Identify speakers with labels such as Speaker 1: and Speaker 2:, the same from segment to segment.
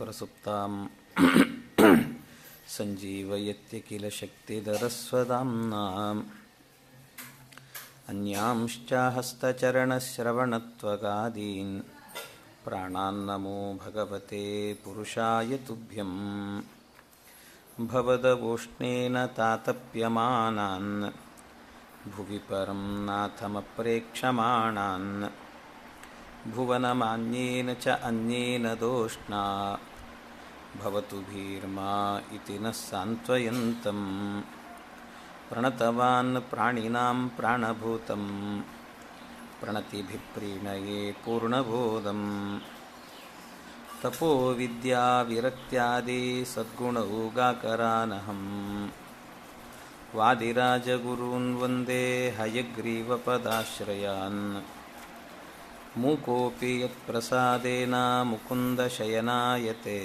Speaker 1: ಪ್ರಸುಪ್ತಾಂ ಸಂಜೀವಯತ್ಯಖಿಲ ಶಕ್ತಿಧರಸ್ವಧಾಮ್ನಾಂ ಅನ್ಯಾಂಶ್ಚ ಹಸ್ತಚರಣಶ್ರವಣತ್ವಗಾದೀನ್ ಪ್ರಾಣಾನ್ನಮೋ ಭಗವತೆ ಪುರುಷಾಯ ತುಭ್ಯಂ ಭವದವೋಷ್ಣೇನ ತಾತಪ್ಯಮಾನಾನ್ ಭುವಿ ಪರಂ ನಾಥಮಪ್ರೇಕ್ಷಮಾಣಾನ್ ಭುವನಮಾನ್ಯೇನ ಚ ಅನ್ಯೇನ ದೋಷ್ಣಾ ಭವತು ಭೀರ್ಮಾ ಇತಿ ನ ಸಾಂತ್ವಯಂತಂ ಪ್ರಣತವಾನ್ ಪ್ರಾಣಿನಾಂ ಪ್ರಾಣಭೂತಂ ಪ್ರಣತಿಭಿಪ್ರೀಣಯೇ ಪೂರ್ಣಬೋಧಂ ತಪೋ ವಿದ್ಯಾ ವಿರಕ್ತ್ಯಾದಿ ಸದ್ಗುಣೌಗಾಕರಾನಹಂ ವಾದಿರಾಜಗುರೂನ್ ವಂದೇ ಹಯಗ್ರೀವಪದಾಶ್ರಯಾನ್ ಮೂಕೋಪಿ ಯತ್ಪ್ರಸಾದೇನ ಮುಕುಂದಶಯನಾಯತೆ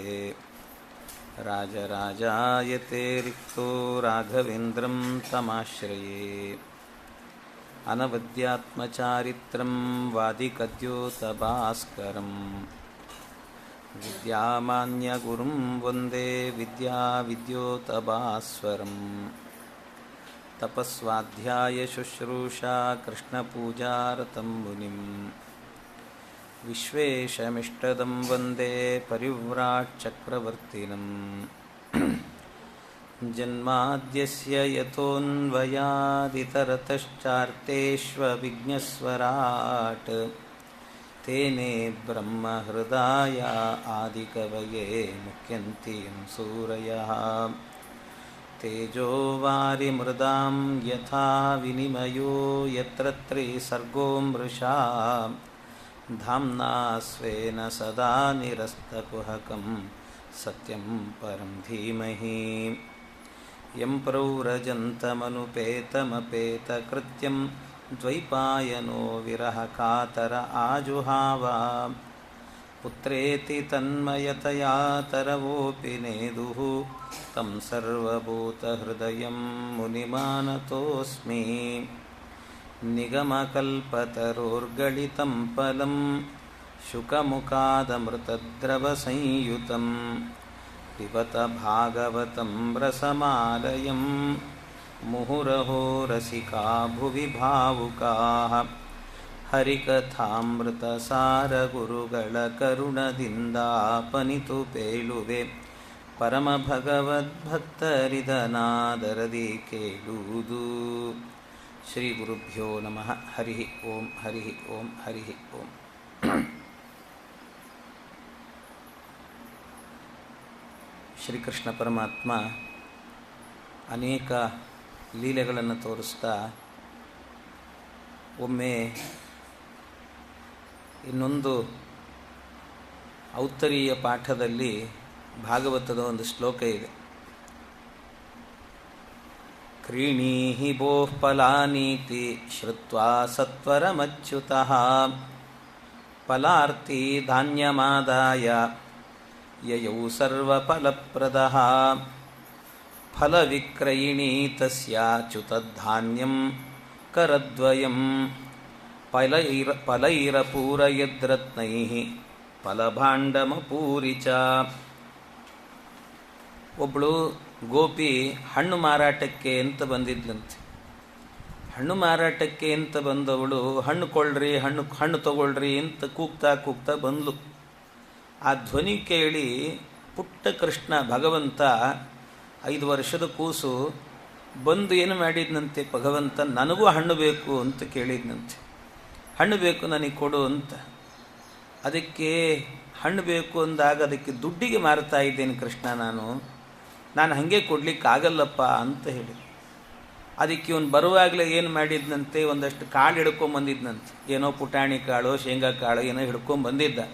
Speaker 1: ರಾಜರಾಜಾಯತೆ ರಿಕ್ತೋ ರಾಘವೇಂದ್ರಂ ತಮಾಶ್ರಯೇ ಅನವದ್ಯಾತ್ಮಚಾರಿತ್ರಂ ವಾದಿಕದ್ಯೋತಭಾಸ್ಕರಂ ವಿದ್ಯಾಮಾನ್ಯಗುರುಂ ವಂದೇ ವಿದ್ಯಾವಿದ್ಯೋತಭಾಸ್ವರಂ ತಪಸ್ವಾಧ್ಯಾಯ ಶುಶ್ರೂಷಾ ಕೃಷ್ಣಪೂಜಾರತಂ ಮುನಿಂ ವಿಶ್ವೇಶಮಿಷ್ಟದಂ ವಂದೇ ಪರಿವ್ರಾಟ್ ಚಕ್ರವರ್ತಿನಂ ಜನ್ಮಾದ್ಯಸ್ಯ ಯತೋನ್ವಯಾದಿತರತಶ್ಚಾರ್ತೇಷ್ವವಿಘ್ನಸ್ವರಾಟ್ ತೇನೇ ಬ್ರಹ್ಮಹೃದಾಯ ಆದಿಕವಯೇ ಮುಖ್ಯಂತಿ ಯಂ ಸೂರಯಃ ತೇಜೋ ವಾರಿಮೃದಾಂ ಯಥಾ ವಿನಿಮಯೋ ಯತ್ರ ತ್ರಿಸರ್ಗೋ ಮೃಷಾ ಧಾಮ್ನಾ ಸ್ವೇನ ಸದಾ ನಿರಸ್ತಕುಹಕಂ ಸತ್ಯಂ ಪರಂ ಧೀಮಹಿ ಯಂ ಪ್ರವ್ರಜಂತಮನುಪೇತಮಪೇತಕೃತ್ಯಂ ದ್ವೈಪಾಯನೋ ವಿರಹ ಕಾತರ ಆಜುಹಾವ ಪುತ್ರೇತಿ ತನ್ಮಯತಯಾ ತರವೋಪಿ ನೇದುಃ ತಂ ಸರ್ವಭೂತಹೃದಯಂ ಮುನಿಮಾನತೋಸ್ಮಿ ನಿಗಮಕಲ್ಪತರೋರ್ಗಳಿತಂ ಫಲಂ ಶುಕಮುಖಾದಮೃತದ್ರವಸಂಯುತಂ ಪಿಬತ ಭಾಗವತಂ ರಸಮಾಲಯಂ ಮುಹುರಹೋ ರಸಿಕಾ ಭುವಿ ಭಾವುಕಾಃ ಹರಿಕಥಾಮೃತಸಾರಗುರುಗಳ ಕರುಣದಿಂದಾಪನಿತು ಪೇಳುವೆ ಪರಮಭಗವದ್ಭಕ್ತರಿದನಾದರದಿ ಕೇಳುವುದು. ಶ್ರೀ ಗುರುಭ್ಯೋ ನಮಃ. ಹರಿ ಓಂ ಹರಿ ಓಂ ಹರಿ ಓಂ. ಶ್ರೀಕೃಷ್ಣ ಪರಮಾತ್ಮ ಅನೇಕ ಲೀಲೆಗಳನ್ನು ತೋರಿಸ್ತಾ ಒಮ್ಮೆ ಇನ್ನೊಂದು ಔತ್ತರೀಯ ಪಾಠದಲ್ಲಿ ಭಾಗವತದ ಒಂದು ಶ್ಲೋಕ ಇದೆ. ಕ್ರೀಣೀಹಿ ಬೋಃ ಫಲಾನೀತಿ ಶ್ರುತ್ವಾ ಸತ್ವರಮಚ್ಯುತಃ ಫಲಾರ್ಥಿ ಧಾನ್ಯಮಾದಾಯ ಯಯೌ ಸರ್ವಫಲಪ್ರದಃ ಫಲವಿಕ್ರಯಿಣೀ ತಸ್ಯಾಚ್ಯುತಧಾನ್ಯಂ ಕರದ್ವಯಂ ಫಲೈರಪೂರಯದ್ರತ್ನೈಃ ಫಲಭಾಂಡಮಪೂರಿ ಚ. ಒಬ್ಬಳು ಗೋಪಿ ಹಣ್ಣು ಮಾರಾಟಕ್ಕೆ ಅಂತ ಬಂದಿದ್ಲಂತೆ. ಹಣ್ಣು ಮಾರಾಟಕ್ಕೆ ಅಂತ ಬಂದವಳು ಹಣ್ಣು ಕೊಳ್ಳ್ರಿ, ಹಣ್ಣು ತಗೊಳ್ರಿ ಅಂತ ಕೂಗ್ತಾ ಬಂದ್ಲು. ಆ ಧ್ವನಿ ಕೇಳಿ ಪುಟ್ಟ ಕೃಷ್ಣ ಭಗವಂತ 5 ವರ್ಷದ ಕೂಸು ಬಂದು ಏನು ಮಾಡಿದ್ನಂತೆ, ಭಗವಂತ ನನಗೂ ಹಣ್ಣು ಬೇಕು ಅಂತ ಕೇಳಿದ್ನಂತೆ. ಹಣ್ಣು ಬೇಕು ನನಗೆ ಕೊಡು ಅಂತ. ಅದಕ್ಕೆ ಹಣ್ಣು ಬೇಕು ಅಂದಾಗ ಅದಕ್ಕೆ ದುಡ್ಡಿಗೆ ಮಾರ್ತಾ ಇದ್ದೇನೆ ಕೃಷ್ಣ, ನಾನು ಹಾಗೆ ಕೊಡಲಿಕ್ಕಾಗಲ್ಲಪ್ಪ ಅಂತ ಹೇಳಿ. ಅದಕ್ಕೆ ಇವನು ಬರುವಾಗಲೇ ಏನು ಮಾಡಿದ್ನಂತೆ, ಒಂದಷ್ಟು ಕಾಳು ಹಿಡ್ಕೊಂಬಂದಿದ್ನಂತೆ. ಏನೋ ಪುಟಾಣಿ ಕಾಳು, ಶೇಂಗಾ ಕಾಳು ಏನೋ ಹಿಡ್ಕೊಂಬಂದಿದ್ರೆ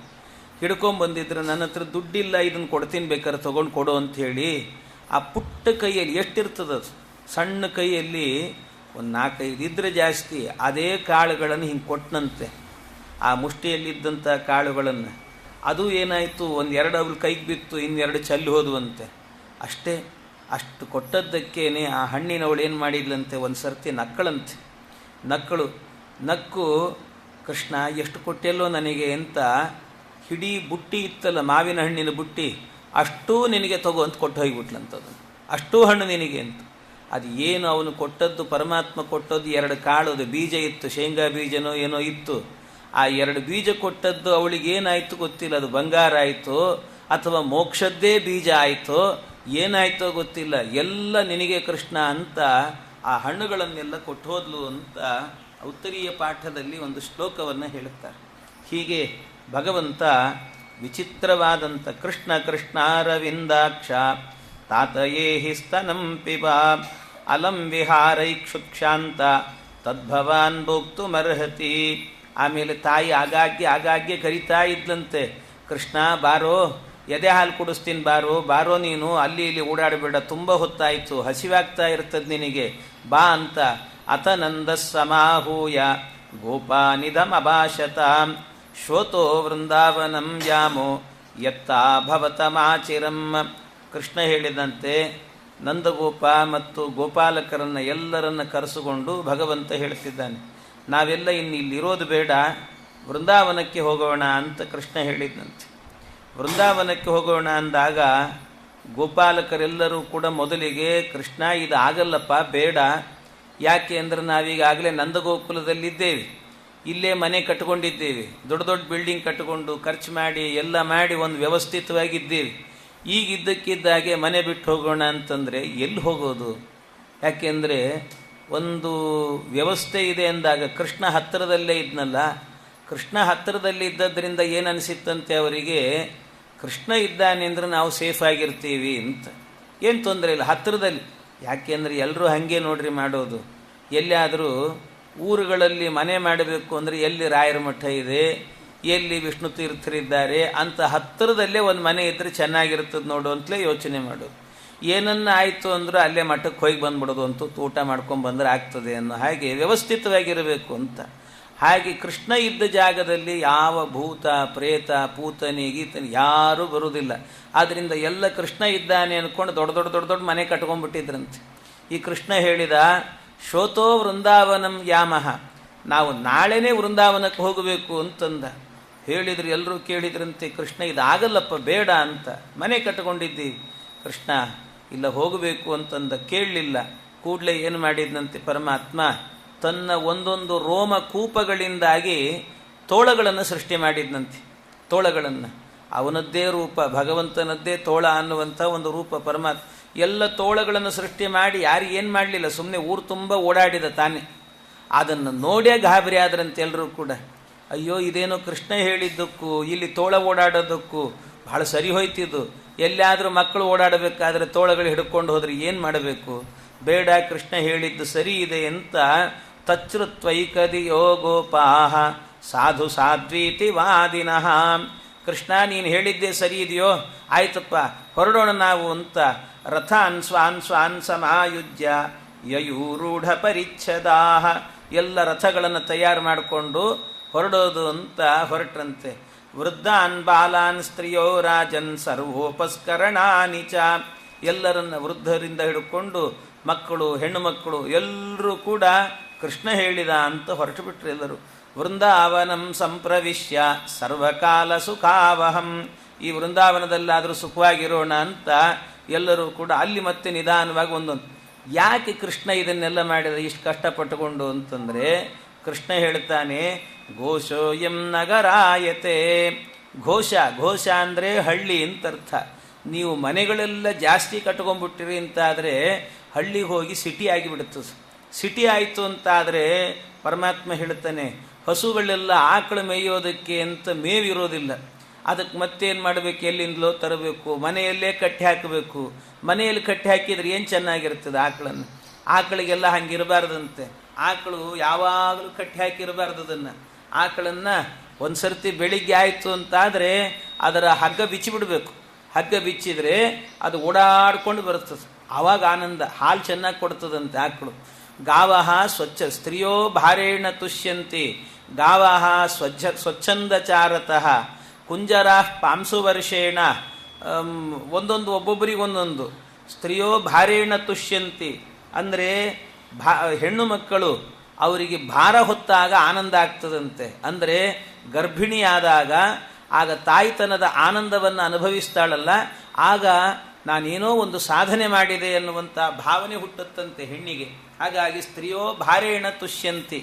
Speaker 1: ನನ್ನ ಹತ್ರ ದುಡ್ಡಿಲ್ಲ, ಇದನ್ನು ಕೊಡ್ತೀನಿ, ಬೇಕಾದ್ರೆ ತೊಗೊಂಡು ಕೊಡು ಅಂಥೇಳಿ ಆ ಪುಟ್ಟ ಕೈಯಲ್ಲಿ ಎಷ್ಟಿರ್ತದದು, ಸಣ್ಣ ಕೈಯಲ್ಲಿ ಒಂದು 4-5 ಇದ್ರೆ ಜಾಸ್ತಿ, ಅದೇ ಕಾಳುಗಳನ್ನು ಹಿಂಗೆ ಕೊಟ್ಟನಂತೆ. ಆ ಮುಷ್ಟಿಯಲ್ಲಿದ್ದಂಥ ಕಾಳುಗಳನ್ನು ಅದು ಏನಾಯಿತು, 1-2 ಅವಳು ಕೈಗೆ ಬಿತ್ತು, 2 ಚೆಲ್ಲಿ ಹೋದುವಂತೆ. ಅಷ್ಟು ಕೊಟ್ಟದ್ದಕ್ಕೇನೆ ಆ ಹಣ್ಣಿನವಳು ಏನು ಮಾಡಿದ್ಲಂತೆ, ಒಂದು ಸರ್ತಿ ನಕ್ಕಳಂತೆ. ನಕ್ಕು ಕೃಷ್ಣ ಎಷ್ಟು ಕೊಟ್ಟೆಲ್ಲೋ ನನಗೆ ಅಂತ ಇಡೀ ಬುಟ್ಟಿ ಇತ್ತಲ್ಲ, ಮಾವಿನ ಹಣ್ಣಿನ ಬುಟ್ಟಿ, ಅಷ್ಟೂ ನಿನಗೆ ತಗೋ ಅಂತ ಕೊಟ್ಟು ಹೋಗಿಬಿಟ್ಲಂಥದ್ದು. ಅಷ್ಟೂ ಹಣ್ಣು ನಿನಗೆ ಅಂತ. ಅದು ಏನು ಅವನು ಕೊಟ್ಟದ್ದು, ಪರಮಾತ್ಮ ಕೊಟ್ಟದ್ದು 2 ಕಾಳು, ಅದು ಬೀಜ ಇತ್ತು, ಶೇಂಗಾ ಬೀಜನೋ ಏನೋ ಇತ್ತು. ಆ 2 ಬೀಜ ಕೊಟ್ಟದ್ದು ಅವಳಿಗೆ ಏನಾಯಿತು ಗೊತ್ತಿಲ್ಲ. ಅದು ಬಂಗಾರ ಆಯಿತೋ ಅಥವಾ ಮೋಕ್ಷದ್ದೇ ಬೀಜ ಆಯಿತೋ ಏನಾಯ್ತೋ ಗೊತ್ತಿಲ್ಲ. ಎಲ್ಲ ನಿನಗೆ ಕೃಷ್ಣ ಅಂತ ಆ ಹಣ್ಣುಗಳನ್ನೆಲ್ಲ ಕೊಟ್ಟು ಹೋದ್ಲು ಅಂತ ಉತ್ತರೀಯ ಪಾಠದಲ್ಲಿ ಒಂದು ಶ್ಲೋಕವನ್ನು ಹೇಳುತ್ತಾರೆ. ಹೀಗೆ ಭಗವಂತ ವಿಚಿತ್ರವಾದಂಥ ಕೃಷ್ಣ ಕೃಷ್ಣಾರವಿಂದಾಕ್ಷ ತಾತಯೇಹಿ ಸ್ತನಂ ಪಿಬ ಅಲಂ ವಿಹಾರೈಕ್ಷುಕ್ಷಾಂತ ತದ್ಭವಾನ್ ಭೋಕ್ತುಮರ್ಹತಿ. ಆಮೇಲೆ ತಾಯಿ ಆಗಾಗ್ಗೆ ಕರಿತಾ ಇದ್ಲಂತೆ, ಕೃಷ್ಣ ಬಾರೋ, ಎದೆ ಹಾಲು ಕುಡಿಸ್ತೀನಿ, ಬಾರೋ ನೀನು, ಅಲ್ಲಿ ಇಲ್ಲಿ ಓಡಾಡಬೇಡ, ತುಂಬ ಹೊತ್ತಾಯಿತು, ಹಸಿವಾಗ್ತಾ ಇರ್ತದೆ ನಿನಗೆ, ಬಾ ಅಂತ. ಅತನಂದ ಸಮಾಹೂಯ ಗೋಪಾನಿದಮಭಾಷತ ಶ್ರೋತೋ ವೃಂದಾವನಂ ಯಾಮೋ ಯತ್ತಾ ಭವತಮಾಚಿರಂ. ಕೃಷ್ಣ ಹೇಳಿದಂತೆ ನಂದಗೋಪ ಮತ್ತು ಗೋಪಾಲಕರನ್ನು ಎಲ್ಲರನ್ನ ಕರೆಸಿಕೊಂಡು ಭಗವಂತ ಹೇಳ್ತಿದ್ದಾನೆ, ನಾವೆಲ್ಲ ಇಲ್ಲಿರೋದು ಬೇಡ, ವೃಂದಾವನಕ್ಕೆ ಹೋಗೋಣ ಅಂತ ಕೃಷ್ಣ ಹೇಳಿದ್ದಂತೆ. ವೃಂದಾವನಕ್ಕೆ ಹೋಗೋಣ ಅಂದಾಗ ಗೋಪಾಲಕರೆಲ್ಲರೂ ಕೂಡ ಮೊದಲಿಗೆ, ಕೃಷ್ಣ ಇದು ಆಗಲ್ಲಪ್ಪ, ಬೇಡ. ಯಾಕೆ ಅಂದರೆ ನಾವೀಗಾಗಲೇ ನಂದಗೋಕುಲದಲ್ಲಿದ್ದೇವೆ, ಇಲ್ಲೇ ಮನೆ ಕಟ್ಟಿಕೊಂಡಿದ್ದೇವೆ, ದೊಡ್ಡ ದೊಡ್ಡ ಬಿಲ್ಡಿಂಗ್ ಕಟ್ಟಿಕೊಂಡು ಖರ್ಚು ಮಾಡಿ ಎಲ್ಲ ಮಾಡಿ ಒಂದು ವ್ಯವಸ್ಥಿತವಾಗಿದ್ದೇವೆ. ಈಗಿದ್ದಕ್ಕಿದ್ದಾಗೆ ಮನೆ ಬಿಟ್ಟು ಹೋಗೋಣ ಅಂತಂದರೆ ಎಲ್ಲಿ ಹೋಗೋದು? ಯಾಕೆಂದರೆ ಒಂದು ವ್ಯವಸ್ಥೆ ಇದೆ ಅಂದಾಗ ಕೃಷ್ಣ ಹತ್ತಿರದಲ್ಲೇ ಇದ್ನಲ್ಲ. ಕೃಷ್ಣ ಹತ್ತಿರದಲ್ಲಿ ಇದ್ದದ್ರಿಂದ ಏನನಿಸಿತ್ತಂತೆ ಅವರಿಗೆ, ಕೃಷ್ಣ ಇದ್ದಾನೆ ಅಂದರೆ ನಾವು ಸೇಫ್ ಆಗಿರ್ತೀವಿ ಅಂತ. ಏನು ತೊಂದರೆ ಇಲ್ಲ ಹತ್ತಿರದಲ್ಲಿ. ಯಾಕೆಂದರೆ ಎಲ್ಲರೂ ಹಾಗೆ ನೋಡ್ರಿ ಮಾಡೋದು. ಎಲ್ಲಿಯಾದರೂ ಊರುಗಳಲ್ಲಿ ಮನೆ ಮಾಡಬೇಕು ಅಂದರೆ ಎಲ್ಲಿ ರಾಯರ ಮಠ ಇದೆ, ಎಲ್ಲಿ ವಿಷ್ಣು ತೀರ್ಥರಿದ್ದಾರೆ ಅಂತ ಹತ್ತಿರದಲ್ಲೇ ಒಂದು ಮನೆ ಇದ್ದರೆ ಚೆನ್ನಾಗಿರ್ತದೆ ನೋಡು ಅಂತಲೇ ಯೋಚನೆ ಮಾಡೋದು. ಏನನ್ನ ಆಯಿತು ಅಂದ್ರೆ ಅಲ್ಲೇ ಮಠಕ್ಕೆ ಹೋಗಿ ಬಂದ್ಬಿಡೋದು ಅಂತೂ, ಊಟ ಮಾಡ್ಕೊಂಡು ಬಂದರೆ ಆಗ್ತದೆ ಅನ್ನೋ ಹಾಗೆ ವ್ಯವಸ್ಥಿತವಾಗಿರಬೇಕು ಅಂತ. ಹಾಗೆ ಕೃಷ್ಣ ಇದ್ದ ಜಾಗದಲ್ಲಿ ಯಾವ ಭೂತ ಪ್ರೇತ ಪೂತನಿ ಗೀತನಿ ಯಾರೂ ಬರುವುದಿಲ್ಲ. ಆದ್ದರಿಂದ ಎಲ್ಲ ಕೃಷ್ಣ ಇದ್ದಾನೆ ಅಂದ್ಕೊಂಡು ದೊಡ್ಡ ಮನೆ ಕಟ್ಕೊಂಡ್ಬಿಟ್ಟಿದ್ರಂತೆ. ಈ ಕೃಷ್ಣ ಹೇಳಿದ, ಶ್ರೋತೋ ವೃಂದಾವನಂ ಯಾಮಹ, ನಾವು ನಾಳೆನೇ ವೃಂದಾವನಕ್ಕೆ ಹೋಗಬೇಕು ಅಂತಂದ. ಹೇಳಿದ್ರು, ಎಲ್ಲರೂ ಕೇಳಿದ್ರಂತೆ, ಕೃಷ್ಣ ಇದಾಗಲ್ಲಪ್ಪ ಬೇಡ ಅಂತ, ಮನೆ ಕಟ್ಟಿಕೊಂಡಿದ್ದೀವಿ. ಕೃಷ್ಣ ಇಲ್ಲ ಹೋಗಬೇಕು ಅಂತಂದ. ಕೇಳಲಿಲ್ಲ. ಕೂಡಲೇ ಏನು ಮಾಡಿದ್ನಂತೆ ಪರಮಾತ್ಮ, ತನ್ನ ಒಂದೊಂದು ರೋಮ ಕೂಪಗಳಿಂದಾಗಿ ತೋಳಗಳನ್ನು ಸೃಷ್ಟಿ ಮಾಡಿದ್ನಂತೆ. ತೋಳಗಳನ್ನು, ಅವನದ್ದೇ ರೂಪ, ಭಗವಂತನದ್ದೇ ತೋಳ ಅನ್ನುವಂಥ ಒಂದು ರೂಪ ಪರಮಾತ್ಮ. ಎಲ್ಲ ತೋಳಗಳನ್ನು ಸೃಷ್ಟಿ ಮಾಡಿ ಯಾರಿಗೆ ಏನು ಮಾಡಲಿಲ್ಲ, ಸುಮ್ಮನೆ ಊರು ತುಂಬ ಓಡಾಡಿದ ತಾನೆ. ಅದನ್ನು ನೋಡೇ ಗಾಬರಿ ಆದ್ರಂತೆ ಎಲ್ಲರೂ ಕೂಡ. ಅಯ್ಯೋ ಇದೇನೋ ಕೃಷ್ಣ ಹೇಳಿದ್ದಕ್ಕೂ ಇಲ್ಲಿ ತೋಳ ಓಡಾಡೋದಕ್ಕೂ ಬಹಳ ಸರಿ ಹೋಯ್ತಿದ್ದು. ಎಲ್ಲಾದರೂ ಮಕ್ಕಳು ಓಡಾಡಬೇಕಾದ್ರೆ ತೋಳಗಳು ಹಿಡ್ಕೊಂಡು ಹೋದ್ರೆ ಏನು ಮಾಡಬೇಕು? ಬೇಡ, ಕೃಷ್ಣ ಹೇಳಿದ್ದು ಸರಿ ಇದೆ ಅಂತ ತಚ್ಛ್ರುತ್ವೈಕದಿಯೋ ಗೋಪಾಹ ಸಾಧು ಸಾಧ್ವೀತಿ ವಾದಿನಃ. ಕೃಷ್ಣ ನೀನು ಹೇಳಿದ್ದೇ ಸರಿ ಇದೆಯೋ, ಆಯ್ತಪ್ಪ ಹೊರಡೋಣ ನಾವು ಅಂತ ರಥಾನ್ ಸ್ವಾನ್ ಸಮಾಯುಜ್ಯ ಯಯೂರೂಢ ಪರಿಚ್ಛದಾಹ, ಎಲ್ಲ ರಥಗಳನ್ನು ತಯಾರು ಮಾಡಿಕೊಂಡು ಹೊರಡೋದು ಅಂತ ಹೊರಟ್ರಂತೆ. ವೃದ್ಧಾನ್ ಬಾಲಾನ್ ಸ್ತ್ರೀಯೋ ರಾಜನ್ ಸರ್ವೋಪಸ್ಕರಣಾನಿ ಚ, ಎಲ್ಲರನ್ನ ವೃದ್ಧರಿಂದ ಹಿಡ್ಕೊಂಡು ಮಕ್ಕಳು ಹೆಣ್ಣು ಮಕ್ಕಳು ಎಲ್ಲರೂ ಕೂಡ ಕೃಷ್ಣ ಹೇಳಿದ ಅಂತ ಹೊರಟು ಬಿಟ್ರು ಎಲ್ಲರೂ. ವೃಂದಾವನಂ ಸಂಪ್ರವಿಶ್ಯ ಸರ್ವಕಾಲ ಸುಖಾವಹಂ, ಈ ವೃಂದಾವನದಲ್ಲಾದರೂ ಸುಖವಾಗಿರೋಣ ಅಂತ ಎಲ್ಲರೂ ಕೂಡ ಅಲ್ಲಿ ಮತ್ತೆ ನಿಧಾನವಾಗಿ ಒಂದೊಂದು. ಯಾಕೆ ಕೃಷ್ಣ ಇದನ್ನೆಲ್ಲ ಮಾಡಿದ ಇಷ್ಟು ಕಷ್ಟಪಟ್ಟುಕೊಂಡು ಅಂತಂದರೆ, ಕೃಷ್ಣ ಹೇಳ್ತಾನೆ ಘೋಷೋಯಂ ನಗರಾಯತೆ. ಘೋಷ ಅಂದರೆ ಹಳ್ಳಿ ಅಂತ ಅರ್ಥ. ನೀವು ಮನೆಗಳೆಲ್ಲ ಜಾಸ್ತಿ ಕಟ್ಕೊಂಡ್ಬಿಟ್ಟಿರಿ ಅಂತಾದರೆ ಹಳ್ಳಿಗೆ ಹೋಗಿ ಸಿಟಿ ಆಗಿಬಿಡುತ್ತದೆ. ಸಿಟಿ ಆಯಿತು ಅಂತಾದರೆ ಪರಮಾತ್ಮ ಹೇಳ್ತಾನೆ, ಹಸುಗಳೆಲ್ಲ ಆಕಳು ಮೇಯೋದಕ್ಕೆ ಅಂತ ಮೇವಿರೋದಿಲ್ಲ, ಅದಕ್ಕೆ ಮತ್ತೇನು ಮಾಡಬೇಕು, ಎಲ್ಲಿಂದಲೋ ತರಬೇಕು, ಮನೆಯಲ್ಲೇ ಕಟ್ಟಿ ಹಾಕಬೇಕು. ಮನೆಯಲ್ಲಿ ಕಟ್ಟಿ ಹಾಕಿದರೆ ಏನು ಚೆನ್ನಾಗಿರ್ತದೆ ಆಕಳನ್ನು. ಆಕಳಿಗೆಲ್ಲ ಹಂಗಿರಬಾರ್ದಂತೆ. ಆಕಳು ಯಾವಾಗಲೂ ಕಟ್ಟಿ ಹಾಕಿರಬಾರ್ದು. ಅದನ್ನು ಆಕಳನ್ನು ಒಂದು ಸರ್ತಿ ಬೆಳಿಗ್ಗೆ ಆಯಿತು ಅಂತಾದರೆ ಅದರ ಹಗ್ಗ ಬಿಚ್ಚಿಬಿಡಬೇಕು. ಹಗ್ಗ ಬಿಚ್ಚಿದರೆ ಅದು ಓಡಾಡ್ಕೊಂಡು ಬರ್ತದೆ, ಆವಾಗ ಆನಂದ, ಹಾಲು ಚೆನ್ನಾಗಿ ಕೊಡ್ತದಂತೆ ಆಕಳು. ಗಾವಹ ಸ್ವಚ್ಛ ಸ್ತ್ರೀಯೋ ಭಾರೇಣ ತುಷ್ಯಂತಿ ಗಾವಹ ಸ್ವಚ್ಛಂದಚಾರತಃ ಕುಂಜರ ಪಾಂಸುವರ್ಷೇಣ. ಒಂದೊಂದು ಒಬ್ಬೊಬ್ಬರಿಗೆ ಒಂದೊಂದು. ಸ್ತ್ರೀಯೋ ಭಾರೇಣ ತುಷ್ಯಂತಿ ಅಂದರೆ ಹೆಣ್ಣು ಮಕ್ಕಳು ಅವರಿಗೆ ಭಾರ ಹೊತ್ತಾಗ ಆನಂದ ಆಗ್ತದಂತೆ. ಅಂದರೆ ಗರ್ಭಿಣಿಯಾದಾಗ ಆಗ ತಾಯ್ತನದ ಆನಂದವನ್ನು ಅನುಭವಿಸ್ತಾಳಲ್ಲ, ಆಗ ನಾನೇನೋ ಒಂದು ಸಾಧನೆ ಮಾಡಿದೆ ಎನ್ನುವಂಥ ಭಾವನೆ ಹುಟ್ಟುತ್ತಂತೆ ಹೆಣ್ಣಿಗೆ. ಹಾಗಾಗಿ ಸ್ತ್ರೀಯೋ ಭಾರೇಣ ತುಷ್ಯಂತಿ.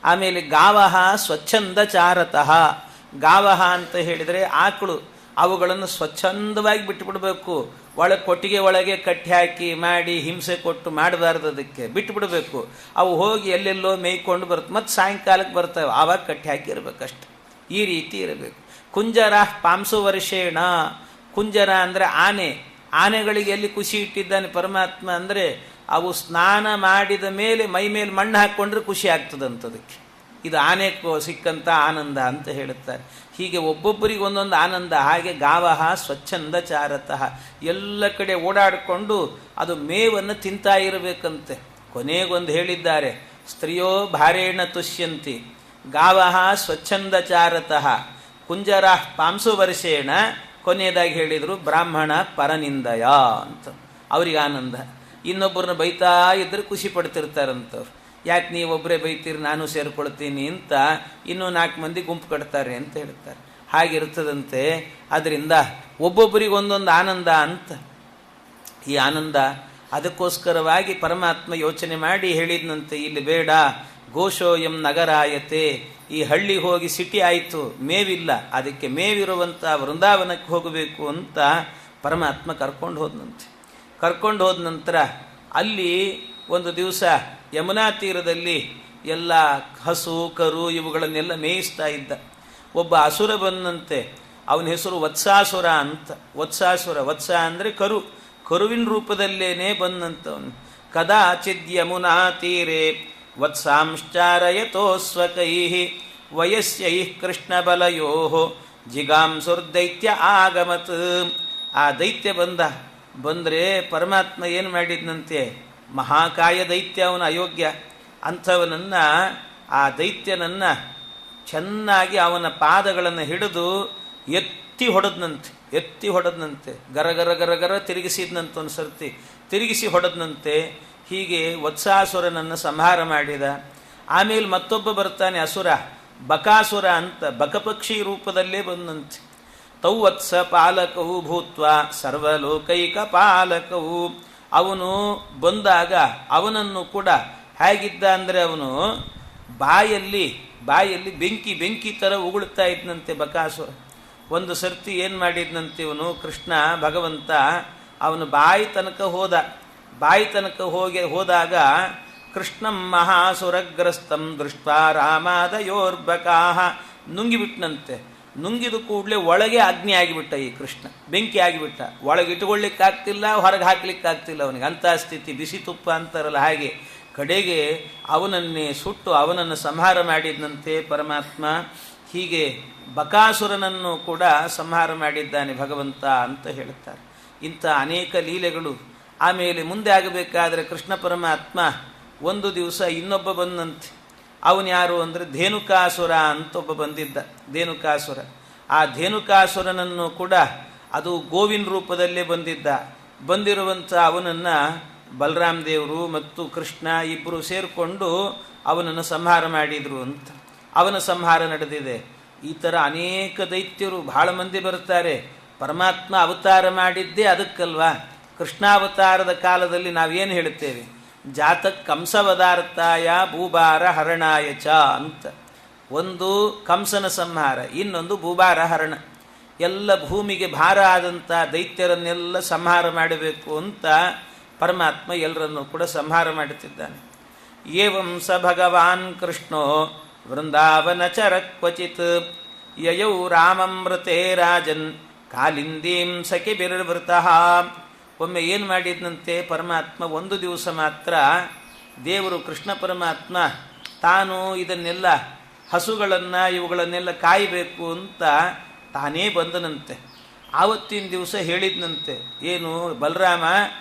Speaker 1: ಆಮೇಲೆ ಗಾವಹ ಸ್ವಚ್ಛಂದ ಚಾರತಃ. ಗಾವಹ ಅಂತ ಹೇಳಿದರೆ ಆಕಳು, ಅವುಗಳನ್ನು ಸ್ವಚ್ಛಂದವಾಗಿ ಬಿಟ್ಟುಬಿಡಬೇಕು. ಕೊಟ್ಟಿಗೆ ಒಳಗೆ ಕಟ್ಟಿ ಹಾಕಿ ಮಾಡಿ ಹಿಂಸೆ ಕೊಟ್ಟು ಮಾಡಬಾರ್ದು, ಅದಕ್ಕೆ ಬಿಟ್ಟುಬಿಡಬೇಕು. ಅವು ಹೋಗಿ ಎಲ್ಲೆಲ್ಲೋ ಮೇಯ್ಕೊಂಡು ಬರುತ್ತೆ, ಮತ್ತು ಸಾಯಂಕಾಲಕ್ಕೆ ಬರ್ತವೆ, ಆವಾಗ ಕಟ್ಟಿ ಹಾಕಿರ್ಬೇಕಷ್ಟೆ. ಈ ರೀತಿ ಇರಬೇಕು. ಕುಂಜರ ಪಾಂಸು ವರ್ಷೇಣ. ಕುಂಜರ ಅಂದರೆ ಆನೆ. ಆನೆಗಳಿಗೆ ಎಲ್ಲಿ ಖುಷಿ ಇಟ್ಟಿದ್ದಾನೆ ಪರಮಾತ್ಮ ಅಂದರೆ ಅವು ಸ್ನಾನ ಮಾಡಿದ ಮೇಲೆ ಮೈ ಮೇಲೆ ಮಣ್ಣು ಹಾಕ್ಕೊಂಡ್ರೆ ಖುಷಿ ಆಗ್ತದಂಥದಕ್ಕೆ. ಇದು ಆನೆ ಸಿಕ್ಕಂಥ ಆನಂದ ಅಂತ ಹೇಳುತ್ತಾರೆ. ಹೀಗೆ ಒಬ್ಬೊಬ್ಬರಿಗೆ ಒಂದೊಂದು ಆನಂದ. ಹಾಗೆ ಗಾವಹ ಸ್ವಚ್ಛಂದ ಚಾರತಃ. ಎಲ್ಲ ಕಡೆ ಓಡಾಡಿಕೊಂಡು ಅದು ಮೇವನ್ನು ತಿಂತಾ ಇರಬೇಕಂತೆ. ಕೊನೆಗೊಂದು ಹೇಳಿದ್ದಾರೆ, ಸ್ತ್ರೀಯೋ ಭಾರೇಣ ತುಷ್ಯಂತಿ, ಗಾವಹ ಸ್ವಚ್ಛಂದ ಚಾರತಃ, ಕುಂಜರ ಪಾಂಸು ವರ್ಷೇಣ. ಕೊನೆಯದಾಗಿ ಹೇಳಿದರು ಬ್ರಾಹ್ಮಣ ಪರನಿಂದಯ ಅಂತ. ಅವ್ರಿಗೆ ಆನಂದ. ಇನ್ನೊಬ್ಬರನ್ನ ಬೈತಾ ಇದ್ರೆ ಖುಷಿ ಪಡ್ತಿರ್ತಾರಂತವ್ರು. ಯಾಕೆ ನೀವೊಬ್ಬರೇ ಬೈತೀರಿ, ನಾನು ಸೇರ್ಕೊಳ್ತೀನಿ ಅಂತ ಇನ್ನೂ 4 ಮಂದಿ ಗುಂಪು ಕಟ್ತಾರೆ ಅಂತ ಹೇಳ್ತಾರೆ. ಹಾಗಿರ್ತದಂತೆ. ಅದರಿಂದ ಒಬ್ಬೊಬ್ಬರಿಗೆ ಒಂದೊಂದು ಆನಂದ ಅಂತ. ಈ ಆನಂದ ಅದಕ್ಕೋಸ್ಕರವಾಗಿ ಪರಮಾತ್ಮ ಯೋಚನೆ ಮಾಡಿ ಹೇಳಿದ್ನಂತೆ, ಇಲ್ಲಿ ಬೇಡ, ಗೋಶೋಯಂ ನಗರಾಯತೆ. ಈ ಹಳ್ಳಿ ಹೋಗಿ ಸಿಟಿ ಆಯಿತು, ಮೇವಿಲ್ಲ, ಅದಕ್ಕೆ ಮೇವಿರುವಂಥ ವೃಂದಾವನಕ್ಕೆ ಹೋಗಬೇಕು ಅಂತ ಪರಮಾತ್ಮ ಕರ್ಕೊಂಡು ಹೋದನಂತೆ. ಕರ್ಕೊಂಡು ಹೋದ ನಂತರ ಅಲ್ಲಿ ಒಂದು ದಿವಸ ಯಮುನಾ ತೀರದಲ್ಲಿ ಎಲ್ಲ ಹಸು ಕರು ಇವುಗಳನ್ನೆಲ್ಲ ಮೇಯಿಸ್ತಾ ಇದ್ದ. ಒಬ್ಬ ಅಸುರ ಬಂದಂತೆ. ಅವನ ಹೆಸರು ವತ್ಸಾಸುರ ಅಂತ. ವತ್ಸ ಅಂದರೆ ಕರು. ಕರುವಿನ ರೂಪದಲ್ಲೇನೆ ಬಂದಂಥವನು. ಕದಾಚಿದ್ ಯಮುನಾ ತೀರೆ ವತ್ಸಾಂಶ್ಚಾರಯತೋಸ್ವಕೈ ವಯಸ್ಯೈ ಕೃಷ್ಣಬಲಯೋ ಜಿಗಾಂಸುರ್ದೈತ್ಯ ಆಗಮತ್. ಆ ದೈತ್ಯ ಬಂದರೆ ಪರಮಾತ್ಮ ಏನು ಮಾಡಿದ್ನಂತೆ, ಮಹಾಕಾಯ ದೈತ್ಯ, ಅವನ ಅಯೋಗ್ಯ. ಅಂಥವನನ್ನು, ಆ ದೈತ್ಯನನ್ನು ಚೆನ್ನಾಗಿ ಅವನ ಪಾದಗಳನ್ನು ಹಿಡಿದು ಎತ್ತಿ ಹೊಡೆದ್ನಂತೆ. ಗರ ತಿರುಗಿಸಿದ್ನಂತೆ. ಒಂದು ಸರ್ತಿ ತಿರುಗಿಸಿ ಹೊಡೆದ್ನಂತೆ. ಹೀಗೆ ವತ್ಸಾಸುರನನ್ನು ಸಂಹಾರ ಮಾಡಿದ. ಆಮೇಲೆ ಮತ್ತೊಬ್ಬ ಬರ್ತಾನೆ ಅಸುರ, ಬಕಾಸುರ ಅಂತ. ಬಕಪಕ್ಷಿ ರೂಪದಲ್ಲೇ ಬಂದಂತೆ. ತೌ ವತ್ಸ ಪಾಲಕವು ಭೂತ್ವ ಸರ್ವಲೋಕೈಕ ಪಾಲಕವು. ಅವನು ಬಂದಾಗ ಅವನನ್ನು ಕೂಡ ಹೇಗಿದ್ದ ಅಂದರೆ ಅವನು ಬಾಯಲ್ಲಿ ಬೆಂಕಿ ಥರ ಉಗುಳ್ತಾ ಇದ್ನಂತೆ ಬಕಾಸುರ. ಒಂದು ಸರ್ತಿ ಏನು ಮಾಡಿದ್ನಂತೆ ಇವನು ಕೃಷ್ಣ ಭಗವಂತ, ಅವನು ಬಾಯಿ ತನಕ ಹೋದಾಗ ಕೃಷ್ಣಂ ಮಹಾಸುರಗ್ರಸ್ತಂ ದೃಷ್ಟ ರಾಮಾದಯೋರ್ಬಕಾಹ ನುಂಗಿಬಿಟ್ನಂತೆ. ನುಂಗಿದ ಕೂಡಲೇ ಒಳಗೆ ಅಗ್ನಿ ಆಗಿಬಿಟ್ಟ ಈ ಕೃಷ್ಣ, ಬೆಂಕಿ ಆಗಿಬಿಟ್ಟ. ಒಳಗೆ ಇಟ್ಕೊಳ್ಳಿಕ್ಕಾಗ್ತಿಲ್ಲ, ಹೊರಗೆ ಹಾಕ್ಲಿಕ್ಕಾಗ್ತಿಲ್ಲ ಅವನಿಗೆ. ಅಂಥ ಸ್ಥಿತಿ. ಬಿಸಿ ತುಪ್ಪ ಅಂತಾರಲ್ಲ ಹಾಗೆ. ಕಡೆಗೆ ಅವನನ್ನೇ ಸುಟ್ಟು ಅವನನ್ನು ಸಂಹಾರ ಮಾಡಿದಂತೆ ಪರಮಾತ್ಮ. ಹೀಗೆ ಬಕಾಸುರನನ್ನು ಕೂಡ ಸಂಹಾರ ಮಾಡಿದ್ದಾನೆ ಭಗವಂತ ಅಂತ ಹೇಳುತ್ತಾರೆ. ಇಂಥ ಅನೇಕ ಲೀಲೆಗಳು. ಆಮೇಲೆ ಮುಂದೆ ಆಗಬೇಕಾದರೆ ಕೃಷ್ಣ ಪರಮಾತ್ಮ ಒಂದು ದಿವಸ ಇನ್ನೊಬ್ಬ ಬಂದಂತೆ. ಅವನು ಯಾರು ಅಂದರೆ ಧೇನುಕಾಸುರ ಅಂತ ಒಬ್ಬ ಬಂದಿದ್ದ. ಧೇನುಕಾಸುರ. ಆ ಧೇನುಕಾಸುರನನ್ನು ಕೂಡ ಅದು ಗೋವಿನ ರೂಪದಲ್ಲೇ ಬಂದಿರುವಂಥ ಅವನನ್ನು ಬಲರಾಮ ದೇವರು ಮತ್ತು ಕೃಷ್ಣ ಇಬ್ಬರು ಸೇರಿಕೊಂಡು ಅವನನ್ನು ಸಂಹಾರ ಮಾಡಿದರು ಅಂತ. ಅವನ ಸಂಹಾರ ನಡೆದಿದೆ. ಈ ಥರ ಅನೇಕ ದೈತ್ಯರು ಬಹಳ ಮಂದಿ ಬರ್ತಾರೆ. ಪರಮಾತ್ಮ ಅವತಾರ ಮಾಡಿದ್ದೇ ಅದಕ್ಕಲ್ವಾ. ಕೃಷ್ಣಾವತಾರದ ಕಾಲದಲ್ಲಿ ನಾವೇನು ಹೇಳುತ್ತೇವೆ, ಜಾತಕ್ ಕಂಸವದಾರ್ಥಾಯ ಭೂಭಾರ ಹರಣಾಯ ಚ ಅಂತ. ಒಂದು ಕಂಸನ ಸಂಹಾರ, ಇನ್ನೊಂದು ಭೂಭಾರ ಹರಣ. ಎಲ್ಲ ಭೂಮಿಗೆ ಭಾರ ಆದಂಥ ದೈತ್ಯರನ್ನೆಲ್ಲ ಸಂಹಾರ ಮಾಡಬೇಕು ಅಂತ ಪರಮಾತ್ಮ ಎಲ್ಲರನ್ನೂ ಕೂಡ ಸಂಹಾರ ಮಾಡುತ್ತಿದ್ದಾನೆ. ಏವಂ ಸ ಭಗವಾನ್ ಕೃಷ್ಣೋ ವೃಂದಾವನ ಚರ ಕ್ವಚಿತ್ ಯಯೌ ರಾಮಮೃತೆ ರಾಜನ್ ಕಾಲಿಂದೀಂ ಸಖಿಭಿರ್ವೃತಃ. ಒಮ್ಮೆ ಏನು ಮಾಡಿದ್ನಂತೆ ಪರಮಾತ್ಮ, ಒಂದು ದಿವಸ ಮಾತ್ರ ದೇವರು ಕೃಷ್ಣ ಪರಮಾತ್ಮ ತಾನು ಇದನ್ನೆಲ್ಲ ಹಸುಗಳನ್ನು ಇವುಗಳನ್ನೆಲ್ಲ ಕಾಯಬೇಕು ಅಂತ ತಾನೇ ಬಂದನಂತೆ. ಆವತ್ತಿನ ದಿವಸ ಹೇಳಿದ್ನಂತೆ, ಏನು ಬಲರಾಮ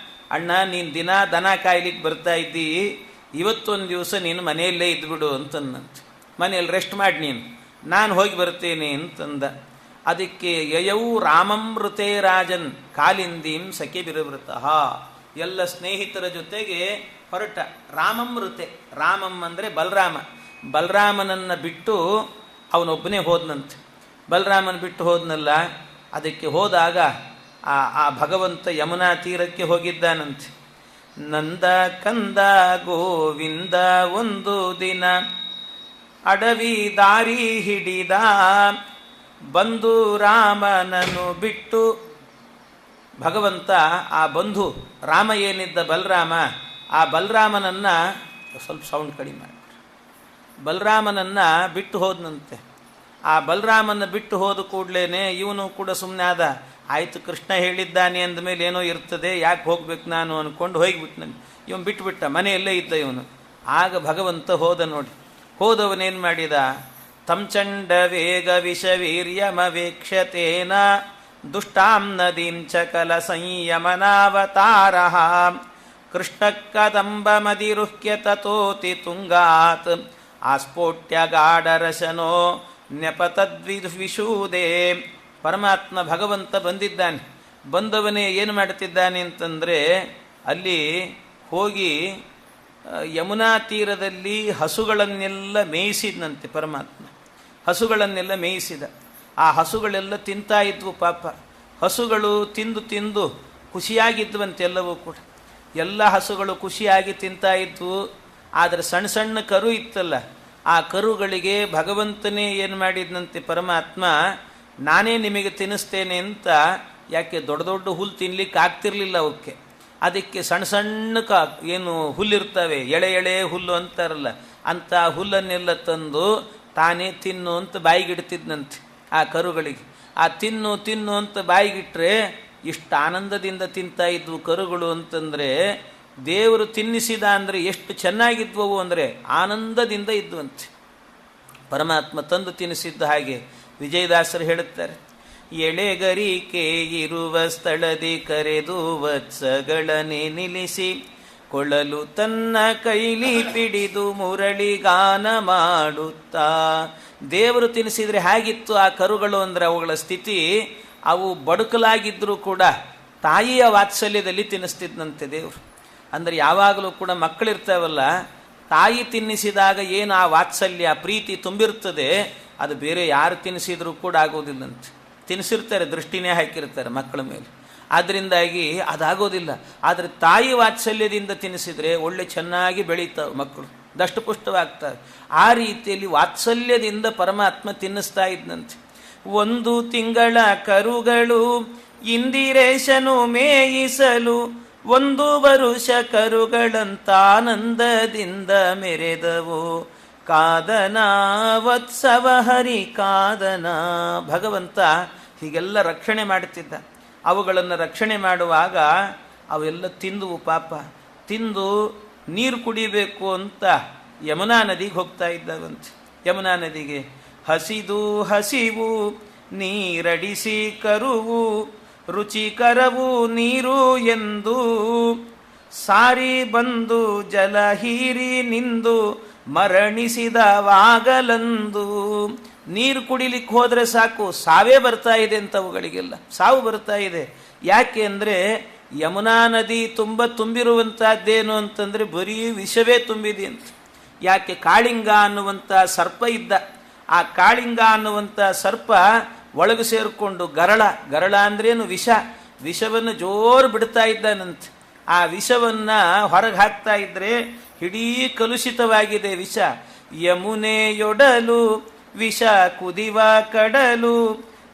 Speaker 1: ಅಣ್ಣ, ನೀನು ದಿನ ದನ ಕಾಯ್ಲಿಕ್ಕೆ ಬರ್ತಾ ಇದ್ದಿ, ಇವತ್ತೊಂದು ದಿವಸ ನೀನು ಮನೆಯಲ್ಲೇ ಇದ್ಬಿಡು ಅಂತಂದಂತೆ. ಮನೆಯಲ್ಲಿ ರೆಸ್ಟ್ ಮಾಡಿ ನೀನು, ನಾನು ಹೋಗಿ ಬರ್ತೇನೆ ಅಂತಂದ. ಅದಕ್ಕೆ ಯಯೌ ರಾಮಮೃತೆ ರಾಜನ್ ಕಾಲಿಂದೀಂ ಸಖಿಭಿರ್ವೃತಃ. ಎಲ್ಲ ಸ್ನೇಹಿತರ ಜೊತೆಗೆ ಹೊರಟ. ರಾಮಮೃತೆ, ರಾಮಂ ಅಂದರೆ ಬಲರಾಮನನ್ನು ಬಿಟ್ಟು ಅವನೊಬ್ಬನೇ ಹೋದನಂತೆ. ಬಲರಾಮನ ಬಿಟ್ಟು ಹೋದ್ನಲ್ಲ, ಅದಕ್ಕೆ ಹೋದಾಗ ಆ ಭಗವಂತ ಯಮುನಾ ತೀರಕ್ಕೆ ಹೋಗಿದ್ದಾನಂತೆ. ನಂದ ಕಂದ ಗೋವಿಂದ ಒಂದು ದಿನ ಅಡವಿ ದಾರಿ ಹಿಡಿದ, ಬಂಧು ರಾಮನನ್ನು ಬಿಟ್ಟು. ಭಗವಂತ ಆ ಬಂಧು ರಾಮ ಏನಿದ್ದ ಬಲರಾಮ, ಆ ಬಲರಾಮನನ್ನ ಸ್ವಲ್ಪ ಸೌಂಡ್ ಕಡಿಮೆ ಮಾಡಿ, ಬಲರಾಮನನ್ನ ಬಿಟ್ಟು ಹೋದನಂತೆ. ಆ ಬಲರಾಮನ ಬಿಟ್ಟು ಹೋದ ಕೂಡಲೇ ಇವನು ಕೂಡ ಸುಮ್ಮನೆ ಆದ. ಆಯಿತು, ಕೃಷ್ಣ ಹೇಳಿದ್ದಾನೆ ಅಂದಮೇಲೆ ಏನೋ ಇರ್ತದೆ, ಯಾಕೆ ಹೋಗ್ಬೇಕು ನಾನು ಅಂದ್ಕೊಂಡು ಹೋಗಿಬಿಟ್ಟು ನಾನು ಇವನು ಬಿಟ್ಟುಬಿಟ್ಟ, ಮನೆಯಲ್ಲೇ ಇದ್ದ ಇವನು. ಆಗ ಭಗವಂತ ಹೋದ ನೋಡಿ. ಹೋದವನೇನು ಮಾಡಿದ? ತಂಚಂಡ ವೇಗ ವಿಷವೀರ್ಯಮವೇಕ್ಷತೇನ ದುಷ್ಟಾಂ ನದೀಂ ಚಕಲ ಸಂಯಮನಾವತಾರ ಕೃಷ್ಣ ಕದಂಬಮದಿರುಹ್ಯ ತತೋತಿ ತುಂಗಾತ್ ಆಸ್ಫೋಟ್ಯ ಗಾಢರಶನೋ ನೆಪತದ್ವಿಷೂದೇ. ಪರಮಾತ್ಮ ಭಗವಂತ ಬಂದಿದ್ದಾನೆ. ಬಂದವನೇ ಏನು ಮಾಡ್ತಿದ್ದಾನೆ ಅಂತಂದರೆ, ಅಲ್ಲಿ ಹೋಗಿ ಯಮುನಾ ತೀರದಲ್ಲಿ ಹಸುಗಳನ್ನೆಲ್ಲ ಮೇಯಿಸಿದಂತೆ ಪರಮಾತ್ಮ. ಹಸುಗಳನ್ನೆಲ್ಲ ಮೇಯಿಸಿದ. ಆ ಹಸುಗಳೆಲ್ಲ ತಿಂತಾ ಇದ್ವು ಪಾಪ. ಹಸುಗಳು ತಿಂದು ತಿಂದು ಖುಷಿಯಾಗಿದ್ವಂತೆಲ್ಲವೂ ಕೂಡ. ಎಲ್ಲ ಹಸುಗಳು ಖುಷಿಯಾಗಿ ತಿಂತಾ ಇದ್ವು. ಆದರೆ ಸಣ್ಣ ಸಣ್ಣ ಕರು ಇತ್ತಲ್ಲ, ಆ ಕರುಗಳಿಗೆ ಭಗವಂತನೇ ಏನು ಮಾಡಿದ್ನಂತೆ ಪರಮಾತ್ಮ, ನಾನೇ ನಿಮಗೆ ತಿನ್ನಿಸ್ತೇನೆ ಅಂತ. ಯಾಕೆ? ದೊಡ್ಡ ದೊಡ್ಡ ಹುಲ್ಲು ತಿನ್ಲಿಕ್ಕೆ ಆಗ್ತಿರ್ಲಿಲ್ಲ ಅವಕ್ಕೆ. ಅದಕ್ಕೆ ಸಣ್ಣ ಸಣ್ಣ ಏನು ಹುಲ್ಲಿರ್ತವೆ, ಎಳೆ ಎಳೆ ಹುಲ್ಲು ಅಂತಾರಲ್ಲ, ಅಂಥ ಹುಲ್ಲನ್ನೆಲ್ಲ ತಂದು ತಾನೇ ತಿನ್ನು ಅಂತ ಬಾಯಿಗಿಡ್ತಿದ್ನಂತೆ ಆ ಕರುಗಳಿಗೆ. ಆ ತಿನ್ನು ತಿನ್ನು ಅಂತ ಬಾಯಿಗಿಟ್ರೆ ಇಷ್ಟು ಆನಂದದಿಂದ ತಿಂತಾ ಇದ್ವು ಕರುಗಳು ಅಂತಂದರೆ, ದೇವರು ತಿನ್ನಿಸಿದ ಅಂದರೆ ಎಷ್ಟು ಚೆನ್ನಾಗಿದ್ವವು ಅಂದರೆ ಆನಂದದಿಂದ ಇದ್ವಂತೆ. ಪರಮಾತ್ಮ ತಂದು ತಿನ್ನಿಸಿದ್ದ ಹಾಗೆ ವಿಜಯದಾಸರು ಹೇಳುತ್ತಾರೆ, ಎಳೆಗರಿಕೆ ಇರುವ ಸ್ಥಳದಿ ಕರೆದು ವತ್ಸಗಳನೆ ನಿಲ್ಲಿಸಿ ಕೊಳಲು ತನ್ನ ಕೈಲಿ ಪಿಡಿದು ಮುರಳಿಗಾನ ಮಾಡುತ್ತಾ. ದೇವರು ತಿನ್ನಿಸಿದ್ರೆ ಹೇಗಿತ್ತು ಆ ಕರುಗಳು ಅಂದರೆ ಅವುಗಳ ಸ್ಥಿತಿ, ಅವು ಬಡುಕಲಾಗಿದ್ದರೂ ಕೂಡ ತಾಯಿಯ ವಾತ್ಸಲ್ಯದಲ್ಲಿ ತಿನ್ನಿಸ್ತಿದ್ದಂತೆ ದೇವರು. ಅಂದರೆ ಯಾವಾಗಲೂ ಕೂಡ ಮಕ್ಕಳಿರ್ತಾವಲ್ಲ, ತಾಯಿ ತಿನ್ನಿಸಿದಾಗ ಏನು ಆ ವಾತ್ಸಲ್ಯ ಪ್ರೀತಿ ತುಂಬಿರ್ತದೆ, ಅದು ಬೇರೆ ಯಾರು ತಿನ್ನಿಸಿದ್ರೂ ಕೂಡ ಆಗೋದಿಲ್ಲಂತೆ. ತಿನ್ನಿಸಿರ್ತಾರೆ, ದೃಷ್ಟಿನೇ ಹಾಕಿರ್ತಾರೆ ಮಕ್ಕಳ ಮೇಲೆ, ಆದ್ದರಿಂದಾಗಿ ಅದಾಗೋದಿಲ್ಲ. ಆದರೆ ತಾಯಿ ವಾತ್ಸಲ್ಯದಿಂದ ತಿನ್ನಿಸಿದ್ರೆ ಒಳ್ಳೆ ಚೆನ್ನಾಗಿ ಬೆಳೀತಾವೆ ಮಕ್ಕಳು, ದಷ್ಟಪುಷ್ಟವಾಗ್ತವೆ. ಆ ರೀತಿಯಲ್ಲಿ ವಾತ್ಸಲ್ಯದಿಂದ ಪರಮಾತ್ಮ ತಿನ್ನಿಸ್ತಾ ಇದ್ದಂತೆ. 1 ತಿಂಗಳ ಕರುಗಳು ಇಂದಿರೇಶನು ಮೇಯಿಸಲು 1 ವರುಷ ಕರುಗಳಂತಾನಂದದಿಂದ ಮೆರೆದವು. ಕಾದನ ವತ್ಸವ ಹರಿ ಕಾದನ. ಭಗವಂತ ಹೀಗೆಲ್ಲ ರಕ್ಷಣೆ ಮಾಡುತ್ತಿದ್ದ. ಅವುಗಳನ್ನು ರಕ್ಷಣೆ ಮಾಡುವಾಗ ಅವೆಲ್ಲ ತಿಂದುವು ಪಾಪ. ತಿಂದು ನೀರು ಕುಡಿಬೇಕು ಅಂತ ಯಮುನಾ ನದಿಗೆ ಹೋಗ್ತಾ ಇದ್ದಾವಂತೆ. ಯಮುನಾ ನದಿಗೆ ಹಸಿದು ಹಸಿವು ನೀರಡಿಸಿ ಕರುವು ರುಚಿಕರವು ನೀರು ಎಂದು ಸಾರಿ ಬಂದು ಜಲ ಹೀರಿ ನಿಂದು ಮರಣಿಸಿದವಾಗಲಂದು. ನೀರು ಕುಡಿಲಿಕ್ಕೆ ಹೋದರೆ ಸಾಕು, ಸಾವೇ ಬರ್ತಾ ಇದೆ ಅಂತ ಅವುಗಳಿಗೆಲ್ಲ ಸಾವು ಬರ್ತಾ ಇದೆ. ಯಾಕೆ ಅಂದರೆ ಯಮುನಾ ನದಿ ತುಂಬಿರುವಂತಹದ್ದೇನು ಅಂತಂದರೆ ಬರೀ ವಿಷವೇ ತುಂಬಿದೆ ಅಂತ. ಯಾಕೆ? ಕಾಳಿಂಗ ಅನ್ನುವಂಥ ಸರ್ಪ ಇದ್ದ. ಆ ಕಾಳಿಂಗ ಅನ್ನುವಂಥ ಸರ್ಪ ಒಳಗೆ ಸೇರಿಕೊಂಡು ಗರಳ ಅಂದ್ರೇನು? ವಿಷವನ್ನು ಜೋರು ಬಿಡ್ತಾ ಇದ್ದಾನಂತೆ. ಆ ವಿಷವನ್ನು ಹೊರಗೆ ಹಾಕ್ತಾ ಇದ್ರೆ ಇಡೀ ಕಲುಷಿತವಾಗಿದೆ ವಿಷ. ಯಮುನೆಯೊಡಲು ವಿಷ ಕುದಿವ ಕಡಲು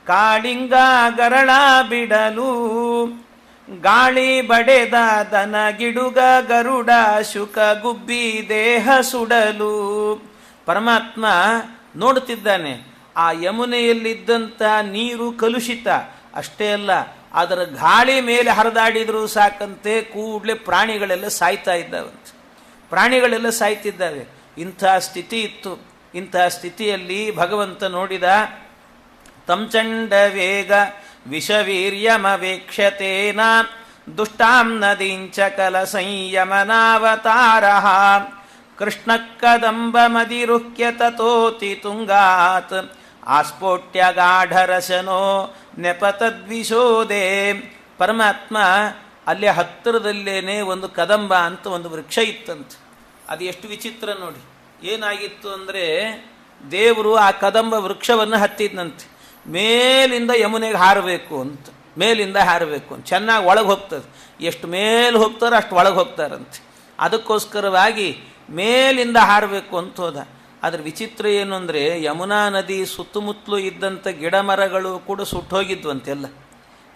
Speaker 1: ಕಾಳಿಂಗ ಗರಳ ಬಿಡಲು ಗಾಳಿ ಬಡೆದ ದನ ಗಿಡುಗ ಗರುಡ ಶುಕ ಗುಬ್ಬಿ ದೇಹ ಸುಡಲು. ಪರಮಾತ್ಮ ನೋಡುತ್ತಿದ್ದಾನೆ. ಆ ಯಮುನೆಯಲ್ಲಿದ್ದಂಥ ನೀರು ಕಲುಷಿತ ಅಷ್ಟೇ ಅಲ್ಲ, ಅದರ ಗಾಳಿ ಮೇಲೆ ಹರಿದಾಡಿದರೂ ಸಾಕಂತೆ ಕೂಡಲೇ ಪ್ರಾಣಿಗಳೆಲ್ಲ ಸಾಯ್ತಾ ಇದ್ದಾವಂತೆ. ಪ್ರಾಣಿಗಳೆಲ್ಲ ಸಾಯ್ತಿದ್ದಾವೆ. ಇಂಥ ಸ್ಥಿತಿ ಇತ್ತು. ಇಂಥ ಸ್ಥಿತಿಯಲ್ಲಿ ಭಗವಂತ ನೋಡಿದ. ತಂಚಂಡ ವೇಗ ವಿಷವೀರ್ಯಮವೇಕ್ಷತೇನ ದುಷ್ಟಾಂ ನದೀಂಚ ಕಲ ಸಂಯಮನಾವತಾರ ಕೃಷ್ಣ ಕದಂಬಮದಿರುಹ್ಯ ತತೋತಿ ತುಂಗಾತ್ ಆಸ್ಫೋಟ್ಯ ಗಾಢರಶನೋ ನೆಪತದ್ವಿಷೋದೇ. ಪರಮಾತ್ಮ ಅಲ್ಲೇ ಹತ್ತಿರದಲ್ಲೇನೆ ಒಂದು ಕದಂಬ ಅಂತ ಒಂದು ವೃಕ್ಷ ಇತ್ತಂತೆ. ಅದು ಎಷ್ಟು ವಿಚಿತ್ರ ನೋಡಿ. ಏನಾಗಿತ್ತು ಅಂದರೆ ದೇವರು ಆ ಕದಂಬ ವೃಕ್ಷವನ್ನು ಹತ್ತಿದ್ನಂತೆ. ಮೇಲಿಂದ ಯಮುನೆಗೆ ಹಾರಬೇಕು ಅಂತ, ಮೇಲಿಂದ ಹಾರಬೇಕು ಅಂತ. ಚೆನ್ನಾಗಿ ಒಳಗೆ ಹೋಗ್ತದೆ, ಎಷ್ಟು ಮೇಲೆ ಹೋಗ್ತಾರೋ ಅಷ್ಟು ಒಳಗೆ ಹೋಗ್ತಾರಂತೆ. ಅದಕ್ಕೋಸ್ಕರವಾಗಿ ಮೇಲಿಂದ ಹಾರಬೇಕು ಅಂತ ಹೋದ. ಅದ್ರ ವಿಚಿತ್ರ ಏನು ಅಂದರೆ, ಯಮುನಾ ನದಿ ಸುತ್ತಮುತ್ತಲೂ ಇದ್ದಂಥ ಗಿಡ ಮರಗಳು ಕೂಡ ಸುಟ್ಟೋಗಿದ್ವಂತೆಲ್ಲ,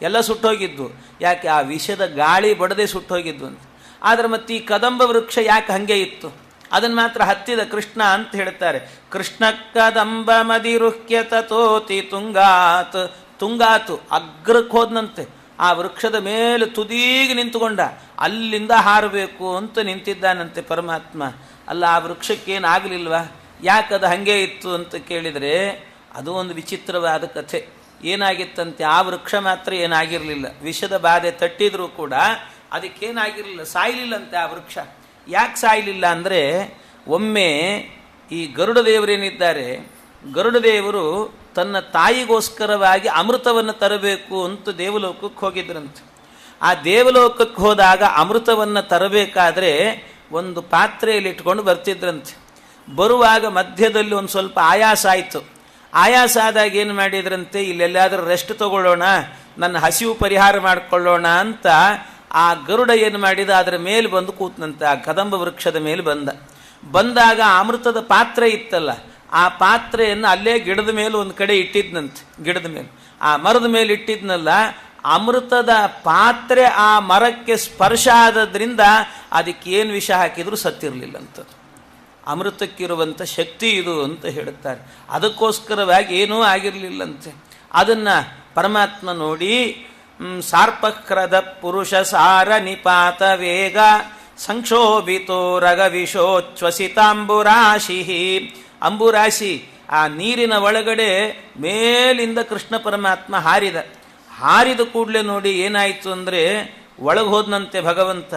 Speaker 1: ಎಲ್ಲ ಸುಟ್ಟೋಗಿದ್ವು. ಯಾಕೆ? ಆ ವಿಷದ ಗಾಳಿ ಬಡದೆ ಸುಟ್ಟೋಗಿದ್ವು ಅಂತ. ಆದರೆ ಮತ್ತೆ ಈ ಕದಂಬ ವೃಕ್ಷ ಯಾಕೆ ಹಾಗೆ ಇತ್ತು? ಅದನ್ನು ಮಾತ್ರ ಹತ್ತಿದ ಕೃಷ್ಣ ಅಂತ ಹೇಳ್ತಾರೆ. ಕೃಷ್ಣ ಕದಂಬ ಮದಿರುಹ್ಯ ತತೋತಿ ತುಂಗಾತ್. ತುಂಗಾತು ಅಗ್ರಕ್ಕೆ ಹೋದ್ನಂತೆ, ಆ ವೃಕ್ಷದ ಮೇಲೆ ತುದೀಗೆ ನಿಂತುಕೊಂಡ, ಅಲ್ಲಿಂದ ಹಾರಬೇಕು ಅಂತ ನಿಂತಿದ್ದಾನಂತೆ ಪರಮಾತ್ಮ. ಅಲ್ಲ, ಆ ವೃಕ್ಷಕ್ಕೇನಾಗಲಿಲ್ವಾ? ಯಾಕದು ಹಾಗೆ ಇತ್ತು ಅಂತ ಕೇಳಿದರೆ, ಅದು ಒಂದು ವಿಚಿತ್ರವಾದ ಕಥೆ. ಏನಾಗಿತ್ತಂತೆ, ಆ ವೃಕ್ಷ ಮಾತ್ರ ಏನಾಗಿರಲಿಲ್ಲ, ವಿಷದ ಬಾಧೆ ತಟ್ಟಿದ್ರೂ ಕೂಡ ಅದಕ್ಕೇನಾಗಿರಲಿಲ್ಲ, ಸಾಯಲಿಲ್ಲಂತೆ ಆ ವೃಕ್ಷ. ಯಾಕೆ ಸಾಯಲಿಲ್ಲ ಅಂದರೆ, ಒಮ್ಮೆ ಈ ಗರುಡ ದೇವರೇನಿದ್ದಾರೆ, ಗರುಡ ದೇವರು ತನ್ನ ತಾಯಿಗೋಸ್ಕರವಾಗಿ ಅಮೃತವನ್ನು ತರಬೇಕು ಅಂತ ದೇವಲೋಕಕ್ಕೆ ಹೋಗಿದ್ರಂತೆ. ಆ ದೇವಲೋಕಕ್ಕೆ ಹೋದಾಗ ಅಮೃತವನ್ನು ತರಬೇಕಾದ್ರೆ ಒಂದು ಪಾತ್ರೆಯಲ್ಲಿ ಇಟ್ಕೊಂಡು ಬರ್ತಿದ್ರಂತೆ. ಬರುವಾಗ ಮಧ್ಯದಲ್ಲಿ ಒಂದು ಸ್ವಲ್ಪ ಆಯಾಸ ಆಯಿತು. ಆಯಾಸ ಆದಾಗ ಏನು ಮಾಡಿದ್ರಂತೆ, ಇಲ್ಲೆಲ್ಲಾದರೂ ರೆಸ್ಟ್ ತಗೊಳ್ಳೋಣ, ನನ್ನ ಹಸಿವು ಪರಿಹಾರ ಮಾಡಿಕೊಳ್ಳೋಣ ಅಂತ ಆ ಗರುಡ ಏನು ಮಾಡಿದ, ಅದರ ಮೇಲೆ ಬಂದು ಕೂತ್ನಂತೆ, ಆ ಕದಂಬ ವೃಕ್ಷದ ಮೇಲೆ ಬಂದಾಗ ಅಮೃತದ ಪಾತ್ರೆ ಇತ್ತಲ್ಲ, ಆ ಪಾತ್ರೆಯನ್ನು ಅಲ್ಲೇ ಗಿಡದ ಮೇಲೆ ಒಂದು ಕಡೆ ಇಟ್ಟಿದ್ನಂತೆ. ಗಿಡದ ಮೇಲೆ, ಆ ಮರದ ಮೇಲೆ ಇಟ್ಟಿದ್ನಲ್ಲ, ಅಮೃತದ ಪಾತ್ರೆ ಆ ಮರಕ್ಕೆ ಸ್ಪರ್ಶ ಆದದ್ರಿಂದ ಅದಕ್ಕೆ ಏನು ವಿಷ ಹಾಕಿದರೂ ಸತ್ತಿರಲಿಲ್ಲಂತ. ಅಮೃತಕ್ಕಿರುವಂಥ ಶಕ್ತಿ ಇದು ಅಂತ ಹೇಳುತ್ತಾರೆ. ಅದಕ್ಕೋಸ್ಕರವಾಗಿ ಏನೂ ಆಗಿರಲಿಲ್ಲಂತೆ. ಅದನ್ನು ಪರಮಾತ್ಮ ನೋಡಿ, ಸಾರ್ಪಕ್ರದ ಪುರುಷ ಸಾರ ನಿಪಾತ ವೇಗ ಸಂಕ್ಷೋಭಿತೋ ರಗವಿಶೋಚ್ವಸಿತಾಂಬುರಾಶಿ. ಅಂಬುರಾಶಿ, ಆ ನೀರಿನ ಒಳಗಡೆ ಮೇಲಿಂದ ಕೃಷ್ಣ ಪರಮಾತ್ಮ ಹಾರಿದ ಕೂಡಲೇ ನೋಡಿ ಏನಾಯಿತು ಅಂದರೆ, ಒಳಗೆ ಹೋದನಂತೆ ಭಗವಂತ.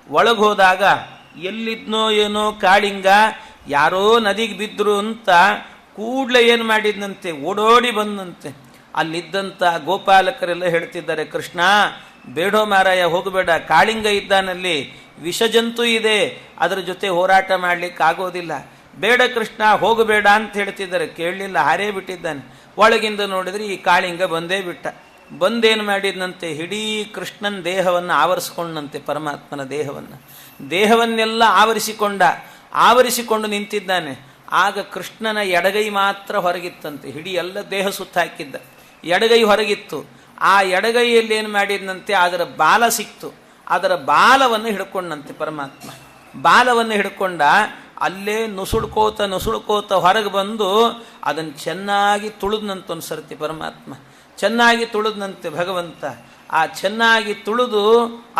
Speaker 1: ಒಳಗೆ ಹೋದಾಗ ಎಲ್ಲಿದ್ನೋ ಏನೋ ಕಾಳಿಂಗ, ಯಾರೋ ನದಿಗೆ ಬಿದ್ದರು ಅಂತ ಕೂಡಲೇ ಏನು ಮಾಡಿದ್ನಂತೆ, ಓಡೋಡಿ ಬಂದಂತೆ. ಅಲ್ಲಿದ್ದಂಥ ಗೋಪಾಲಕರೆಲ್ಲ ಹೇಳ್ತಿದ್ದಾರೆ, ಕೃಷ್ಣ ಬೇಡೋ ಮಾರಾಯ, ಹೋಗಬೇಡ, ಕಾಳಿಂಗ ಇದ್ದಾನಲ್ಲಿ, ವಿಷಜಂತು ಇದೆ, ಅದರ ಜೊತೆ ಹೋರಾಟ ಮಾಡಲಿಕ್ಕೆ ಆಗೋದಿಲ್ಲ, ಬೇಡ ಕೃಷ್ಣ ಹೋಗಬೇಡ ಅಂತ ಹೇಳ್ತಿದ್ದಾರೆ. ಕೇಳಲಿಲ್ಲ, ಹಾರೇ ಬಿಟ್ಟಿದ್ದಾನೆ. ಒಳಗಿಂದ ನೋಡಿದ್ರೆ ಈ ಕಾಳಿಂಗ ಬಂದೇ ಬಿಟ್ಟ. ಬಂದೇನು ಮಾಡಿದ್ನಂತೆ, ಇಡೀ ಕೃಷ್ಣನ ದೇಹವನ್ನು ಆವರಿಸ್ಕೊಂಡಂತೆ, ಪರಮಾತ್ಮನ ದೇಹವನ್ನೆಲ್ಲ ಆವರಿಸಿಕೊಂಡು ನಿಂತಿದ್ದಾನೆ. ಆಗ ಕೃಷ್ಣನ ಎಡಗೈ ಮಾತ್ರ ಹೊರಗಿತ್ತಂತೆ, ಇಡೀ ಎಲ್ಲ ದೇಹ ಸುತ್ತ ಹಾಕಿದ್ದ, ಎಡಗೈ ಹೊರಗಿತ್ತು. ಆ ಎಡಗೈಯಲ್ಲಿ ಏನು ಮಾಡಿದ್ನಂತೆ, ಅದರ ಬಾಲ ಸಿಕ್ತು, ಅದರ ಬಾಲವನ್ನು ಹಿಡ್ಕೊಂಡಂತೆ ಪರಮಾತ್ಮ. ಬಾಲವನ್ನು ಹಿಡ್ಕೊಂಡ, ಅಲ್ಲೇ ನುಸುಳ್ಕೋತ ಹೊರಗೆ ಬಂದು ಅದನ್ನು ಚೆನ್ನಾಗಿ ತುಳಿದ್ನಂತೆ. ಒಂದು ಸರ್ತಿ ಪರಮಾತ್ಮ ಚೆನ್ನಾಗಿ ತುಳಿದ್ನಂತೆ ಭಗವಂತ. ಆ ಚೆನ್ನಾಗಿ ತುಳಿದು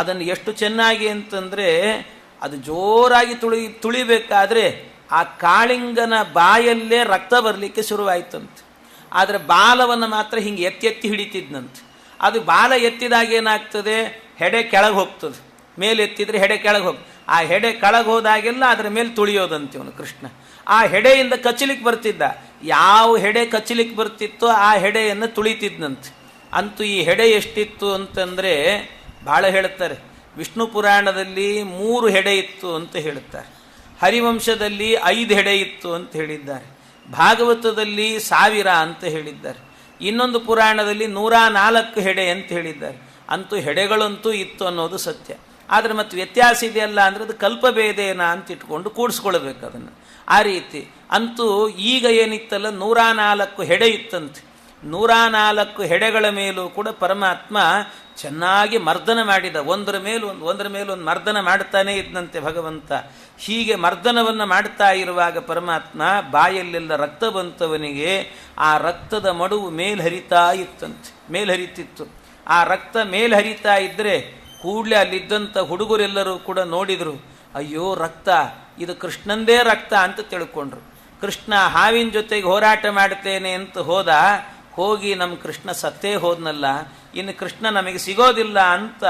Speaker 1: ಅದನ್ನು ಎಷ್ಟು ಚೆನ್ನಾಗಿ ಅಂತಂದರೆ, ಅದು ಜೋರಾಗಿ ತುಳಿಬೇಕಾದ್ರೆ ಆ ಕಾಳಿಂಗನ ಬಾಯಲ್ಲೇ ರಕ್ತ ಬರಲಿಕ್ಕೆ ಶುರುವಾಯಿತಂತೆ. ಆದರೆ ಬಾಲವನ್ನು ಮಾತ್ರ ಹಿಂಗೆ ಎತ್ತಿ ಹಿಡಿತಿದ್ನಂತೆ. ಅದು ಬಾಲ ಎತ್ತಿದಾಗ ಏನಾಗ್ತದೆ, ಹೆಡೆ ಕೆಳಗೆ ಹೋಗ್ತದೆ, ಮೇಲೆ ಎತ್ತಿದ್ರೆ ಹೆಡೆ ಕೆಳಗೆ ಆ ಹೆಡೆ ಕೆಳಗೆ ಹೋದಾಗೆಲ್ಲ ಅದರ ಮೇಲೆ ತುಳಿಯೋದಂತೆ ಇವನು ಕೃಷ್ಣ. ಆ ಹೆಡೆಯಿಂದ ಕಚ್ಚಲಿಕ್ಕೆ ಬರ್ತಿದ್ದ, ಯಾವ ಹೆಡೆ ಕಚ್ಚಲಿಕ್ಕೆ ಬರ್ತಿತ್ತೋ ಆ ಹೆಡೆಯನ್ನು ತುಳಿತಿದ್ನಂತೆ. ಅಂತೂ ಈ ಹೆಡೆ ಎಷ್ಟಿತ್ತು ಅಂತಂದರೆ ಭಾಳ ಹೇಳ್ತಾರೆ. ವಿಷ್ಣು ಪುರಾಣದಲ್ಲಿ 3 ಹೆಡೆ ಇತ್ತು ಅಂತ ಹೇಳುತ್ತಾರೆ, ಹರಿವಂಶದಲ್ಲಿ 5 ಹೆಡೆ ಇತ್ತು ಅಂತ ಹೇಳಿದ್ದಾರೆ, ಭಾಗವತದಲ್ಲಿ 1000 ಅಂತ ಹೇಳಿದ್ದಾರೆ, ಇನ್ನೊಂದು ಪುರಾಣದಲ್ಲಿ 104 ಹೆಡೆ ಅಂತ ಹೇಳಿದ್ದಾರೆ. ಅಂತೂ ಹೆಡೆಗಳಂತೂ ಇತ್ತು ಅನ್ನೋದು ಸತ್ಯ. ಆದರೆ ಮತ್ತೆ ವ್ಯತ್ಯಾಸ ಇದೆಯಲ್ಲ ಅಂದರೆ ಅದು ಕಲ್ಪಭೇದೇನ ಅಂತ ಇಟ್ಕೊಂಡು ಕೂಡಿಸ್ಕೊಳ್ಬೇಕು ಅದನ್ನು. ಆ ರೀತಿ ಅಂತೂ ಈಗ ಏನಿತ್ತಲ್ಲ 104 ಹೆಡೆ ಇತ್ತಂತೆ. 104 ಹೆಡೆಗಳ ಮೇಲೂ ಕೂಡ ಪರಮಾತ್ಮ ಚೆನ್ನಾಗಿ ಮರ್ದನ ಮಾಡಿದ. ಒಂದರ ಮೇಲೊಂದು ಮರ್ದನ ಮಾಡ್ತಾನೇ ಇದ್ದಂತೆ ಭಗವಂತ. ಹೀಗೆ ಮರ್ದನವನ್ನು ಮಾಡ್ತಾ ಇರುವಾಗ ಪರಮಾತ್ಮ ಬಾಯಲ್ಲೆಲ್ಲ ರಕ್ತ ಬಂತವನಿಗೆ. ಆ ರಕ್ತದ ಮಡುವು ಮೇಲ್ಹರಿತಿತ್ತು. ಆ ರಕ್ತ ಮೇಲ್ಹರಿತಾ ಇದ್ದರೆ ಕೂಡಲೇ ಅಲ್ಲಿದ್ದಂಥ ಹುಡುಗರೆಲ್ಲರೂ ಕೂಡ ನೋಡಿದರು, ಅಯ್ಯೋ ರಕ್ತ, ಇದು ಕೃಷ್ಣಂದೇ ರಕ್ತ ಅಂತ ತಿಳ್ಕೊಂಡ್ರು. ಕೃಷ್ಣ ಹಾವಿನ ಜೊತೆಗೆ ಹೋರಾಟ ಮಾಡ್ತೇನೆ ಅಂತ ಹೋಗಿ ನಮ್ಮ ಕೃಷ್ಣ ಸತ್ತೇ ಹೋದ್ನಲ್ಲ, ಇನ್ನು ಕೃಷ್ಣ ನಮಗೆ ಸಿಗೋದಿಲ್ಲ ಅಂತ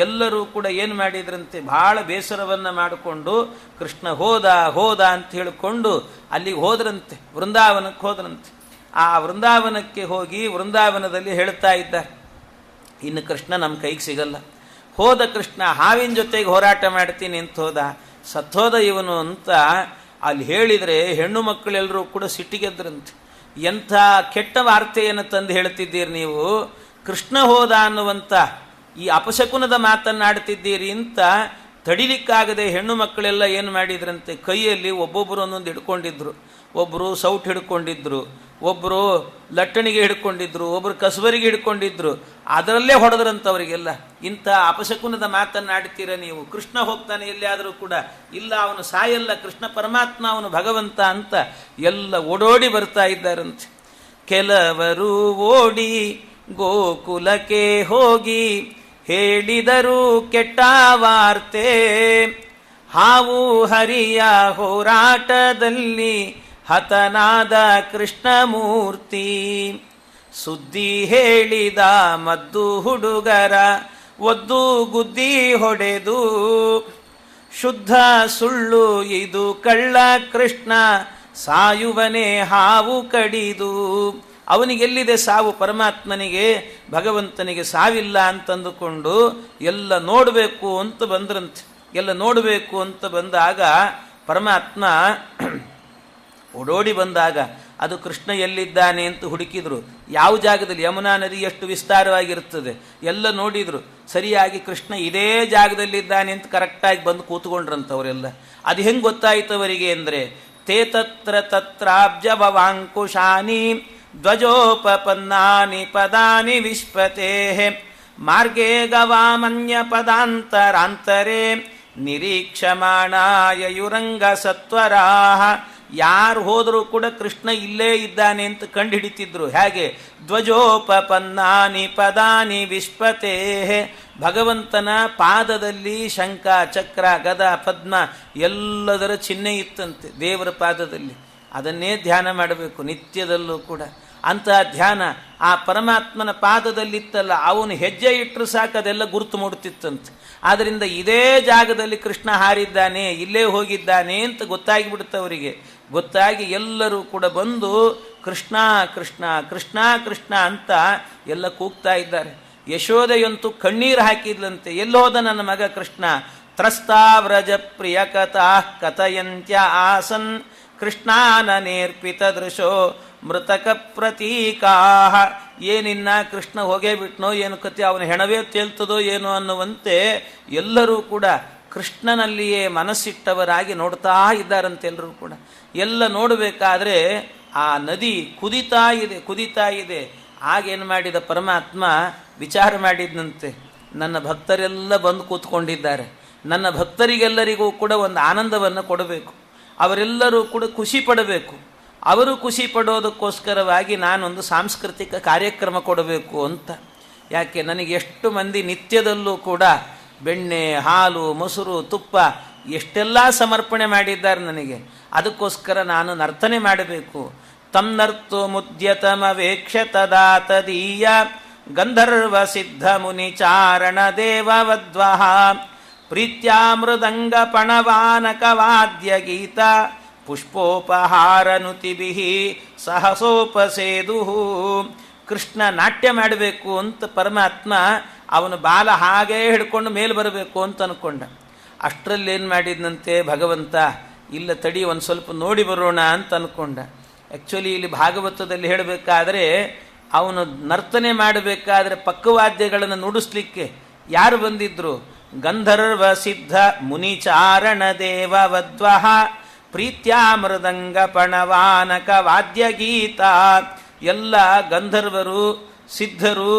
Speaker 1: ಎಲ್ಲರೂ ಕೂಡ ಏನು ಮಾಡಿದ್ರಂತೆ, ಭಾಳ ಬೇಸರವನ್ನು ಮಾಡಿಕೊಂಡು ಕೃಷ್ಣ ಹೋದ ಅಂತ ಹೇಳಿಕೊಂಡು ಅಲ್ಲಿಗೆ ಹೋದ್ರಂತೆ, ವೃಂದಾವನಕ್ಕೆ ಹೋದ್ರಂತೆ. ಆ ವೃಂದಾವನಕ್ಕೆ ಹೋಗಿ ವೃಂದಾವನದಲ್ಲಿ ಹೇಳ್ತಾ ಇದ್ದಾರೆ, ಇನ್ನು ಕೃಷ್ಣ ನಮ್ಮ ಕೈಗೆ ಸಿಗಲ್ಲ. ಹೋದ ಕೃಷ್ಣ ಹಾವಿನ ಜೊತೆಗೆ ಹೋರಾಟ ಮಾಡ್ತೀನಿ ಅಂತ ಸತ್ತೋದ ಇವನು ಅಂತ ಅಲ್ಲಿ ಹೇಳಿದರೆ ಹೆಣ್ಣು ಮಕ್ಕಳೆಲ್ಲರೂ ಕೂಡ ಸಿಟ್ಟಿಗೆದ್ರಂತೆ. ಎಂಥ ಕೆಟ್ಟ ವಾರ್ತೆಯನ್ನು ತಂದು ಹೇಳ್ತಿದ್ದೀರಿ ನೀವು, ಕೃಷ್ಣ ಹೋದ ಅನ್ನುವಂಥ ಈ ಅಪಶಕುನದ ಮಾತನ್ನಾಡ್ತಿದ್ದೀರಿ ಅಂತ ತಡಿಲಿಕ್ಕಾಗದೆ ಹೆಣ್ಣು ಮಕ್ಕಳೆಲ್ಲ ಏನು ಮಾಡಿದ್ರಂತೆ, ಕೈಯಲ್ಲಿ ಒಬ್ಬೊಬ್ಬರು ಒಂದೊಂದು ಹಿಡ್ಕೊಂಡಿದ್ರು. ಒಬ್ಬರು ಸೌಟ್ ಹಿಡ್ಕೊಂಡಿದ್ರು, ಒಬ್ಬರು ಲಟ್ಟಣಿಗೆ ಹಿಡ್ಕೊಂಡಿದ್ರು, ಒಬ್ಬರು ಕಸಬರಿಗೆ ಹಿಡ್ಕೊಂಡಿದ್ರು. ಅದರಲ್ಲೇ ಹೊಡೆದ್ರಂಥವರಿಗೆಲ್ಲ. ಇಂಥ ಅಪಶಕುನದ ಮಾತನ್ನಾಡ್ತೀರ ನೀವು, ಕೃಷ್ಣ ಹೋಗ್ತಾನೆ ಎಲ್ಲಿಯಾದರೂ ಕೂಡ, ಇಲ್ಲ ಅವನು ಸಾಯಲ್ಲ, ಕೃಷ್ಣ ಪರಮಾತ್ಮ, ಅವನು ಭಗವಂತ ಅಂತ ಎಲ್ಲ ಓಡೋಡಿ ಬರ್ತಾ ಇದ್ದಾರಂತೆ. ಕೆಲವರು ಓಡಿ ಗೋಕುಲಕ್ಕೆ ಹೋಗಿ ಹೇಳಿದರು ಕೆಟ್ಟ ವಾರ್ತೆ, ಹಾವು ಹರಿಯ ಹೋರಾಟದಲ್ಲಿ ಹತನಾದ ಕೃಷ್ಣಮೂರ್ತಿ. ಸುದ್ದಿ ಹೇಳಿದ ಮದ್ದು ಹುಡುಗರ ಒದ್ದು ಗುದ್ದಿ ಹೊಡೆದು, ಶುದ್ಧ ಸುಳ್ಳು ಇದು ಕಳ್ಳ ಕೃಷ್ಣ ಸಾಯುವನೇ ಹಾವು ಕಡಿದು. ಅವನಿಗೆಲ್ಲಿದೆ ಸಾವು? ಪರಮಾತ್ಮನಿಗೆ ಭಗವಂತನಿಗೆ ಸಾವಿಲ್ಲ ಅಂತಂದುಕೊಂಡು ಎಲ್ಲ ನೋಡಬೇಕು ಅಂತ ಬಂದ್ರಂತೆ. ಎಲ್ಲ ನೋಡಬೇಕು ಅಂತ ಬಂದಾಗ ಪರಮಾತ್ಮ ಓಡೋಡಿ ಬಂದಾಗ ಅದು ಕೃಷ್ಣ ಎಲ್ಲಿದ್ದಾನೆ ಅಂತ ಹುಡುಕಿದ್ರು. ಯಾವ ಜಾಗದಲ್ಲಿ? ಯಮುನಾ ನದಿ ಎಷ್ಟು ವಿಸ್ತಾರವಾಗಿರುತ್ತದೆ ಎಲ್ಲ ನೋಡಿದ್ರು. ಸರಿಯಾಗಿ ಕೃಷ್ಣ ಇದೇ ಜಾಗದಲ್ಲಿದ್ದಾನೆ ಅಂತ ಕರೆಕ್ಟಾಗಿ ಬಂದು ಕೂತ್ಕೊಂಡ್ರಂಥವರೆಲ್ಲ. ಅದು ಹೆಂಗೆ ಗೊತ್ತಾಯಿತು ಅವರಿಗೆ ಅಂದರೆ, ತೇ ತತ್ರ ತತ್ರಾಬ್ಜ ಭವಾಂಕುಶಾನಿ ಧ್ವಜೋಪಪನ್ನಾನಿ ಪದಾನಿ ವಿಶ್ವತೆ ಮಾರ್ಗೇ ಗವಾಮನ್ಯ ಪದಾಂತರಾಂತರೇ ನಿರೀಕ್ಷಮಾಣಾಯಯುರಂಗ ಸತ್ವರಾಹ. ಯಾರು ಹೋದರೂ ಕೂಡ ಕೃಷ್ಣ ಇಲ್ಲೇ ಇದ್ದಾನೆ ಅಂತ ಕಂಡು ಹಿಡಿತಿದ್ರು. ಹೇಗೆ? ಧ್ವಜೋಪಪನ್ನಾನಿ ಪದಾನಿ ವಿಶ್ವತೆ. ಭಗವಂತನ ಪಾದದಲ್ಲಿ ಶಂಖ ಚಕ್ರ ಗದ ಪದ್ಮ ಎಲ್ಲದರ ಚಿಹ್ನೆ ಇತ್ತಂತೆ ದೇವರ ಪಾದದಲ್ಲಿ. ಅದನ್ನೇ ಧ್ಯಾನ ಮಾಡಬೇಕು ನಿತ್ಯದಲ್ಲೂ ಕೂಡ. ಅಂತಹ ಧ್ಯಾನ ಆ ಪರಮಾತ್ಮನ ಪಾದದಲ್ಲಿತ್ತಲ್ಲ, ಅವನು ಹೆಜ್ಜೆ ಇಟ್ಟರು ಸಾಕು ಅದೆಲ್ಲ ಗುರುತು ಮೂಡುತ್ತಿತ್ತಂತೆ. ಆದ್ದರಿಂದ ಇದೇ ಜಾಗದಲ್ಲಿ ಕೃಷ್ಣ ಹಾರಿದ್ದಾನೆ, ಇಲ್ಲೇ ಹೋಗಿದ್ದಾನೆ ಅಂತ ಗೊತ್ತಾಗಿಬಿಡುತ್ತವರಿಗೆ. ಗೊತ್ತಾಗಿ ಎಲ್ಲರೂ ಕೂಡ ಬಂದು ಕೃಷ್ಣ ಕೃಷ್ಣ ಕೃಷ್ಣ ಕೃಷ್ಣ ಅಂತ ಎಲ್ಲ ಕೂಗ್ತಾ ಇದ್ದಾರೆ. ಯಶೋದೆಯಂತೂ ಕಣ್ಣೀರು ಹಾಕಿದ್ಲಂತೆ, ಎಲ್ಲೋದ ನನ್ನ ಮಗ ಕೃಷ್ಣ. ತ್ರಸ್ತಾವ್ರಜ ಪ್ರಿಯ ಕಥಾ ಕಥಯಂತ್ಯ ಆಸನ್ ಕೃಷ್ಣಾನ ನೇರ್ಪಿತ ದೃಶೋ ಮೃತಕ ಪ್ರತೀಕಾ. ಏನಿನ್ನ ಕೃಷ್ಣ ಹೋಗೇ ಬಿಟ್ನೋ ಏನು ಕಥೆ, ಅವನ ಹೆಣವೇ ತೇಲ್ತದೋ ಏನೋ ಅನ್ನುವಂತೆ ಎಲ್ಲರೂ ಕೂಡ ಕೃಷ್ಣನಲ್ಲಿಯೇ ಮನಸ್ಸಿಟ್ಟವರಾಗಿ ನೋಡ್ತಾ ಇದ್ದಾರಂತೆ. ಎಲ್ಲರೂ ಕೂಡ ಎಲ್ಲ ನೋಡಬೇಕಾದ್ರೆ ಆ ನದಿ ಕುದಿತಾ ಇದೆ ಕುದಿತಾ ಇದೆ. ಆಗೇನು ಮಾಡಿದ ಪರಮಾತ್ಮ ವಿಚಾರ ಮಾಡಿದ್ನಂತೆ, ನನ್ನ ಭಕ್ತರೆಲ್ಲ ಬಂದು ಕೂತ್ಕೊಂಡಿದ್ದಾರೆ, ನನ್ನ ಭಕ್ತರಿಗೆಲ್ಲರಿಗೂ ಕೂಡ ಒಂದು ಆನಂದವನ್ನು ಕೊಡಬೇಕು, ಅವರೆಲ್ಲರೂ ಕೂಡ ಖುಷಿ ಪಡಬೇಕು. ಅವರು ಖುಷಿ ಪಡೋದಕ್ಕೋಸ್ಕರವಾಗಿ ನಾನೊಂದು ಸಾಂಸ್ಕೃತಿಕ ಕಾರ್ಯಕ್ರಮ ಕೊಡಬೇಕು ಅಂತ. ಯಾಕೆ? ನನಗೆ ಎಷ್ಟು ಮಂದಿ ನಿತ್ಯದಲ್ಲೂ ಕೂಡ ಬೆಣ್ಣೆ ಹಾಲು ಮೊಸರು ತುಪ್ಪ ಎಷ್ಟೆಲ್ಲ ಸಮರ್ಪಣೆ ಮಾಡಿದ್ದಾರೆ ನನಗೆ. ಅದಕ್ಕೋಸ್ಕರ ನಾನು ನರ್ತನೆ ಮಾಡಬೇಕು. ತನ್ನರ್ತು ಮುದ್ಯತಮವೇಕ್ಷ ತದಾ ತದೀಯ ಗಂಧರ್ವ ಸಿದ್ಧ ಮುನಿ ಚಾರಣ ದೇವವದ್ವಹ ಪ್ರೀತ್ಯಾಮೃದಂಗ ಪಣವಾನಕ ವಾದ್ಯ ಗೀತ ಪುಷ್ಪೋಪಹಾರನುತಿಭಿ ಸಹಸೋಪಸೇದು. ಕೃಷ್ಣ ನಾಟ್ಯ ಮಾಡಬೇಕು ಅಂತ ಪರಮಾತ್ಮ ಅವನು ಬಾಲ ಹಾಗೇ ಹಿಡ್ಕೊಂಡು ಮೇಲೆ ಬರಬೇಕು ಅಂತ ಅಂದ್ಕೊಂಡ. ಅಷ್ಟರಲ್ಲೇನು ಮಾಡಿದ್ನಂತೆ ಭಗವಂತ, ಇಲ್ಲ ತಡಿ ಒಂದು ಸ್ವಲ್ಪ ನೋಡಿ ಬರೋಣ ಅಂತ ಅಂದ್ಕೊಂಡ. ಆ್ಯಕ್ಚುಲಿ ಇಲ್ಲಿ ಭಾಗವತದಲ್ಲಿ ಹೇಳಬೇಕಾದ್ರೆ ಅವನು ನರ್ತನೆ ಮಾಡಬೇಕಾದ್ರೆ ಪಕ್ಕವಾದ್ಯಗಳನ್ನು ನುಡಿಸ್ಲಿಕ್ಕೆ ಯಾರು ಬಂದಿದ್ರು? ಗಂಧರ್ವ ಸಿದ್ಧ ಮುನಿಚಾರಣ ದೇವವದ್ವಹ ಪ್ರೀತ್ಯಾಮೃದಂಗ ಪಣವಾನಕ ವಾದ್ಯಗೀತ. ಎಲ್ಲ ಗಂಧರ್ವರು ಸಿದ್ಧರು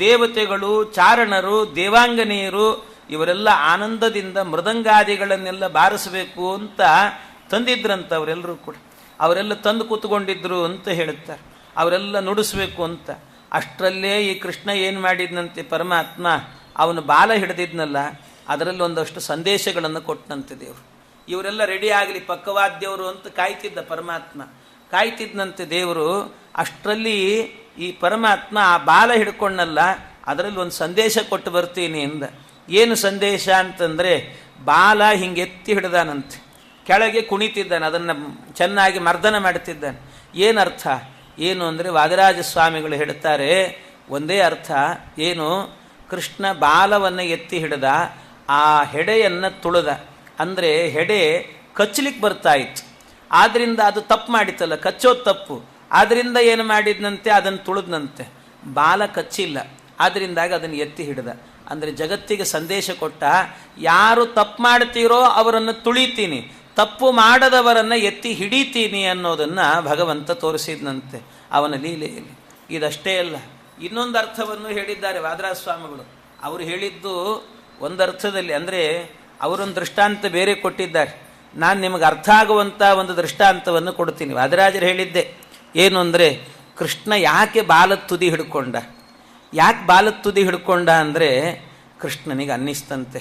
Speaker 1: ದೇವತೆಗಳು ಚಾರಣರು ದೇವಾಂಗನೆಯರು ಇವರೆಲ್ಲ ಆನಂದದಿಂದ ಮೃದಂಗಾದಿಗಳನ್ನೆಲ್ಲ ಬಾರಿಸಬೇಕು ಅಂತ ತಂದಿದ್ರಂತ ಅವರೆಲ್ಲರೂ ಕೂಡ. ಅವರೆಲ್ಲ ತಂದು ಕೂತ್ಕೊಂಡಿದ್ರು ಅಂತ ಹೇಳುತ್ತಾರೆ. ಅವರೆಲ್ಲ ನುಡಿಸ್ಬೇಕು ಅಂತ. ಅಷ್ಟರಲ್ಲೇ ಈ ಕೃಷ್ಣ ಏನು ಮಾಡಿದ್ನಂತೆ ಪರಮಾತ್ಮ, ಅವನು ಬಾಲ ಹಿಡಿದಿದ್ನಲ್ಲ ಅದರಲ್ಲಿ ಒಂದಷ್ಟು ಸಂದೇಶಗಳನ್ನು ಕೊಟ್ಟನಂತೆ ದೇವರು. ಇವರೆಲ್ಲ ರೆಡಿ ಆಗಲಿ ಪಕ್ಕವಾದ್ಯವರು ಅಂತ ಕಾಯ್ತಿದ್ದ ಪರಮಾತ್ಮ, ಕಾಯ್ತಿದ್ನಂತೆ ದೇವರು. ಅಷ್ಟರಲ್ಲಿ ಈ ಪರಮಾತ್ಮ ಆ ಬಾಲ ಹಿಡ್ಕೊಂಡಲ್ಲ ಅದರಲ್ಲಿ ಒಂದು ಸಂದೇಶ ಕೊಟ್ಟು ಬರ್ತೀನಿ ಎಂದ. ಏನು ಸಂದೇಶ ಅಂತಂದರೆ, ಬಾಲ ಹಿಂಗೆ ಎತ್ತಿ ಹಿಡ್ದಾನಂತೆ, ಕೆಳಗೆ ಕುಣಿತಿದ್ದಾನೆ, ಅದನ್ನು ಚೆನ್ನಾಗಿ ಮರ್ದನ ಮಾಡ್ತಿದ್ದಾನೆ. ಏನರ್ಥ ಏನು ಅಂದರೆ ವಾದಿರಾಜ ಸ್ವಾಮಿಗಳು ಹೇಳ್ತಾರೆ, ಒಂದೇ ಅರ್ಥ. ಏನು? ಕೃಷ್ಣ ಬಾಲವನ್ನು ಎತ್ತಿ ಹಿಡ್ದ, ಆ ಹೆಡೆಯನ್ನು ತುಳಿದ. ಅಂದರೆ ಹೆಡೆ ಕಚ್ಚಲಿಕ್ಕೆ ಬರ್ತಾ ಇತ್ತು, ಆದ್ದರಿಂದ ಅದು ತಪ್ಪು ಮಾಡಿತಲ್ಲ, ಕಚ್ಚೋದು ತಪ್ಪು. ಆದ್ದರಿಂದ ಏನು ಮಾಡಿದ್ನಂತೆ, ಅದನ್ನು ತುಳಿದ್ನಂತೆ. ಬಾಲ ಕಚ್ಚಿಲ್ಲ, ಆದ್ದರಿಂದಾಗಿ ಅದನ್ನು ಎತ್ತಿ ಹಿಡಿದ. ಅಂದರೆ ಜಗತ್ತಿಗೆ ಸಂದೇಶ ಕೊಟ್ಟ, ಯಾರು ತಪ್ಪು ಮಾಡ್ತೀರೋ ಅವರನ್ನು ತುಳಿತೀನಿ, ತಪ್ಪು ಮಾಡದವರನ್ನು ಎತ್ತಿ ಹಿಡಿತೀನಿ ಅನ್ನೋದನ್ನು ಭಗವಂತ ತೋರಿಸಿದ್ನಂತೆ ಅವನ ಲೀಲೆಯಲ್ಲಿ. ಇದಷ್ಟೇ ಅಲ್ಲ, ಇನ್ನೊಂದು ಅರ್ಥವನ್ನು ಹೇಳಿದ್ದಾರೆ ವಾದರಾಜ ಸ್ವಾಮಿಗಳು. ಅವರು ಹೇಳಿದ್ದು ಒಂದರ್ಥದಲ್ಲಿ, ಅಂದರೆ ಅವರೊಂದು ದೃಷ್ಟಾಂತ ಬೇರೆ ಕೊಟ್ಟಿದ್ದಾರೆ. ನಾನು ನಿಮಗೆ ಅರ್ಥ ಆಗುವಂಥ ಒಂದು ದೃಷ್ಟಾಂತವನ್ನು ಕೊಡ್ತೀನಿ. ವಾದರಾಜರು ಹೇಳಿದ್ದೆ ಏನು ಅಂದರೆ, ಕೃಷ್ಣ ಯಾಕೆ ಬಾಲದ ತುದಿ ಹಿಡ್ಕೊಂಡ? ಯಾಕೆ ಬಾಲದ ತುದಿ ಹಿಡ್ಕೊಂಡ ಅಂದರೆ, ಕೃಷ್ಣನಿಗೆ ಅನ್ನಿಸ್ತಂತೆ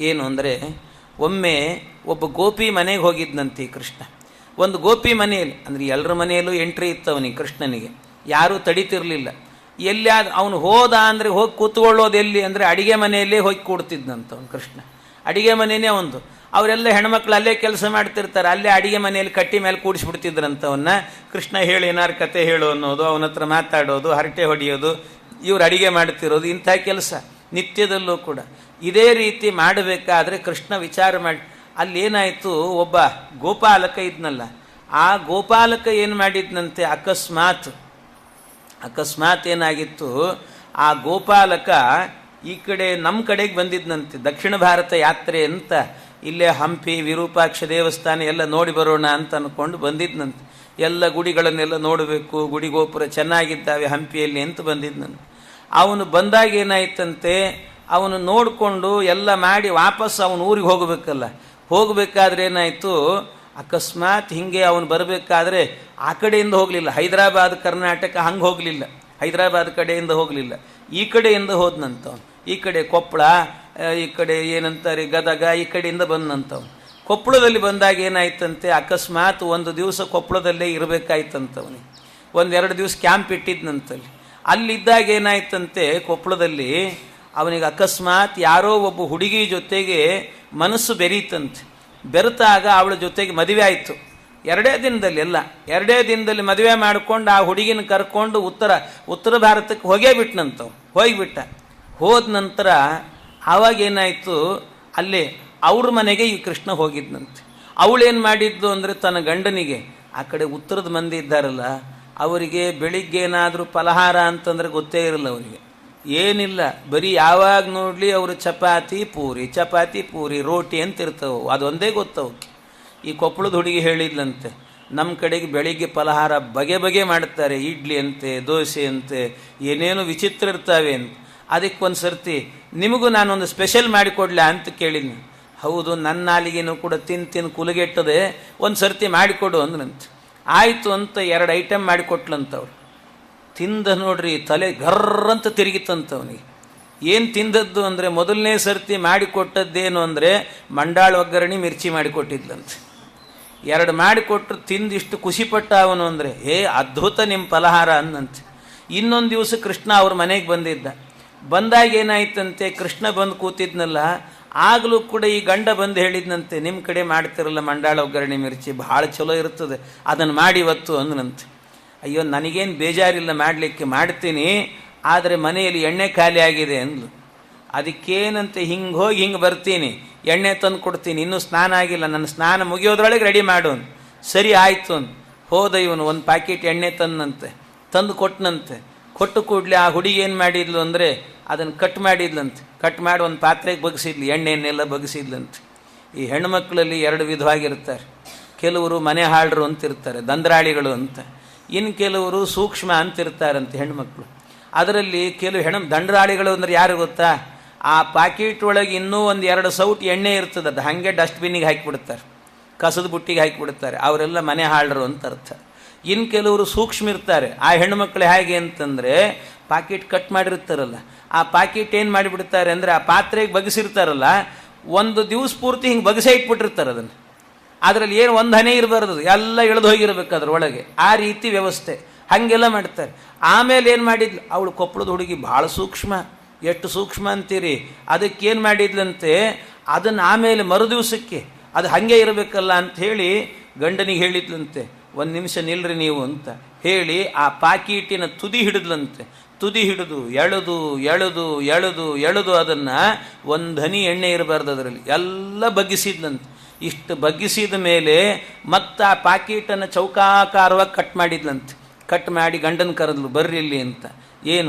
Speaker 1: ಏನು ಅಂದರೆ, ಒಮ್ಮೆ ಒಬ್ಬ ಗೋಪಿ ಮನೆಗೆ ಹೋಗಿದ್ದಂತೆ ಕೃಷ್ಣ. ಒಂದು ಗೋಪಿ ಮನೆಯಲ್ಲಿ, ಅಂದರೆ ಎಲ್ಲರ ಮನೆಯಲ್ಲೂ ಎಂಟ್ರಿ ಇತ್ತು ಅವನಿಗೆ, ಕೃಷ್ಣನಿಗೆ ಯಾರೂ ತಡೀತಿರ್ಲಿಲ್ಲ. ಎಲ್ಲಿ ಅವನು ಹೋದ ಅಂದರೆ ಹೋಗಿ ಕೂತ್ಕೊಳ್ಳೋದು ಎಲ್ಲಿ ಅಂದರೆ ಅಡಿಗೆ ಮನೆಯಲ್ಲೇ ಹೋಗಿ ಕೂಡ್ತಿದ್ದಂತ ಅವನು ಕೃಷ್ಣ. ಅಡಿಗೆ ಮನೆಯೇ ಒಂದು, ಅವರೆಲ್ಲ ಹೆಣ್ಮಕ್ಳು ಅಲ್ಲೇ ಕೆಲಸ ಮಾಡ್ತಿರ್ತಾರೆ, ಅಲ್ಲೇ ಅಡಿಗೆ ಮನೆಯಲ್ಲಿ ಕಟ್ಟಿ ಮೇಲೆ ಕೂಡಿಸ್ಬಿಡ್ತಿದ್ರಂಥವನ್ನ. ಕೃಷ್ಣ ಹೇಳಿ ಏನಾರು ಕತೆ ಹೇಳು ಅನ್ನೋದು, ಅವನ ಹತ್ರ ಮಾತಾಡೋದು, ಹರಟೆ ಹೊಡೆಯೋದು, ಇವ್ರು ಅಡಿಗೆ ಮಾಡ್ತಿರೋದು, ಇಂಥ ಕೆಲಸ ನಿತ್ಯದಲ್ಲೂ ಕೂಡ. ಇದೇ ರೀತಿ ಮಾಡಬೇಕಾದ್ರೆ ಕೃಷ್ಣ ವಿಚಾರ ಮಾಡಿ, ಅಲ್ಲೇನಾಯಿತು, ಒಬ್ಬ ಗೋಪಾಲಕ ಇದ್ನಲ್ಲ, ಆ ಗೋಪಾಲಕ ಏನು ಮಾಡಿದ್ನಂತೆ, ಅಕಸ್ಮಾತ್ ಏನಾಗಿತ್ತು, ಆ ಗೋಪಾಲಕ ಈ ಕಡೆ ನಮ್ಮ ಕಡೆಗೆ ಬಂದಿದ್ನಂತೆ. ದಕ್ಷಿಣ ಭಾರತ ಯಾತ್ರೆ ಅಂತ ಇಲ್ಲೇ ಹಂಪಿ ವಿರೂಪಾಕ್ಷ ದೇವಸ್ಥಾನ ಎಲ್ಲ ನೋಡಿ ಬರೋಣ ಅಂತ ಅಂದ್ಕೊಂಡು ಬಂದಿದ್ನಂತೆ. ಎಲ್ಲ ಗುಡಿಗಳನ್ನೆಲ್ಲ ನೋಡಬೇಕು, ಗುಡಿ ಗೋಪುರ ಚೆನ್ನಾಗಿದ್ದಾವೆ ಹಂಪಿಯಲ್ಲಿ ಅಂತ ಬಂದಿದ್ನಂತೆ. ಅವನು ಬಂದಾಗ ಏನಾಯ್ತಂತೆ, ಅವನು ನೋಡಿಕೊಂಡು ಎಲ್ಲ ಮಾಡಿ ವಾಪಸ್ ಅವನು ಊರಿಗೆ ಹೋಗಬೇಕಲ್ಲ, ಹೋಗಬೇಕಾದ್ರೆ ಏನಾಯಿತು, ಅಕಸ್ಮಾತ್ ಹಿಂಗೆ ಅವನು ಬರಬೇಕಾದ್ರೆ ಆ ಕಡೆಯಿಂದ ಹೋಗಲಿಲ್ಲ, ಹೈದರಾಬಾದ್ ಕರ್ನಾಟಕ ಹಂಗೆ ಹೋಗಲಿಲ್ಲ, ಹೈದರಾಬಾದ್ ಕಡೆಯಿಂದ ಹೋಗಲಿಲ್ಲ, ಈ ಕಡೆಯಿಂದ ಹೋದ್ನಂತವನು. ಈ ಕಡೆ ಕೊಪ್ಪಳ, ಈ ಕಡೆ ಏನಂತಾರೆ ಗದಗ, ಈ ಕಡೆಯಿಂದ ಬಂದಂಥವ್ನು. ಕೊಪ್ಪಳದಲ್ಲಿ ಬಂದಾಗ ಏನಾಯ್ತಂತೆ, ಅಕಸ್ಮಾತ್ ಒಂದು ದಿವಸ ಕೊಪ್ಪಳದಲ್ಲೇ ಇರಬೇಕಾಯ್ತಂತವನಿಗೆ. ಒಂದೆರಡು ದಿವಸ ಕ್ಯಾಂಪ್ ಇಟ್ಟಿದ್ನಂತಲ್ಲಿ. ಅಲ್ಲಿದ್ದಾಗ ಏನಾಯ್ತಂತೆ, ಕೊಪ್ಪಳದಲ್ಲಿ ಅವನಿಗೆ ಅಕಸ್ಮಾತ್ ಯಾರೋ ಒಬ್ಬ ಹುಡುಗಿ ಜೊತೆಗೆ ಮನಸ್ಸು ಬೆರೀತಂತೆ. ಬೆರೆತಾಗ ಅವಳ ಜೊತೆಗೆ ಮದುವೆ ಆಯಿತು. ಎರಡೇ ದಿನದಲ್ಲಿ ಮದುವೆ ಮಾಡಿಕೊಂಡು ಆ ಹುಡುಗಿನ ಕರ್ಕೊಂಡು ಉತ್ತರ ಭಾರತಕ್ಕೆ ಹೋಗಿಬಿಟ್ಟ. ಹೋದ ನಂತರ ಆವಾಗೇನಾಯಿತು, ಅಲ್ಲೇ ಅವ್ರ ಮನೆಗೆ ಈ ಕೃಷ್ಣ ಹೋಗಿದ್ನಂತೆ. ಅವಳೇನು ಮಾಡಿದ್ದು ಅಂದರೆ, ತನ್ನ ಗಂಡನಿಗೆ ಆ ಕಡೆ ಉತ್ತರದ ಮಂದಿ ಇದ್ದಾರಲ್ಲ, ಅವರಿಗೆ ಬೆಳಿಗ್ಗೆ ಏನಾದರೂ ಫಲಹಾರ ಅಂತಂದರೆ ಗೊತ್ತೇ ಇರಲ್ಲ ಅವರಿಗೆ, ಏನಿಲ್ಲ, ಬರೀ ಯಾವಾಗ ನೋಡಲಿ ಅವರು ಚಪಾತಿ ಪೂರಿ ರೋಟಿ ಅಂತ ಇರ್ತವೆ, ಅದೊಂದೇ ಗೊತ್ತವಕ್ಕೆ. ಈ ಕೊಪ್ಪಳದ ಹುಡುಗಿ ಹೇಳಿದ್ಲಂತೆ, ನಮ್ಮ ಕಡೆಗೆ ಬೆಳಿಗ್ಗೆ ಫಲಹಾರ ಬಗೆ ಮಾಡ್ತಾರೆ, ಇಡ್ಲಿ ಅಂತೆ, ದೋಸೆ ಅಂತೆ, ಏನೇನು ವಿಚಿತ್ರ ಇರ್ತವೆ ಅಂತ. ಅದಕ್ಕೆ ಒಂದು ಸರ್ತಿ ನಿಮಗೂ ನಾನೊಂದು ಸ್ಪೆಷಲ್ ಮಾಡಿಕೊಡ್ಲಾ ಅಂತ ಕೇಳಿದ್ನಿ. ಹೌದು, ನನ್ನ ನಾಲಿಗೆನೂ ಕೂಡ ತಿನ್ನು ಕುಲಗೆಟ್ಟದೆ, ಒಂದು ಸರ್ತಿ ಮಾಡಿಕೊಡು ಅಂದ್ರಂತೆ. ಆಯಿತು ಅಂತ 2 ಐಟಮ್ ಮಾಡಿಕೊಟ್ಲಂತವ್ರು. ತಿಂದ ನೋಡ್ರಿ, ತಲೆ ಗರ್ರಂತ ತಿರುಗಿತಂತವನಿಗೆ. ಏನು ತಿಂದದ್ದು ಅಂದರೆ, ಮೊದಲನೇ ಸರ್ತಿ ಮಾಡಿಕೊಟ್ಟದ್ದೇನು ಅಂದರೆ ಮಂಡಾಳ ಒಗ್ಗರಣೆ ಮಿರ್ಚಿ ಮಾಡಿಕೊಟ್ಟಿದ್ಲಂತೆ. 2 ಮಾಡಿಕೊಟ್ರು, ತಿಂದಿಷ್ಟು ಖುಷಿಪಟ್ಟ ಅವನು ಅಂದರೆ, ಅದ್ಭುತ ನಿಮ್ಮ ಫಲಹಾರ ಅಂದಂತೆ. ಇನ್ನೊಂದು ದಿವಸ ಕೃಷ್ಣ ಅವ್ರ ಮನೆಗೆ ಬಂದಾಗ ಏನಾಯ್ತಂತೆ, ಕೃಷ್ಣ ಬಂದು ಕೂತಿದ್ನಲ್ಲ, ಆಗಲೂ ಕೂಡ ಈ ಗಂಡ ಬಂದು ಹೇಳಿದ್ನಂತೆ, ನಿಮ್ಮ ಕಡೆ ಮಾಡ್ತಿರಲ್ಲ ಮಂಡಾಳ ಒಗ್ಗರಣೆ ಮಿರ್ಚಿ, ಭಾಳ ಚಲೋ ಇರ್ತದೆ, ಅದನ್ನು ಮಾಡಿ ಇವತ್ತು ಅಂದ್ನಂತೆ. ಅಯ್ಯೋ, ನನಗೇನು ಬೇಜಾರಿಲ್ಲ, ಮಾಡಲಿಕ್ಕೆ ಮಾಡ್ತೀನಿ, ಆದರೆ ಮನೆಯಲ್ಲಿ ಎಣ್ಣೆ ಖಾಲಿ ಆಗಿದೆ ಅಂದ್ಲು. ಅದಕ್ಕೇನಂತೆ, ಹಿಂಗೆ ಹೋಗಿ ಹಿಂಗೆ ಬರ್ತೀನಿ, ಎಣ್ಣೆ ತಂದು ಕೊಡ್ತೀನಿ, ಇನ್ನೂ ಸ್ನಾನ ಆಗಿಲ್ಲ, ನನ್ನ ಸ್ನಾನ ಮುಗಿಯೋದ್ರೊಳಗೆ ರೆಡಿ ಮಾಡು. ಸರಿ ಆಯಿತು ಅಂದು ಹೋದ. ಇವನು ಒಂದು ಪ್ಯಾಕೆಟ್ ಎಣ್ಣೆ ತಂದು ಕೊಟ್ಟನಂತೆ. ಕೊಟ್ಟು ಕೂಡಲೇ ಆ ಹುಡುಗಿ ಏನು ಮಾಡಿದ್ಲು ಅಂದರೆ, ಅದನ್ನು ಕಟ್ ಮಾಡಿ ಒಂದು ಪಾತ್ರೆಗೆ ಬಗ್ಸಿದ್ಲು, ಎಣ್ಣೆಯನ್ನೆಲ್ಲ ಬಗ್ಸಿದ್ಲಂತೆ. ಈ ಹೆಣ್ಮಕ್ಳಲ್ಲಿ 2 ವಿಧವಾಗಿರ್ತಾರೆ. ಕೆಲವರು ಮನೆ ಹಾಳರು ಅಂತಿರ್ತಾರೆ, ದಂದ್ರಾಳಿಗಳು ಅಂತ. ಇನ್ನು ಕೆಲವರು ಸೂಕ್ಷ್ಮ ಅಂತಿರ್ತಾರಂತೆ ಹೆಣ್ಮಕ್ಳು. ಅದರಲ್ಲಿ ಕೆಲವು ದಂಡರಾಳಿಗಳು ಅಂದರೆ ಯಾರು ಗೊತ್ತಾ, ಆ ಪಾಕೆಟ್ ಒಳಗೆ ಇನ್ನೂ 1-2 ಸೌಟ್ ಎಣ್ಣೆ ಇರ್ತದೆ, ಅದು ಹಾಗೆ ಡಸ್ಟ್ಬಿನ್ನಿಗೆ ಹಾಕಿಬಿಡ್ತಾರೆ, ಕಸದ ಬುಟ್ಟಿಗೆ ಹಾಕಿಬಿಡ್ತಾರೆ. ಅವರೆಲ್ಲ ಮನೆ ಹಾಳರು ಅಂತ ಅರ್ಥ. ಇನ್ನು ಕೆಲವರು ಸೂಕ್ಷ್ಮ ಇರ್ತಾರೆ. ಆ ಹೆಣ್ಣುಮಕ್ಕಳು ಹೇಗೆ ಅಂತಂದರೆ, ಪಾಕೆಟ್ ಕಟ್ ಮಾಡಿರ್ತಾರಲ್ಲ, ಆ ಪಾಕೆಟ್ ಏನು ಮಾಡಿಬಿಡ್ತಾರೆ ಅಂದರೆ, ಆ ಪಾತ್ರೆಗೆ ಬಗ್ಸಿರ್ತಾರಲ್ಲ, ಒಂದು ದಿವಸ ಪೂರ್ತಿ ಹಿಂಗೆ ಬಗ್ಸೇ ಇಟ್ಬಿಟ್ಟಿರ್ತಾರೆ ಅದನ್ನು. ಅದರಲ್ಲಿ ಏನು ಒಂದು ಹನಿ ಇರಬಾರ್ದು, ಎಲ್ಲ ಇಳಿದು ಹೋಗಿರ್ಬೇಕು ಅದರೊಳಗೆ, ಆ ರೀತಿ ವ್ಯವಸ್ಥೆ. ಹಾಗೆಲ್ಲ ಮಾಡ್ತಾರೆ. ಆಮೇಲೆ ಏನು ಮಾಡಿದ್ಲು ಅವಳು, ಕೊಪ್ಪಳದ ಹುಡುಗಿ ಭಾಳ ಸೂಕ್ಷ್ಮ. ಎಷ್ಟು ಸೂಕ್ಷ್ಮ ಅಂತೀರಿ, ಅದಕ್ಕೇನು ಮಾಡಿದ್ಲಂತೆ, ಅದನ್ನು ಆಮೇಲೆ ಮರುದಿವಸಕ್ಕೆ ಅದು ಹಾಗೆ ಇರಬೇಕಲ್ಲ ಅಂಥೇಳಿ ಗಂಡನಿಗೆ ಹೇಳಿದ್ಲಂತೆ, 1 ನಿಮಿಷ ನಿಲ್ರಿ ನೀವು ಅಂತ ಹೇಳಿ ಆ ಪಾಕೀಟಿನ ತುದಿ ಹಿಡಿದ್ಲಂತೆ. ತುದಿ ಹಿಡಿದು ಎಳೆದು ಅದನ್ನು ಒಂದು ಹನಿ ಎಣ್ಣೆ ಇರಬಾರ್ದು ಅದರಲ್ಲಿ ಎಲ್ಲ ಬಗ್ಗಿಸಿದ್ಲಂತೆ. ಇಷ್ಟು ಬಗ್ಗಿಸಿದ ಮೇಲೆ ಮತ್ತೆ ಆ ಪಾಕೀಟನ್ನು ಚೌಕಾಕಾರವಾಗಿ ಕಟ್ ಮಾಡಿದ್ಲಂತೆ. ಕಟ್ ಮಾಡಿ ಗಂಡನ ಕರೆದ್ಲು, ಬರ್ರಿ ಇಲ್ಲಿ ಅಂತ.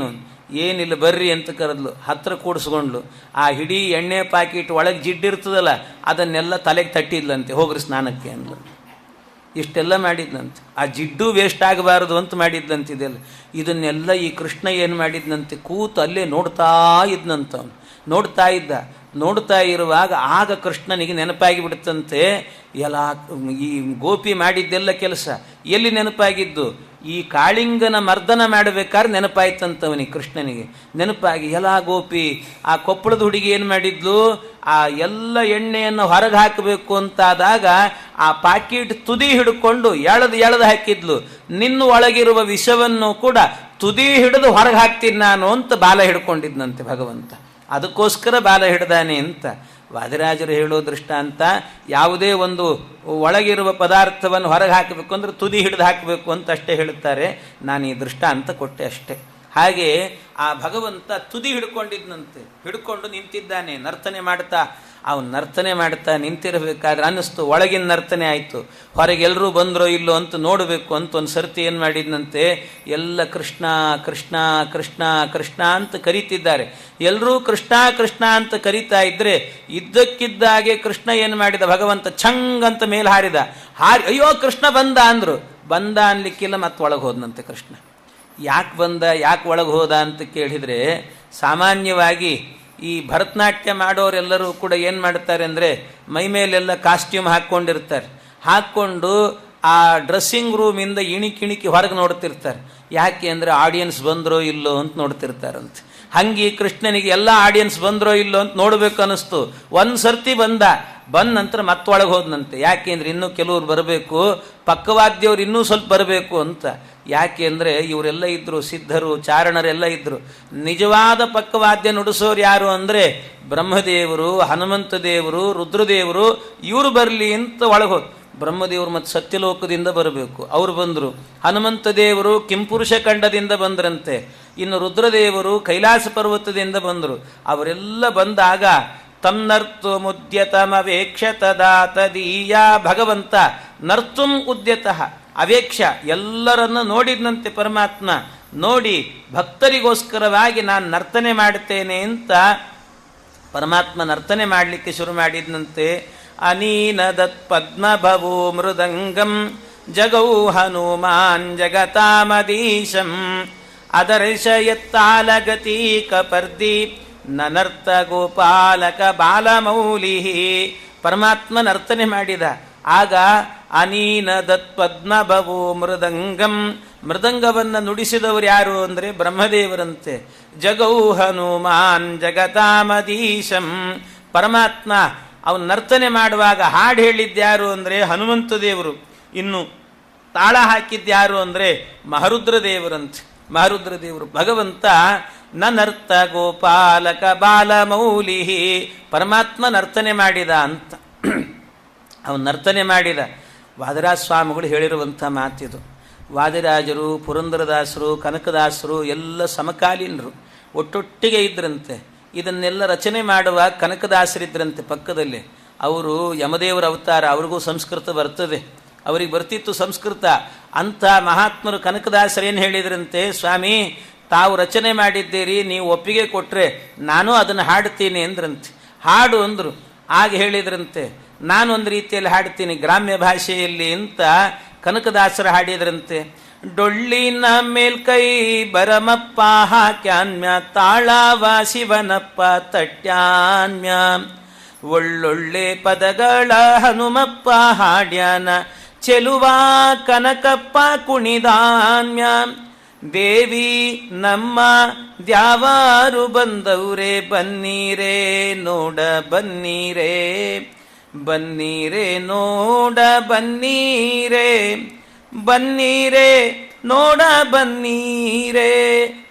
Speaker 1: ಏನಿಲ್ಲ ಬರ್ರಿ ಅಂತ ಕರೆದ್ಲು. ಹತ್ರ ಕೂಡಿಸ್ಕೊಂಡ್ಲು. ಆ ಹಿಡೀ ಎಣ್ಣೆ ಪ್ಯಾಕೆಟ್ ಒಳಗೆ ಜಿಡ್ಡಿರ್ತದಲ್ಲ ಅದನ್ನೆಲ್ಲ ತಲೆಗೆ ತಟ್ಟಿದ್ಲಂತೆ, ಹೋಗ್ರಿ ಸ್ನಾನಕ್ಕೆ ಅಂದ್ಲು. ಇಷ್ಟೆಲ್ಲ ಮಾಡಿದ್ನಂತೆ. ಆ ಜಿಡ್ಡು ವೇಸ್ಟ್ ಆಗಬಾರದು ಅಂತ ಮಾಡಿದ್ಲಂತಿದೆಲ್ಲ. ಇದನ್ನೆಲ್ಲ ಈ ಕೃಷ್ಣ ಏನು ಮಾಡಿದ್ನಂತೆ, ಕೂತು ಅಲ್ಲೇ ನೋಡ್ತಾ ಇದ್ನಂತ. ಅವನು ನೋಡ್ತಾ ಇರುವಾಗ ಆಗ ಕೃಷ್ಣನಿಗೆ ನೆನಪಾಗಿ ಬಿಡುತ್ತಂತೆ, ಎಲ್ಲ ಈ ಗೋಪಿ ಮಾಡಿದ್ದೆಲ್ಲ ಕೆಲಸ ಎಲ್ಲಿ ನೆನಪಾಗಿದ್ದು, ಈ ಕಾಳಿಂಗನ ಮರ್ದನ ಮಾಡಬೇಕಾದ್ರೆ ನೆನಪಾಯ್ತಂತವನಿಗೆ, ಕೃಷ್ಣನಿಗೆ ನೆನಪಾಗಿ. ಎಲ್ಲ ಗೋಪಿ ಆ ಕೊಪ್ಪಳದ ಹುಡುಗಿ ಏನು ಮಾಡಿದ್ಲು, ಆ ಎಲ್ಲ ಎಣ್ಣೆಯನ್ನು ಹೊರಗೆ ಹಾಕಬೇಕು ಅಂತಾದಾಗ ಆ ಪಾಕಿಟ್ ತುದಿ ಹಿಡ್ಕೊಂಡು ಎಳೆದು ಹಾಕಿದ್ಲು. ನಿನ್ನ ಒಳಗಿರುವ ವಿಷವನ್ನು ಕೂಡ ತುದಿ ಹಿಡಿದು ಹೊರಗೆ ಹಾಕ್ತೀನಿ ನಾನು ಅಂತ ಬಾಲ ಹಿಡ್ಕೊಂಡಿದ್ನಂತೆ ಭಗವಂತ. ಅದಕ್ಕೋಸ್ಕರ ಬಾಲ ಹಿಡ್ದಾನೆ ಅಂತ ವಾದಿರಾಜರು ಹೇಳೋ ದೃಷ್ಟಾಂತ. ಯಾವುದೇ ಒಂದು ಒಳಗಿರುವ ಪದಾರ್ಥವನ್ನು ಹೊರಗೆ ಹಾಕಬೇಕು ಅಂದರೆ ತುದಿ ಹಿಡಿದು ಹಾಕಬೇಕು ಅಂತ ಅಷ್ಟೇ ಹೇಳುತ್ತಾರೆ. ನಾನು ಈ ದೃಷ್ಟಾಂತ ಕೊಟ್ಟೆ ಅಷ್ಟೇ. ಹಾಗೆ ಆ ಭಗವಂತ ತುದಿ ಹಿಡ್ಕೊಂಡಿದ್ನಂತೆ, ಹಿಡ್ಕೊಂಡು ನಿಂತಿದ್ದಾನೆ ನರ್ತನೆ ಮಾಡ್ತಾ. ಅವನು ನರ್ತನೆ ಮಾಡ್ತಾ ನಿಂತಿರಬೇಕಾದ್ರೆ ಅನ್ನಿಸ್ತು ಒಳಗಿನ ನರ್ತನೆ ಆಯಿತು. ಹೊರಗೆ ಎಲ್ಲರೂ ಬಂದರೋ ಇಲ್ಲೋ ಅಂತ ನೋಡಬೇಕು ಅಂತ ಒಂದು ಸರ್ತಿ ಏನು ಮಾಡಿದ್ನಂತೆ, ಎಲ್ಲ ಕೃಷ್ಣ ಕೃಷ್ಣ ಕೃಷ್ಣ ಕೃಷ್ಣ ಅಂತ ಕರೀತಿದ್ದಾರೆ. ಎಲ್ಲರೂ ಕೃಷ್ಣ ಕೃಷ್ಣ ಅಂತ ಕರೀತಾ ಇದ್ರೆ ಇದ್ದಕ್ಕಿದ್ದಾಗೆ ಕೃಷ್ಣ ಏನು ಮಾಡಿದ, ಭಗವಂತ ಛಂಗ್ ಅಂತ ಮೇಲೆ ಹಾರಿದ. ಅಯ್ಯೋ ಕೃಷ್ಣ ಬಂದ ಅಂದರು. ಬಂದ ಅನ್ಲಿಕ್ಕಿಲ್ಲ, ಮತ್ತೆ ಒಳಗೆ ಹೋದನಂತೆ ಕೃಷ್ಣ. ಯಾಕೆ ಬಂದ, ಯಾಕೆ ಒಳಗೆ ಹೋದ ಅಂತ ಕೇಳಿದರೆ, ಸಾಮಾನ್ಯವಾಗಿ ಈ ಭರತನಾಟ್ಯ ಮಾಡೋರೆಲ್ಲರೂ ಕೂಡ ಏನು ಮಾಡ್ತಾರೆ ಅಂದರೆ ಮೈ ಮೇಲೆಲ್ಲ ಕಾಸ್ಟ್ಯೂಮ್ ಹಾಕ್ಕೊಂಡಿರ್ತಾರೆ. ಹಾಕ್ಕೊಂಡು ಆ ಡ್ರೆಸ್ಸಿಂಗ್ ರೂಮಿಂದ ಇಣಿಕಿ ಹೊರಗೆ ನೋಡ್ತಿರ್ತಾರೆ. ಯಾಕೆ ಅಂದರೆ ಆಡಿಯನ್ಸ್ ಬಂದರೋ ಇಲ್ಲೋ ಅಂತ ನೋಡ್ತಿರ್ತಾರಂತೆ. ಹಂಗೆ ಕೃಷ್ಣನಿಗೆ ಎಲ್ಲ ಆಡಿಯನ್ಸ್ ಬಂದರೋ ಇಲ್ಲೋ ಅಂತ ನೋಡಬೇಕು ಅನ್ನಿಸ್ತು. ಒಂದು ಸರ್ತಿ ಬಂದ ನಂತರ ಮತ್ತೊಳಗೆ ಹೋದನಂತೆ. ಯಾಕೆ ಅಂದರೆ ಇನ್ನೂ ಕೆಲವ್ರು ಬರಬೇಕು, ಪಕ್ಕವಾದ್ಯವ್ರು ಇನ್ನೂ ಸ್ವಲ್ಪ ಬರಬೇಕು ಅಂತ. ಯಾಕೆ ಅಂದರೆ ಇವರೆಲ್ಲ ಇದ್ದರು, ಸಿದ್ಧರು ಚಾರಣರೆಲ್ಲ ಇದ್ದರು. ನಿಜವಾದ ಪಕ್ಕವಾದ್ಯ ನುಡಿಸೋರು ಯಾರು ಅಂದರೆ ಬ್ರಹ್ಮದೇವರು, ಹನುಮಂತ ದೇವರು, ರುದ್ರದೇವರು. ಇವರು ಬರಲಿ ಅಂತ ಒಳಗೋದು. ಬ್ರಹ್ಮದೇವರು ಮತ್ತು ಸತ್ಯಲೋಕದಿಂದ ಬರಬೇಕು, ಅವರು ಬಂದರು. ಹನುಮಂತ ದೇವರು ಕಿಂಪುರುಷ ಖಂಡದಿಂದ ಬಂದ್ರಂತೆ. ಇನ್ನು ರುದ್ರದೇವರು ಕೈಲಾಸ ಪರ್ವತದಿಂದ ಬಂದರು. ಅವರೆಲ್ಲ ಬಂದಾಗ ತನ್ನರ್ತು ಮುದ್ಯತಮವೇಕ್ಷ ತದಾತದೀಯ, ಭಗವಂತ ನರ್ತುಂ ಉದ್ಯತಃ ಅವೇಕ್ಷ ಎಲ್ಲರನ್ನು ನೋಡಿದಂತೆ ಪರಮಾತ್ಮ. ನೋಡಿ ಭಕ್ತರಿಗೋಸ್ಕರವಾಗಿ ನಾನು ನರ್ತನೆ ಮಾಡುತ್ತೇನೆ ಅಂತ ಪರಮಾತ್ಮ ನರ್ತನೆ ಮಾಡಲಿಕ್ಕೆ ಶುರು ಮಾಡಿದಂತೆ. ಅನೀನದತ್ ಪದ್ಮಭವೋ ಮೃದಂಗಂ ಜಗೌ ಹನುಮಾನ್ ಜಗತಾಮದೀಶಂ ಅದರ್ಶಯತ್ತಾಲಗತಿ ಕಪರ್ದಿ ನನರ್ತ ಗೋಪಾಲಕ ಬಾಲಮೌಲಿ. ಪರಮಾತ್ಮ ನರ್ತನೆ ಮಾಡಿದ. ಆಗ ಅನೀನದತ್ ಪದ್ಮಭವೋ ಮೃದಂಗಂ, ಮೃದಂಗವನ್ನು ನುಡಿಸಿದವರು ಯಾರು ಅಂದರೆ ಬ್ರಹ್ಮದೇವರಂತೆ. ಜಗೌ ಹನುಮಾನ್ ಜಗತಾಮದೀಶಂ, ಪರಮಾತ್ಮ ಅವನು ನರ್ತನೆ ಮಾಡುವಾಗ ಹಾಡು ಹೇಳಿದ್ಯಾರು ಅಂದರೆ ಹನುಮಂತ ದೇವರು. ಇನ್ನು ತಾಳ ಹಾಕಿದ್ಯಾರು ಅಂದರೆ ಮಹರುದ್ರ ದೇವರಂತೆ. ಮಹರುದ್ರ ದೇವರು ಭಗವಂತ ನರ್ತ ಗೋಪಾಲಕ ಬಾಲಮೌಲಿ, ಪರಮಾತ್ಮ ನರ್ತನೆ ಮಾಡಿದ ಅಂತ. ಅವನು ನರ್ತನೆ ಮಾಡಿದ. ವಾದಿರಾಜ ಸ್ವಾಮಿಗಳು ಹೇಳಿರುವಂಥ ಮಾತಿದು. ವಾದಿರಾಜರು, ಪುರಂದರದಾಸರು, ಕನಕದಾಸರು ಎಲ್ಲ ಸಮಕಾಲೀನರು, ಒಟ್ಟೊಟ್ಟಿಗೆ ಇದ್ರಂತೆ. ಇದನ್ನೆಲ್ಲ ರಚನೆ ಮಾಡುವಾಗ ಕನಕದಾಸರಿದ್ರಂತೆ ಪಕ್ಕದಲ್ಲಿ. ಅವರು ಯಮದೇವರ ಅವತಾರ, ಅವ್ರಿಗೂ ಸಂಸ್ಕೃತ ಬರ್ತದೆ, ಅವ್ರಿಗೆ ಬರ್ತಿತ್ತು ಸಂಸ್ಕೃತ. ಅಂಥ ಮಹಾತ್ಮರು ಕನಕದಾಸರೇನು ಹೇಳಿದ್ರಂತೆ, ಸ್ವಾಮಿ ತಾವು ರಚನೆ ಮಾಡಿದ್ದೀರಿ, ನೀವು ಒಪ್ಪಿಗೆ ಕೊಟ್ಟರೆ ನಾನು ಅದನ್ನು ಹಾಡ್ತೀನಿ ಅಂದ್ರಂತೆ. ಹಾಡು ಅಂದರು. ಆಗ ಹೇಳಿದ್ರಂತೆ, ನಾನು ಒಂದು ರೀತಿಯಲ್ಲಿ ಹಾಡ್ತೀನಿ ಗ್ರಾಮ್ಯ ಭಾಷೆಯಲ್ಲಿ ಅಂತ ಕನಕದಾಸರು ಹಾಡಿದ್ರಂತೆ. ಡೊಳ್ಳಿನ ಮೇಲ್ಕೈ ಬರಮಪ್ಪ ಹಾಕ್ಯಾನ್ಮ್ಯ ತಾಳವ ಶಿವನಪ್ಪ ತಟ್ಯಾನ್ಮ್ಯ ಒಳ್ಳೊಳ್ಳೆ ಪದಗಳ ಹನುಮಪ್ಪ ಹಾಡ್ಯಾನ ಚೆಲುವ ಕನಕಪ್ಪ ಕುಣಿದಾನ್ಮ್ಯ ದೇವಿ ನಮ್ಮ ದ್ಯಾವಾರು ಬಂದವ್ರೆ ಬನ್ನೀರೇ ನೋಡ ಬನ್ನೀರೇ ಬನ್ನೀರೇ ನೋಡ ಬನ್ನೀರೇ ಬನ್ನೀರೇ ನೋಡ ಬನ್ನೀರೇ.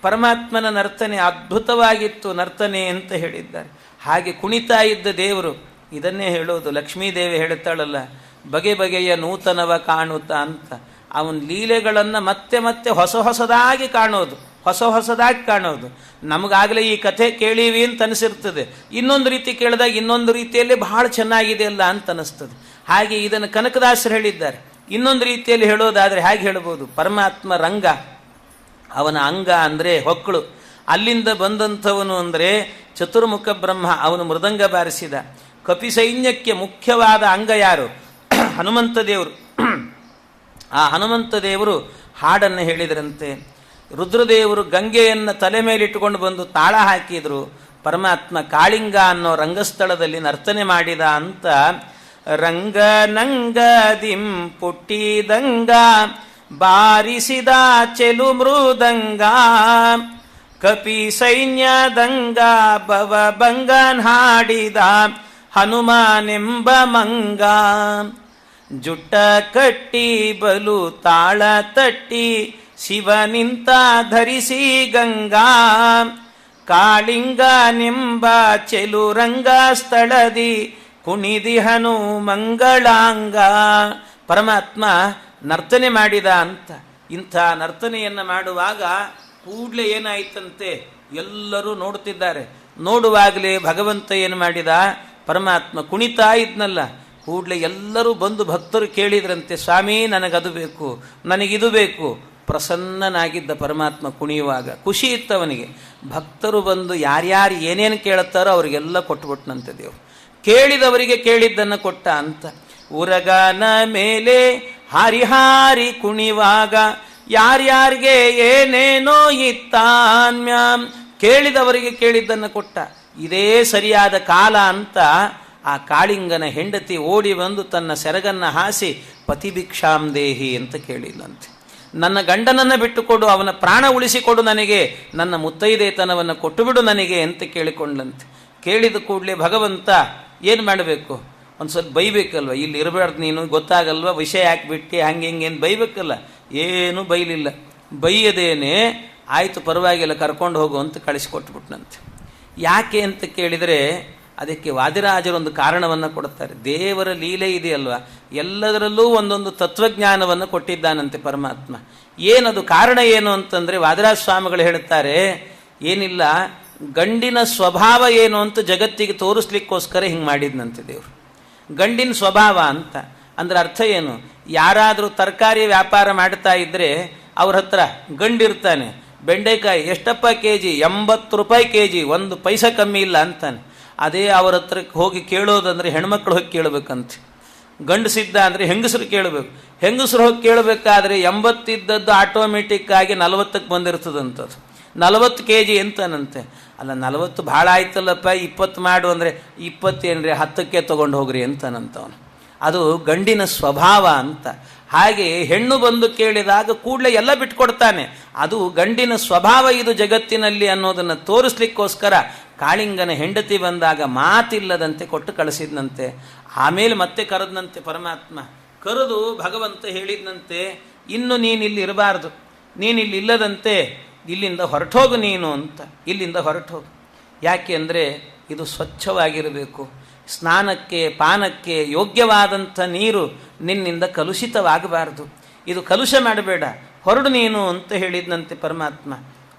Speaker 1: ಪರಮಾತ್ಮನ ನರ್ತನೆ ಅದ್ಭುತವಾಗಿತ್ತು, ನರ್ತನೆ ಅಂತ ಹೇಳಿದ್ದಾರೆ. ಹಾಗೆ ಕುಣಿತಾ ಇದ್ದ ದೇವರು ಇದನ್ನೇ ಹೇಳೋದು. ಲಕ್ಷ್ಮೀದೇವಿ ಹೇಳುತ್ತಾಳಲ್ಲ, ಬಗೆ ಬಗೆಯ ನೂತನವ ಕಾಣುತ್ತಾ ಅಂತ. ಅವನ ಲೀಲೆಗಳನ್ನು ಮತ್ತೆ ಮತ್ತೆ ಹೊಸದಾಗಿ ಕಾಣೋದು, ಹೊಸದಾಗಿ ಕಾಣೋದು. ನಮಗಾಗಲೇ ಈ ಕಥೆ ಕೇಳೀವಿ ಅಂತ ಅನಿಸಿರ್ತದೆ, ಇನ್ನೊಂದು ರೀತಿ ಕೇಳಿದಾಗ ಇನ್ನೊಂದು ರೀತಿಯಲ್ಲಿ ಬಹಳ ಚೆನ್ನಾಗಿದೆ ಅಲ್ಲ ಅಂತ ಅನಿಸ್ತದೆ. ಹಾಗೆ ಇದನ್ನು ಕನಕದಾಸರು ಹೇಳಿದ್ದಾರೆ. ಇನ್ನೊಂದು ರೀತಿಯಲ್ಲಿ ಹೇಳೋದಾದರೆ ಹೇಗೆ ಹೇಳ್ಬೋದು, ಪರಮಾತ್ಮ ರಂಗ, ಅವನ ಅಂಗ ಅಂದರೆ ಹೊಕ್ಕಳು, ಅಲ್ಲಿಂದ ಬಂದಂಥವನು ಅಂದರೆ ಚತುರ್ಮುಖ ಬ್ರಹ್ಮ, ಅವನು ಮೃದಂಗ ಬಾರಿಸಿದ. ಕಪಿ ಸೈನ್ಯಕ್ಕೆ ಮುಖ್ಯವಾದ ಅಂಗ ಯಾರು? ಹನುಮಂತ ದೇವರು. ಆ ಹನುಮಂತ ದೇವರು ಹಾಡನ್ನು ಹೇಳಿದರಂತೆ. ರುದ್ರದೇವರು ಗಂಗೆಯನ್ನು ತಲೆ ಮೇಲಿಟ್ಟುಕೊಂಡು ಬಂದು ತಾಳ ಹಾಕಿದರು. ಪರಮಾತ್ಮ ಕಾಳಿಂಗ ಅನ್ನೋ ರಂಗಸ್ಥಳದಲ್ಲಿ ನರ್ತನೆ ಮಾಡಿದ ಅಂತ. ರಂಗನಂಗದಿಂ ಪುಟ್ಟಿದಂಗ ಬಾರಿಸಿದ ಚೆಲು ಮೃದಂಗ, ಕಪಿ ಸೈನ್ಯದಂಗ ಭವ ಭಂಗನ್ ಹಾಡಿದ ಹನುಮಾನೆಂಬ ಮಂಗ. ಜುಟ್ಟ ಕಟ್ಟಿ ಬಲು ತಾಳ ತಟ್ಟಿ ಶಿವನಿಂತ ಧರಿಸಿ ಗಂಗಾ, ಕಾಳಿಂಗನೆಂಬ ಚೆಲುರಂಗ ಸ್ಥಳದಿ ಕುಣಿದಿಹನು ಮಂಗಳಾಂಗ. ಪರಮಾತ್ಮ ನರ್ತನೆ ಮಾಡಿದ ಅಂತ. ಇಂಥ ನರ್ತನೆಯನ್ನು ಮಾಡುವಾಗ ಕೂಡಲೇ ಏನಾಯ್ತಂತೆ, ಎಲ್ಲರೂ ನೋಡ್ತಿದ್ದಾರೆ. ನೋಡುವಾಗಲೇ ಭಗವಂತ ಏನು ಮಾಡಿದ, ಪರಮಾತ್ಮ ಕುಣಿತಾ ಇದ್ನಲ್ಲ, ಕೂಡಲೇ ಎಲ್ಲರೂ ಬಂದು ಭಕ್ತರು ಕೇಳಿದ್ರಂತೆ, ಸ್ವಾಮಿ ನನಗದು ಬೇಕು, ನನಗಿದು ಬೇಕು. ಪ್ರಸನ್ನನಾಗಿದ್ದ ಪರಮಾತ್ಮ ಕುಣಿಯುವಾಗ ಖುಷಿ ಇತ್ತು ಅವನಿಗೆ. ಭಕ್ತರು ಬಂದು ಯಾರ್ಯಾರು ಏನೇನು ಕೇಳುತ್ತಾರೋ ಅವರಿಗೆಲ್ಲ ಕೊಟ್ಟುಬಿಟ್ನಂತೆ ದೇವರು. ಕೇಳಿದವರಿಗೆ ಕೇಳಿದ್ದನ್ನು ಕೊಟ್ಟ ಅಂತ. ಉರಗನ ಮೇಲೆ ಹಾರಿ ಕುಣಿವಾಗ ಯಾರ್ಯಾರಿಗೆ ಏನೇನೋ ಇತ್ತಾನ್ಮ್ಯಾಂ, ಕೇಳಿದವರಿಗೆ ಕೇಳಿದ್ದನ್ನು ಕೊಟ್ಟ. ಇದೇ ಸರಿಯಾದ ಕಾಲ ಅಂತ ಆ ಕಾಳಿಂಗನ ಹೆಂಡತಿ ಓಡಿ ಬಂದು ತನ್ನ ಸೆರಗನ್ನು ಹಾಸಿ ಪತಿಭಿಕ್ಷಾಂ ದೇಹಿ ಅಂತ ಕೇಳಿಲ್ಲಂತೆ. ನನ್ನ ಗಂಡನನ್ನು ಬಿಟ್ಟುಕೊಡು, ಅವನ ಪ್ರಾಣ ಉಳಿಸಿಕೊಡು ನನಗೆ, ನನ್ನ ಮುತ್ತೈದೇತನವನ್ನು ಕೊಟ್ಟುಬಿಡು ನನಗೆ ಅಂತ ಕೇಳಿಕೊಂಡ್ಲಂತೆ. ಕೇಳಿದ ಕೂಡಲೇ ಭಗವಂತ ಏನು ಮಾಡಬೇಕು, ಒಂದು ಸ್ವಲ್ಪ ಬೈಬೇಕಲ್ವ, ಇಲ್ಲಿ ಇರಬಾರ್ದು ನೀನು, ಗೊತ್ತಾಗಲ್ವ ವಿಷಯ ಹಾಕಿಬಿಟ್ಟು ಹಂಗೆ ಹಿಂಗೇನು ಬೈಬೇಕಲ್ಲ. ಏನೂ ಬೈಲಿಲ್ಲ. ಬೈಯದೇನೆ ಆಯಿತು ಪರವಾಗಿಲ್ಲ ಕರ್ಕೊಂಡು ಹೋಗು ಅಂತ ಕಳಿಸಿಕೊಟ್ಬಿಟ್ನಂತೆ. ಯಾಕೆ ಅಂತ ಕೇಳಿದರೆ ಅದಕ್ಕೆ ವಾದಿರಾಜರೊಂದು ಕಾರಣವನ್ನು ಕೊಡುತ್ತಾರೆ. ದೇವರ ಲೀಲೆ ಇದೆಯಲ್ವ, ಎಲ್ಲದರಲ್ಲೂ ಒಂದೊಂದು ತತ್ವಜ್ಞಾನವನ್ನು ಕೊಟ್ಟಿದ್ದಾನಂತೆ ಪರಮಾತ್ಮ. ಏನದು ಕಾರಣ ಏನು ಅಂತಂದರೆ ವಾದಿರಾಜ ಸ್ವಾಮಿಗಳು ಹೇಳುತ್ತಾರೆ, ಏನಿಲ್ಲ, ಗಂಡಿನ ಸ್ವಭಾವ ಏನು ಅಂತ ಜಗತ್ತಿಗೆ ತೋರಿಸ್ಲಿಕ್ಕೋಸ್ಕರ ಹಿಂಗೆ ಮಾಡಿದ್ನಂತೆ ದೇವರು. ಗಂಡಿನ ಸ್ವಭಾವ ಅಂತ ಅಂದರೆ ಅರ್ಥ ಏನು, ಯಾರಾದರೂ ತರಕಾರಿ ವ್ಯಾಪಾರ ಮಾಡ್ತಾ ಇದ್ದರೆ ಅವ್ರ ಹತ್ರ ಗಂಡಿರ್ತಾನೆ, ಬೆಂಡೆಕಾಯಿ ಎಷ್ಟಪ್ಪ ಕೆ ಜಿ, 80 ರೂಪಾಯಿ ಕೆ ಜಿ, 1 ಪೈಸೆ ಕಮ್ಮಿ ಇಲ್ಲ ಅಂತಾನೆ. ಅದೇ ಅವ್ರ ಹತ್ರಕ್ಕೆ ಹೋಗಿ ಕೇಳೋದಂದರೆ ಹೆಣ್ಮಕ್ಳು ಹೋಗಿ ಕೇಳಬೇಕಂತೆ. ಗಂಡಸಿದ್ದ ಅಂದರೆ ಹೆಂಗಸರು ಕೇಳಬೇಕು. ಹೆಂಗಸರು ಹೋಗಿ ಕೇಳಬೇಕಾದ್ರೆ 80 ಇದ್ದದ್ದು ಆಟೋಮೆಟಿಕ್ ಆಗಿ 40ಕ್ಕೆ ಬಂದಿರ್ತದಂಥದ್ದು. 40 ಕೆ ಜಿ ಎಂತಾನಂತೆ. ಅಲ್ಲ 40 ಭಾಳ ಆಯ್ತಲ್ಲಪ್ಪ, 20 ಮಾಡು ಅಂದರೆ 20 ಏನ್ರಿ 10ಕ್ಕೆ ತೊಗೊಂಡು ಹೋಗ್ರಿ ಅಂತಾನಂತವನು. ಅದು ಗಂಡಿನ ಸ್ವಭಾವ ಅಂತ. ಹಾಗೆ ಹೆಣ್ಣು ಬಂದು ಕೇಳಿದಾಗ ಕೂಡಲೇ ಎಲ್ಲ ಬಿಟ್ಕೊಡ್ತಾನೆ. ಅದು ಗಂಡಿನ ಸ್ವಭಾವ ಇದು ಜಗತ್ತಿನಲ್ಲಿ ಅನ್ನೋದನ್ನು ತೋರಿಸ್ಲಿಕ್ಕೋಸ್ಕರ ಕಾಳಿಂಗನ ಹೆಂಡತಿ ಬಂದಾಗ ಮಾತಿಲ್ಲದಂತೆ ಕೊಟ್ಟು ಕಳಿಸಿದ್ನಂತೆ. ಆಮೇಲೆ ಮತ್ತೆ ಕರೆದನಂತೆ ಪರಮಾತ್ಮ. ಕರೆದು ಭಗವಂತ ಹೇಳಿದ್ನಂತೆ, ಇನ್ನು ನೀನಿಲ್ಲಿ ಇರಬಾರ್ದು, ನೀನಿಲ್ಲಿ ಇಲ್ಲದಂತೆ ಇಲ್ಲಿಂದ ಹೊರಟೋಗು ನೀನು ಅಂತ. ಇಲ್ಲಿಂದ ಹೊರಟೋಗು. ಯಾಕೆ ಅಂದರೆ ಇದು ಸ್ವಚ್ಛವಾಗಿರಬೇಕು, ಸ್ನಾನಕ್ಕೆ ಪಾನಕ್ಕೆ ಯೋಗ್ಯವಾದಂಥ ನೀರು ನಿನ್ನಿಂದ ಕಲುಷಿತವಾಗಬಾರದು, ಇದು ಕಲುಷ ಮಾಡಬೇಡ, ಹೊರಡು ನೀನು ಅಂತ ಹೇಳಿದ್ನಂತೆ ಪರಮಾತ್ಮ.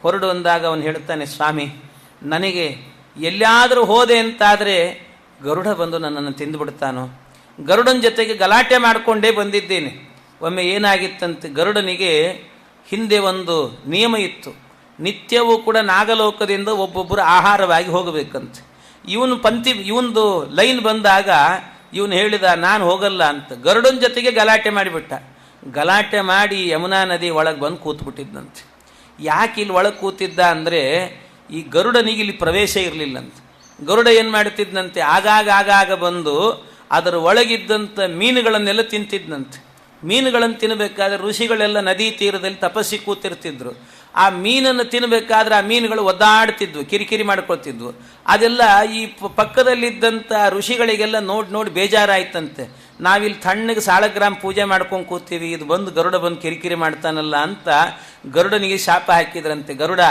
Speaker 1: ಹೊರಡು ಅಂದಾಗ ಅವನು ಹೇಳ್ತಾನೆ, ಸ್ವಾಮಿ ನನಗೆ ಎಲ್ಲಾದರೂ ಹೋದೆ ಅಂತಾದರೆ ಗರುಡ ಬಂದು ನನ್ನನ್ನು ತಿಂದುಬಿಡ್ತಾನೋ. ಗರುಡನ ಜೊತೆಗೆ ಗಲಾಟೆ ಮಾಡಿಕೊಂಡೇ ಬಂದಿದ್ದೇನೆ. ಒಮ್ಮೆ ಏನಾಗಿತ್ತಂತೆ, ಗರುಡನಿಗೆ ಹಿಂದೆ ಒಂದು ನಿಯಮ ಇತ್ತು, ನಿತ್ಯವೂ ಕೂಡ ನಾಗಲೋಕದಿಂದ ಒಬ್ಬೊಬ್ಬರು ಆಹಾರವಾಗಿ ಹೋಗಬೇಕಂತೆ. ಇವನದು ಲೈನ್ ಬಂದಾಗ ಇವನು ಹೇಳಿದ ನಾನು ಹೋಗಲ್ಲ ಅಂತ. ಗರುಡನ ಜೊತೆಗೆ ಗಲಾಟೆ ಮಾಡಿಬಿಟ್ಟ. ಗಲಾಟೆ ಮಾಡಿ ಯಮುನಾ ನದಿ ಒಳಗೆ ಬಂದು ಕೂತ್ಬಿಟ್ಟಿದ್ದಂತೆ. ಯಾಕೆ ಇಲ್ಲಿ ಒಳಗೆ ಕೂತಿದ್ದ ಅಂದರೆ ಈ ಗರುಡನಿಗೆ ಇಲ್ಲಿ ಪ್ರವೇಶ ಇರಲಿಲ್ಲಂತೆ. ಗರುಡ ಏನು ಮಾಡ್ತಿದ್ದಂತೆ, ಆಗಾಗ ಬಂದು ಅದರ ಒಳಗಿದ್ದಂಥ ಮೀನುಗಳನ್ನೆಲ್ಲ ತಿಂತಿದ್ದಂತೆ. ಮೀನುಗಳನ್ನು ತಿನ್ನಬೇಕಾದ್ರೆ ಋಷಿಗಳೆಲ್ಲ ನದಿ ತೀರದಲ್ಲಿ ತಪಸ್ಸಿ ಕೂತಿರ್ತಿದ್ರು. ಆ ಮೀನನ್ನು ತಿನ್ನಬೇಕಾದ್ರೆ ಆ ಮೀನುಗಳು ಒದ್ದಾಡ್ತಿದ್ವು, ಕಿರಿಕಿರಿ ಮಾಡ್ಕೊಳ್ತಿದ್ವು. ಅದೆಲ್ಲ ಈ ಪಕ್ಕದಲ್ಲಿದ್ದಂಥ ಋಷಿಗಳಿಗೆಲ್ಲ ನೋಡಿ ಬೇಜಾರಾಯ್ತಂತೆ. ನಾವಿಲ್ಲಿ ತಣ್ಣಗೆ ಸಾಳಗ್ರಾಮ ಪೂಜೆ ಮಾಡ್ಕೊಂಡು ಕೂತೀವಿ, ಇದು ಬಂದು ಗರುಡ ಬಂದು ಕಿರಿಕಿರಿ ಮಾಡ್ತಾನಲ್ಲ ಅಂತ ಗರುಡನಿಗೆ ಶಾಪ ಹಾಕಿದ್ರಂತೆ. ಗರುಡ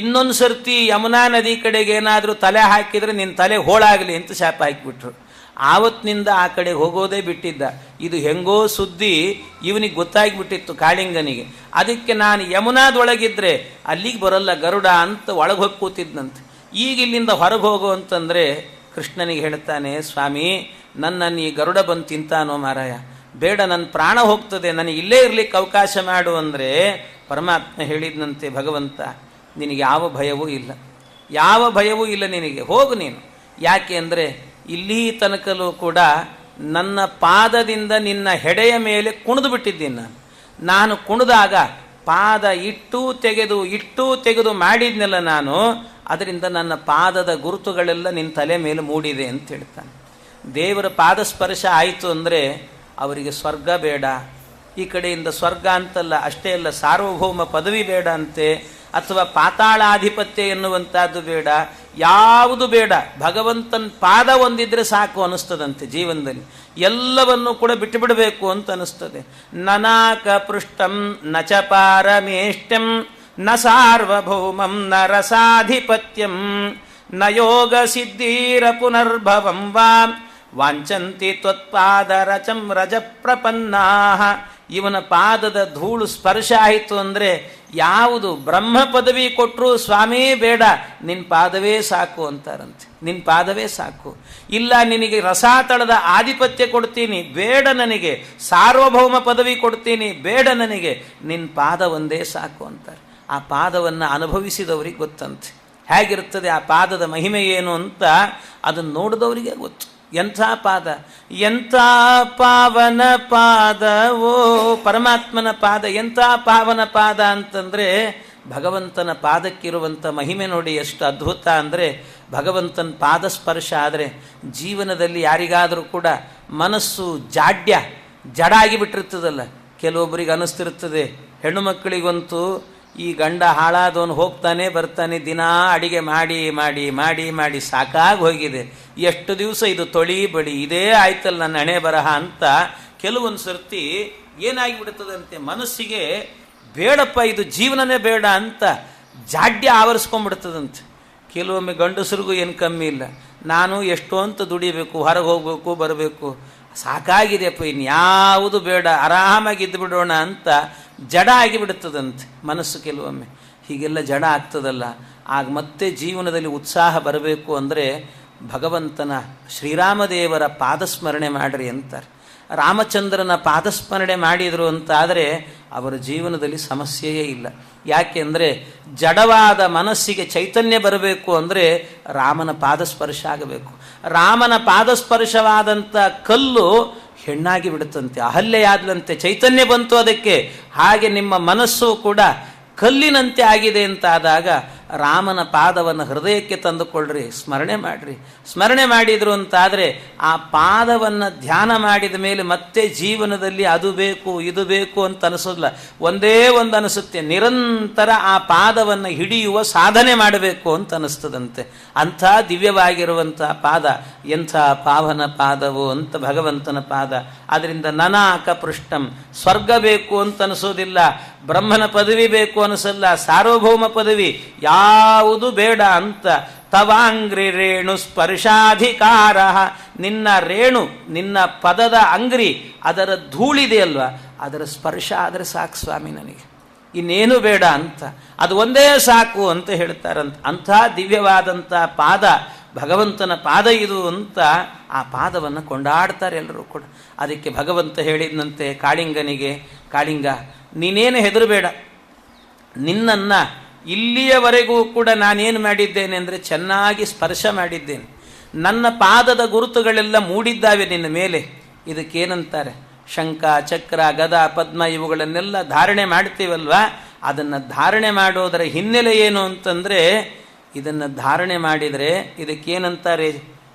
Speaker 1: ಇನ್ನೊಂದು ಸರ್ತಿ ಯಮುನಾ ನದಿ ಕಡೆಗೆ ಏನಾದರೂ ತಲೆ ಹಾಕಿದರೆ ನಿನ್ನ ತಲೆ ಹೋಳಾಗಲಿ ಅಂತ ಶಾಪ ಹಾಕಿಬಿಟ್ರು. ಆವತ್ತಿನಿಂದ ಆ ಕಡೆ ಹೋಗೋದೇ ಬಿಟ್ಟಿದ್ದ. ಇದು ಹೆಂಗೋ ಸುದ್ದಿ ಇವನಿಗೆ ಗೊತ್ತಾಗಿಬಿಟ್ಟಿತ್ತು ಕಾಳಿಂಗನಿಗೆ. ಅದಕ್ಕೆ ನಾನು ಯಮುನಾದೊಳಗಿದ್ರೆ ಅಲ್ಲಿಗೆ ಬರಲ್ಲ ಗರುಡ ಅಂತ ಒಳಗೆ ಹೋಗಿ ಕೂತಿದ್ದಂತೆ. ಈಗ ಇಲ್ಲಿಂದ ಹೊರಗೆ ಹೋಗು ಅಂತಂದರೆ ಕೃಷ್ಣನಿಗೆ ಹೇಳ್ತಾನೆ, ಸ್ವಾಮಿ ನನ್ನನ್ನು ಈ ಗರುಡ ಬಂದು ತಿಂತಾನೋ ಮಾರಾಯ, ಬೇಡ, ನನ್ನ ಪ್ರಾಣ ಹೋಗ್ತದೆ, ನನಗೆ ಇಲ್ಲೇ ಇರಲಿಕ್ಕೆ ಅವಕಾಶ ಮಾಡು ಅಂದರೆ ಪರಮಾತ್ಮ ಹೇಳಿದಂತೆ, ಭಗವಂತ ನಿನಗೆ ಯಾವ ಭಯವೂ ಇಲ್ಲ, ಯಾವ ಭಯವೂ ಇಲ್ಲ ನಿನಗೆ, ಹೋಗು ನೀನು. ಯಾಕೆ ಅಂದರೆ ಇಲ್ಲಿ ತನಕಲೂ ಕೂಡ ನನ್ನ ಪಾದದಿಂದ ನಿನ್ನ ಹೆಡೆಯ ಮೇಲೆ ಕುಣಿದು ಬಿಟ್ಟಿದ್ದೀನಿ. ನಾನು ಕುಣಿದಾಗ ಪಾದ ಇಟ್ಟು ತೆಗೆದು ಮಾಡಿದ್ನೆಲ್ಲ ನಾನು, ಅದರಿಂದ ನನ್ನ ಪಾದದ ಗುರುತುಗಳೆಲ್ಲ ನಿನ್ನ ತಲೆ ಮೇಲೆ ಮೂಡಿದೆ ಅಂತ ಹೇಳ್ತಾನೆ. ದೇವರ ಪಾದ ಸ್ಪರ್ಶ ಆಯಿತು ಅಂದರೆ ಅವರಿಗೆ ಸ್ವರ್ಗ ಬೇಡ, ಈ ಕಡೆಯಿಂದ ಸ್ವರ್ಗ ಅಂತಲ್ಲ, ಅಷ್ಟೇ ಅಲ್ಲ, ಸಾರ್ವಭೌಮ ಪದವಿ ಬೇಡ ಅಂತೆ, ಅಥವಾ ಪಾತಾಳಾಧಿಪತ್ಯ ಎನ್ನುವಂಥದ್ದು ಬೇಡ, ಯಾವುದು ಬೇಡ. ಭಗವಂತನ ಪಾದ ಒಂದಿದ್ರೆ ಸಾಕು ಅನ್ನಿಸ್ತದಂತೆ ಜೀವನದಲ್ಲಿ. ಎಲ್ಲವನ್ನೂ ಕೂಡ ಬಿಟ್ಟು ಬಿಡಬೇಕು ಅಂತ ಅನ್ನಿಸ್ತದೆ. ನನಾಕ ಪೃಷ್ಟಂ ನ ಚ ಪಾರಮೇಷ್ಟಂ ನ ಸಾರ್ವಭೌಮಂ ನ ರಸಾಧಿಪತ್ಯಂ ನ ಯೋಗ ಸಿದ್ಧೀರ ಪುನರ್ಭವಂ ವಾ ವಾಂಚಂತಿ ತ್ವತ್ಪಾದರಚಂ ರಜ ಪ್ರಪನ್ನಾಃ. ಇವನ ಪಾದದ ಧೂಳು ಸ್ಪರ್ಶ ಆಯಿತು ಅಂದರೆ ಯಾವುದು ಬ್ರಹ್ಮ ಪದವಿ ಕೊಟ್ಟರು ಸ್ವಾಮಿ ಬೇಡ, ನಿನ್ನ ಪಾದವೇ ಸಾಕು ಅಂತಾರಂತೆ. ನಿನ್ನ ಪಾದವೇ ಸಾಕು. ಇಲ್ಲ ನಿನಗೆ ರಸಾತಳದ ಆಧಿಪತ್ಯ ಕೊಡ್ತೀನಿ, ಬೇಡ ನನಗೆ. ಸಾರ್ವಭೌಮ ಪದವಿ ಕೊಡ್ತೀನಿ, ಬೇಡ ನನಗೆ, ನಿನ್ನ ಪಾದ ಒಂದೇ ಸಾಕು ಅಂತಾರೆ. ಆ ಪಾದವನ್ನು ಅನುಭವಿಸಿದವರಿಗೆ ಗೊತ್ತಂತೆ ಹೇಗಿರ್ತದೆ, ಆ ಪಾದದ ಮಹಿಮೆ ಏನು ಅಂತ. ಅದನ್ನು ನೋಡಿದವರಿಗೆ ಗೊತ್ತು. ಎಂಥ ಪಾದ, ಎಂಥ ಪಾವನ ಪಾದವೋ ಪರಮಾತ್ಮನ ಪಾದ. ಎಂಥ ಪಾವನ ಪಾದ ಅಂತಂದರೆ ಭಗವಂತನ ಪಾದಕ್ಕಿರುವಂಥ ಮಹಿಮೆ ನೋಡಿ ಎಷ್ಟು ಅದ್ಭುತ ಅಂದರೆ, ಭಗವಂತನ ಪಾದ ಸ್ಪರ್ಶ ಆದರೆ ಜೀವನದಲ್ಲಿ ಯಾರಿಗಾದರೂ ಕೂಡ ಮನಸ್ಸು ಜಡಾಗಿ ಬಿಟ್ಟಿರ್ತದಲ್ಲ. ಕೆಲವೊಬ್ಬರಿಗೆ ಅನ್ನಿಸ್ತಿರ್ತದೆ, ಹೆಣ್ಣು ಮಕ್ಕಳಿಗಂತೂ ಈ ಗಂಡ ಹಾಳಾದವನು ಹೋಗ್ತಾನೆ ಬರ್ತಾನೆ, ದಿನಾ ಅಡಿಗೆ ಮಾಡಿ ಮಾಡಿ ಮಾಡಿ ಮಾಡಿ ಸಾಕಾಗಿ ಹೋಗಿದೆ, ಎಷ್ಟು ದಿವಸ ಇದು ತೊಳಿ ಬಳಿ ಇದೇ ಆಯ್ತಲ್ಲ ನನ್ನ ಹಣೆ ಬರಹ ಅಂತ ಕೆಲವೊಂದು ಸರ್ತಿ ಏನಾಗಿಬಿಡ್ತದಂತೆ, ಮನಸ್ಸಿಗೆ ಬೇಡಪ್ಪ ಇದು ಜೀವನನೇ ಬೇಡ ಅಂತ ಜಾಡ್ಯ ಆವರಿಸ್ಕೊಂಡ್ಬಿಡ್ತದಂತೆ. ಕೆಲವೊಮ್ಮೆ ಗಂಡಸರಿಗೂ ಏನು ಕಮ್ಮಿ ಇಲ್ಲ, ನಾನು ಎಷ್ಟೋ ಅಂತ ದುಡಿಬೇಕು, ಹೊರಗೆ ಹೋಗ್ಬೇಕು ಬರಬೇಕು, ಸಾಕಾಗಿದೆಯಪ್ಪ ಇನ್ಯಾವುದು ಬೇಡ, ಆರಾಮಾಗಿ ಇದ್ದು ಬಿಡೋಣ ಅಂತ ಜಡ ಆಗಿಬಿಡುತ್ತದಂತೆ ಮನಸ್ಸು ಕೆಲವೊಮ್ಮೆ. ಹೀಗೆಲ್ಲ ಜಡ ಆಗ್ತದಲ್ಲ, ಆಗ ಮತ್ತೆ ಜೀವನದಲ್ಲಿ ಉತ್ಸಾಹ ಬರಬೇಕು ಅಂದರೆ ಭಗವಂತನ ಶ್ರೀರಾಮದೇವರ ಪಾದಸ್ಮರಣೆ ಮಾಡಿರಿ ಅಂತಾರೆ. ರಾಮಚಂದ್ರನ ಪಾದಸ್ಮರಣೆ ಮಾಡಿದರು ಅಂತಾದರೆ ಅವರ ಜೀವನದಲ್ಲಿ ಸಮಸ್ಯೆಯೇ ಇಲ್ಲ. ಯಾಕೆಂದರೆ ಜಡವಾದ ಮನಸ್ಸಿಗೆ ಚೈತನ್ಯ ಬರಬೇಕು ಅಂದರೆ ರಾಮನ ಪಾದಸ್ಪರ್ಶ ಆಗಬೇಕು. ರಾಮನ ಪಾದಸ್ಪರ್ಶವಾದಂಥ ಕಲ್ಲು ಹೆಣ್ಣಾಗಿ ಬಿಡುತ್ತಂತೆ, ಅಹಲ್ಯೆಯಾದ್ಲಂತೆ, ಚೈತನ್ಯ ಬಂತು ಅದಕ್ಕೆ. ಹಾಗೆ ನಿಮ್ಮ ಮನಸ್ಸು ಕೂಡ ಕಲ್ಲಿನಂತೆ ಆಗಿದೆ ಅಂತಾದಾಗ ರಾಮನ ಪಾದವನ್ನು ಹೃದಯಕ್ಕೆ ತಂದುಕೊಳ್ಳ್ರಿ, ಸ್ಮರಣೆ ಮಾಡಿರಿ. ಸ್ಮರಣೆ ಮಾಡಿದರು ಅಂತಾದರೆ ಆ ಪಾದವನ್ನು ಧ್ಯಾನ ಮಾಡಿದ ಮೇಲೆ ಮತ್ತೆ ಜೀವನದಲ್ಲಿ ಅದು ಬೇಕು ಇದು ಬೇಕು ಅಂತ ಅನಿಸೋದಿಲ್ಲ. ಒಂದೇ ಒಂದು ಅನಿಸುತ್ತೆ, ನಿರಂತರ ಆ ಪಾದವನ್ನು ಹಿಡಿಯುವ ಸಾಧನೆ ಮಾಡಬೇಕು ಅಂತ ಅನಿಸ್ತದಂತೆ. ಅಂಥ ದಿವ್ಯವಾಗಿರುವಂಥ ಪಾದ ಎಂಥ ಪಾವನ ಪಾದವು ಅಂತ ಭಗವಂತನ ಪಾದ. ಆದ್ದರಿಂದ ನನಾಕ ಪೃಷ್ಟಂ, ಸ್ವರ್ಗ ಬೇಕು ಅಂತ ಅನಿಸೋದಿಲ್ಲ, ಬ್ರಹ್ಮನ ಪದವಿ ಬೇಕು ಅನಿಸಲ್ಲ, ಸಾರ್ವಭೌಮ ಪದವಿ ಯಾವುದು ಬೇಡ ಅಂತ. ತವಾಂಗ್ರಿ ರೇಣು ಸ್ಪರ್ಶಾಧಿಕಾರ, ನಿನ್ನ ರೇಣು ನಿನ್ನ ಪದದ ಅಂಗ್ರಿ ಅದರ ಧೂಳಿದೆಯಲ್ವ, ಅದರ ಸ್ಪರ್ಶ ಆದರೆ ಸಾಕು ಸ್ವಾಮಿ, ನನಗೆ ಇನ್ನೇನು ಬೇಡ ಅಂತ, ಅದು ಒಂದೇ ಸಾಕು ಅಂತ ಹೇಳ್ತಾರಂತ. ಅಂಥ ದಿವ್ಯವಾದಂಥ ಪಾದ ಭಗವಂತನ ಪಾದ ಇದು ಅಂತ ಆ ಪಾದವನ್ನು ಕೊಂಡಾಡ್ತಾರೆ ಎಲ್ಲರೂ ಕೂಡ. ಅದಕ್ಕೆ ಭಗವಂತ ಹೇಳಿದಂತೆ ಕಾಳಿಂಗನಿಗೆ, ಕಾಳಿಂಗ ನೀನೇನು ಹೆದರಬೇಡ, ನಿನ್ನನ್ನು ಇಲ್ಲಿಯವರೆಗೂ ಕೂಡ ನಾನೇನು ಮಾಡಿದ್ದೇನೆ ಅಂದರೆ ಚೆನ್ನಾಗಿ ಸ್ಪರ್ಶ ಮಾಡಿದ್ದೇನೆ, ನನ್ನ ಪಾದದ ಗುರುತುಗಳೆಲ್ಲ ಮೂಡಿದ್ದಾವೆ ನಿನ್ನ ಮೇಲೆ. ಇದಕ್ಕೇನಂತಾರೆ, ಶಂಖ ಚಕ್ರ ಗದ ಪದ್ಮ ಇವುಗಳನ್ನೆಲ್ಲ ಧಾರಣೆ ಮಾಡ್ತೀವಲ್ವ, ಅದನ್ನು ಧಾರಣೆ ಮಾಡೋದರ ಹಿನ್ನೆಲೆ ಏನು ಅಂತಂದರೆ, ಇದನ್ನು ಧಾರಣೆ ಮಾಡಿದರೆ ಇದಕ್ಕೇನಂತಾರೆ,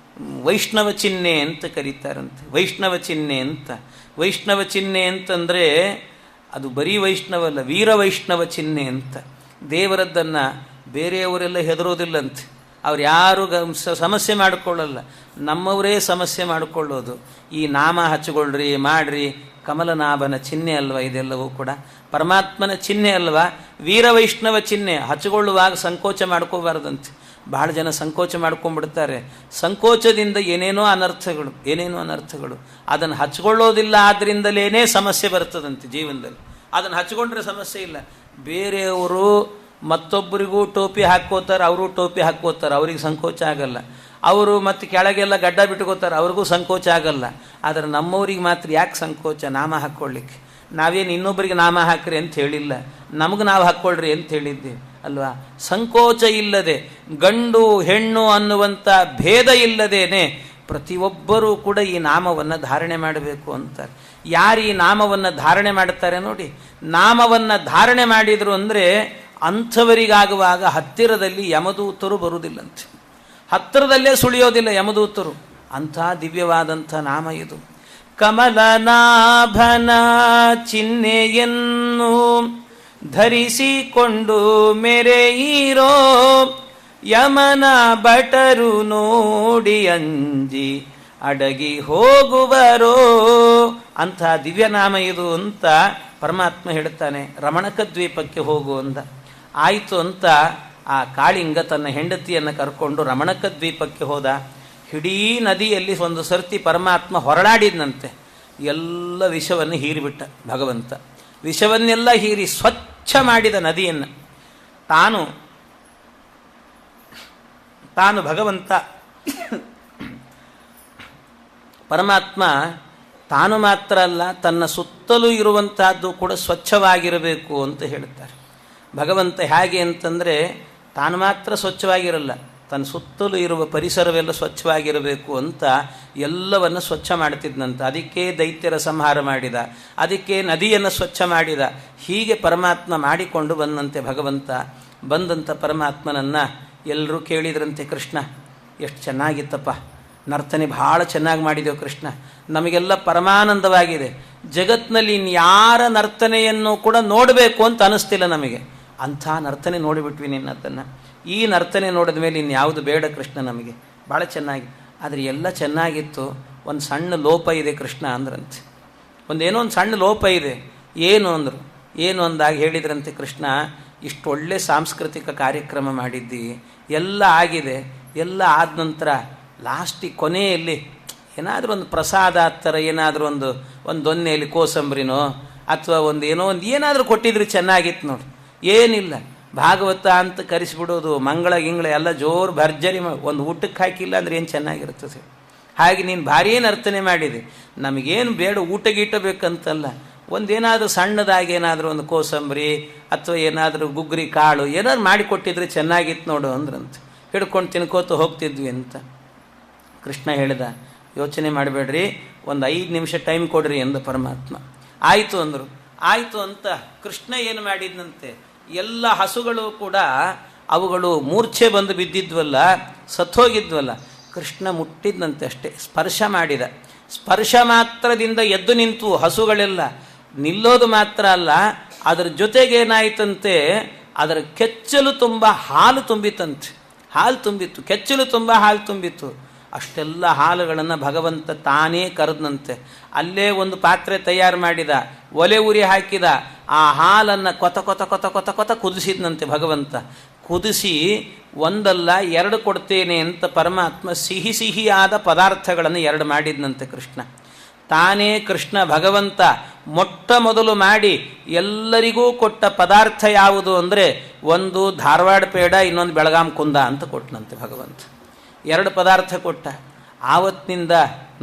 Speaker 1: ವೈಷ್ಣವ ಚಿಹ್ನೆ ಅಂತ ಕರೀತಾರಂತೆ. ವೈಷ್ಣವ ಚಿಹ್ನೆ ಅಂತ. ವೈಷ್ಣವ ಚಿಹ್ನೆ ಅಂತಂದರೆ ಅದು ಬರೀ ವೈಷ್ಣವಲ್ಲ, ವೀರ ವೈಷ್ಣವ ಚಿಹ್ನೆ ಅಂತ. ದೇವರದ್ದನ್ನು ಬೇರೆಯವರೆಲ್ಲ ಹೆದರೋದಿಲ್ಲಂತೆ, ಅವ್ರು ಯಾರು ಸಮಸ್ಯೆ ಮಾಡಿಕೊಳ್ಳಲ್ಲ, ನಮ್ಮವರೇ ಸಮಸ್ಯೆ ಮಾಡಿಕೊಳ್ಳೋದು. ಈ ನಾಮ ಹಚ್ಕೊಳ್ರಿ ಮಾಡ್ರಿ, ಕಮಲನಾಭನ ಚಿಹ್ನೆ ಅಲ್ವ ಇದೆಲ್ಲವೂ ಕೂಡ, ಪರಮಾತ್ಮನ ಚಿಹ್ನೆ ಅಲ್ವ, ವೀರ ವೈಷ್ಣವ ಚಿಹ್ನೆ. ಹಚ್ಕೊಳ್ಳುವಾಗ ಸಂಕೋಚ ಮಾಡ್ಕೋಬಾರ್ದಂತೆ. ಭಾಳ ಜನ ಸಂಕೋಚ ಮಾಡ್ಕೊಂಡ್ಬಿಡ್ತಾರೆ. ಸಂಕೋಚದಿಂದ ಏನೇನೋ ಅನರ್ಥಗಳು. ಅದನ್ನು ಹಚ್ಕೊಳ್ಳೋದಿಲ್ಲ, ಆದ್ದರಿಂದಲೇ ಸಮಸ್ಯೆ ಬರ್ತದಂತೆ ಜೀವನದಲ್ಲಿ. ಅದನ್ನು ಹಚ್ಕೊಂಡ್ರೆ ಸಮಸ್ಯೆ ಇಲ್ಲ. ಬೇರೆಯವರು ಮತ್ತೊಬ್ಬರಿಗೂ ಟೋಪಿ ಹಾಕ್ಕೋತಾರೆ, ಅವರು ಟೋಪಿ ಹಾಕ್ಕೋತಾರೆ, ಅವ್ರಿಗೆ ಸಂಕೋಚ ಆಗಲ್ಲ. ಅವರು ಮತ್ತು ಕೆಳಗೆಲ್ಲ ಗಡ್ಡ ಬಿಟ್ಕೋತಾರೆ, ಅವ್ರಿಗೂ ಸಂಕೋಚ ಆಗಲ್ಲ. ಆದರೆ ನಮ್ಮವ್ರಿಗೆ ಮಾತ್ರ ಯಾಕೆ ಸಂಕೋಚ ನಾಮ ಹಾಕ್ಕೊಳ್ಳಿಕ್ಕೆ? ನಾವೇನು ಇನ್ನೊಬ್ಬರಿಗೆ ನಾಮ ಹಾಕ್ರಿ ಅಂತ ಹೇಳಿಲ್ಲ, ನಮಗೆ ನಾವು ಹಾಕ್ಕೊಳ್ರಿ ಅಂತ ಹೇಳಿದ್ದೀವಿ ಅಲ್ವಾ? ಸಂಕೋಚ ಇಲ್ಲದೆ, ಗಂಡು ಹೆಣ್ಣು ಅನ್ನುವಂಥ ಭೇದ ಇಲ್ಲದೇನೆ ಪ್ರತಿಯೊಬ್ಬರೂ ಕೂಡ ಈ ನಾಮವನ್ನು ಧಾರಣೆ ಮಾಡಬೇಕು ಅಂತಾರೆ. ಯಾರು ಈ ನಾಮವನ್ನು ಧಾರಣೆ ಮಾಡ್ತಾರೆ ನೋಡಿ, ನಾಮವನ್ನು ಧಾರಣೆ ಮಾಡಿದರು ಅಂದರೆ ಅಂಥವರಿಗಾಗುವಾಗ ಹತ್ತಿರದಲ್ಲಿ ಯಮದೂತರು ಬರುವುದಿಲ್ಲಂತೆ, ಹತ್ತಿರದಲ್ಲೇ ಸುಳಿಯೋದಿಲ್ಲ ಯಮದೂತರು. ಅಂಥ ದಿವ್ಯವಾದಂಥ ನಾಮ ಇದು. ಕಮಲನಾಭನ ಚಿಹ್ನೆಯನ್ನು ಧರಿಸಿಕೊಂಡು ಮೆರೆಯಿರೋ ಯಮನ ಭಟರು ನೋಡಿ ಅಂಜಿ ಅಡಗಿ ಹೋಗುವರೋ. ಅಂಥ ದಿವ್ಯನಾಮ ಇದು ಅಂತ ಪರಮಾತ್ಮ ಹೇಳ್ತಾನೆ. ರಮಣಕ ದ್ವೀಪಕ್ಕೆ ಹೋಗು ಅಂದ. ಆಯಿತು ಅಂತ ಆ ಕಾಳಿಂಗ ತನ್ನ ಹೆಂಡತಿಯನ್ನು ಕರ್ಕೊಂಡು ರಮಣಕ ದ್ವೀಪಕ್ಕೆ ಹೋದ. ಇಡೀ ನದಿಯಲ್ಲಿ ಒಂದು ಸರ್ತಿ ಪರಮಾತ್ಮ ಹೊರಳಾಡಿದಂತೆ, ಎಲ್ಲ ವಿಷವನ್ನು ಹೀರಿಬಿಟ್ಟ ಭಗವಂತ. ವಿಷವನ್ನೆಲ್ಲ ಹೀರಿ ಸ್ವಚ್ಛ ಮಾಡಿದ ನದಿಯನ್ನು. ತಾನು ಭಗವಂತ ಪರಮಾತ್ಮ ತಾನು ಮಾತ್ರ ಅಲ್ಲ, ತನ್ನ ಸುತ್ತಲೂ ಇರುವಂತಹದ್ದು ಕೂಡ ಸ್ವಚ್ಛವಾಗಿರಬೇಕು ಅಂತ ಹೇಳುತ್ತಾರೆ. ಭಗವಂತ ಹೇಗೆ ಅಂತಂದರೆ ತಾನು ಮಾತ್ರ ಸ್ವಚ್ಛವಾಗಿರಲ್ಲ, ತನ್ನ ಸುತ್ತಲೂ ಇರುವ ಪರಿಸರವೆಲ್ಲ ಸ್ವಚ್ಛವಾಗಿರಬೇಕು ಅಂತ ಎಲ್ಲವನ್ನು ಸ್ವಚ್ಛ ಮಾಡ್ತಿದ್ದಂತೆ. ಅದಕ್ಕೆ ದೈತ್ಯರ ಸಂಹಾರ ಮಾಡಿದ, ಅದಕ್ಕೆ ನದಿಯನ್ನು ಸ್ವಚ್ಛ ಮಾಡಿದ. ಹೀಗೆ ಪರಮಾತ್ಮ ಮಾಡಿಕೊಂಡು ಬಂದಂತೆ ಭಗವಂತ. ಬಂದಂಥ ಪರಮಾತ್ಮನನ್ನು ಎಲ್ಲರೂ ಕೇಳಿದ್ರಂತೆ, ಕೃಷ್ಣ ಎಷ್ಟು ಚೆನ್ನಾಗಿತ್ತಪ್ಪ, ನರ್ತನೆ ಭಾಳ ಚೆನ್ನಾಗಿ ಮಾಡಿದೆವು ಕೃಷ್ಣ, ನಮಗೆಲ್ಲ ಪರಮಾನಂದವಾಗಿದೆ. ಜಗತ್ತಿನಲ್ಲಿ ಇನ್ಯಾರ ನರ್ತನೆಯನ್ನು ಕೂಡ ನೋಡಬೇಕು ಅಂತ ಅನ್ನಿಸ್ತಿಲ್ಲ ನಮಗೆ. ಅಂಥ ನರ್ತನೆ ನೋಡಿಬಿಟ್ವಿ ನಿನ್ನದನ್ನು. ಈ ನರ್ತನೆ ನೋಡಿದ ಮೇಲೆ ಇನ್ಯಾವುದು ಬೇಡ ಕೃಷ್ಣ ನಮಗೆ, ಭಾಳ ಚೆನ್ನಾಗಿ. ಆದರೆ ಎಲ್ಲ ಚೆನ್ನಾಗಿತ್ತು, ಒಂದು ಸಣ್ಣ ಲೋಪ ಇದೆ ಕೃಷ್ಣ ಅಂದ್ರಂತೆ. ಏನೋ ಒಂದು ಸಣ್ಣ ಲೋಪ ಇದೆ. ಏನು ಅಂದರು. ಏನು ಅಂದಾಗ ಹೇಳಿದ್ರಂತೆ, ಕೃಷ್ಣ ಇಷ್ಟು ಒಳ್ಳೆ ಸಾಂಸ್ಕೃತಿಕ ಕಾರ್ಯಕ್ರಮ ಮಾಡಿದ್ದಿ, ಎಲ್ಲ ಆಗಿದೆ, ಎಲ್ಲ ಆದ ನಂತರ ಲಾಸ್ಟಿಗೆ ಕೊನೆಯಲ್ಲಿ ಏನಾದರೂ ಒಂದು ಪ್ರಸಾದ ಆ ಥರ ಏನಾದರೂ ಒಂದು ದೊನ್ನೆಯಲ್ಲಿ ಕೋಸಂಬರಿನೋ ಅಥವಾ ಏನಾದರೂ ಕೊಟ್ಟಿದ್ರೆ ಚೆನ್ನಾಗಿತ್ತು ನೋಡಿ. ಏನಿಲ್ಲ, ಭಾಗವತ ಅಂತ ಕರೆಸಿಬಿಡೋದು, ಮಂಗಳ ಗಿಂಗಳ ಎಲ್ಲ ಜೋರು ಭರ್ಜರಿ ಒಂದು ಊಟಕ್ಕೆ ಹಾಕಿಲ್ಲ ಅಂದರೆ ಏನು ಚೆನ್ನಾಗಿರ್ತದೆ. ಹಾಗೆ ನೀನು ಭಾರೀ ನರ್ತನೆ ಮಾಡಿದೆ. ನಮಗೇನು ಬೇಡ, ಊಟ ಗೀಟ ಬೇಕಂತಲ್ಲ, ಒಂದೇನಾದರೂ ಸಣ್ಣದಾಗಿ ಏನಾದರೂ ಒಂದು ಕೋಸಂಬರಿ ಅಥವಾ ಏನಾದರೂ ಗುಗ್ರಿ ಕಾಳು ಏನಾದ್ರು ಮಾಡಿಕೊಟ್ಟಿದ್ರೆ ಚೆನ್ನಾಗಿತ್ತು ನೋಡು ಅಂದ್ರಂತ. ಹಿಡ್ಕೊಂಡು ತಿನ್ಕೋತ ಹೋಗ್ತಿದ್ವಿ ಅಂತ. ಕೃಷ್ಣ ಹೇಳಿದ, ಯೋಚನೆ ಮಾಡಬೇಡ್ರಿ, ಒಂದು 5 ನಿಮಿಷ ಟೈಮ್ ಕೊಡ್ರಿ ಎಂದ ಪರಮಾತ್ಮ. ಆಯಿತು ಅಂದರು. ಆಯಿತು ಅಂತ ಕೃಷ್ಣ ಏನು ಮಾಡಿದ್ನಂತೆ, ಎಲ್ಲ ಹಸುಗಳು ಕೂಡ ಅವುಗಳು ಮೂರ್ಛೆ ಬಂದು ಬಿದ್ದಿದ್ವಲ್ಲ, ಸತ್ತೋಗಿದ್ವಲ್ಲ, ಕೃಷ್ಣ ಮುಟ್ಟಿದ್ನಂತೆ ಅಷ್ಟೇ, ಸ್ಪರ್ಶ ಮಾಡಿದ. ಸ್ಪರ್ಶ ಮಾತ್ರದಿಂದ ಎದ್ದು ನಿಂತು ಹಸುಗಳೆಲ್ಲ. ನಿಲ್ಲೋದು ಮಾತ್ರ ಅಲ್ಲ, ಅದರ ಜೊತೆಗೇನಾಯಿತಂತೆ, ಅದರ ಕೆಚ್ಚಲು ತುಂಬ ಹಾಲು ತುಂಬಿತಂತೆ. ಹಾಲು ತುಂಬಿತ್ತು, ಕೆಚ್ಚಲು ತುಂಬ ಹಾಲು ತುಂಬಿತ್ತು. ಅಷ್ಟೆಲ್ಲ ಹಾಲುಗಳನ್ನು ಭಗವಂತ ತಾನೇ ಕರೆದನಂತೆ. ಅಲ್ಲೇ ಒಂದು ಪಾತ್ರೆ ತಯಾರು ಮಾಡಿದ, ಒಲೆ ಉರಿ ಹಾಕಿದ, ಆ ಹಾಲನ್ನು ಕೊತ ಕೊತ ಕೊತ ಕೊತ ಕೊತ ಕುದಿಸಿದ್ನಂತೆ ಭಗವಂತ. ಕುದಿಸಿ ಒಂದಲ್ಲ 2 ಕೊಡ್ತೇನೆ ಅಂತ ಪರಮಾತ್ಮ ಸಿಹಿ ಸಿಹಿಯಾದ ಪದಾರ್ಥಗಳನ್ನು 2 ಮಾಡಿದ್ನಂತೆ ಕೃಷ್ಣ. ತಾನೇ ಕೃಷ್ಣ ಭಗವಂತ ಮೊಟ್ಟ ಮೊದಲು ಮಾಡಿ ಎಲ್ಲರಿಗೂ ಕೊಟ್ಟ ಪದಾರ್ಥ ಯಾವುದು ಅಂದರೆ, ಒಂದು ಧಾರವಾಡ ಪೇಡ, ಇನ್ನೊಂದು ಬೆಳಗಾಂ ಕುಂದ ಅಂತ ಕೊಟ್ಟನಂತೆ ಭಗವಂತ. 2 ಪದಾರ್ಥ ಕೊಟ್ಟ. ಆವತ್ತಿನಿಂದ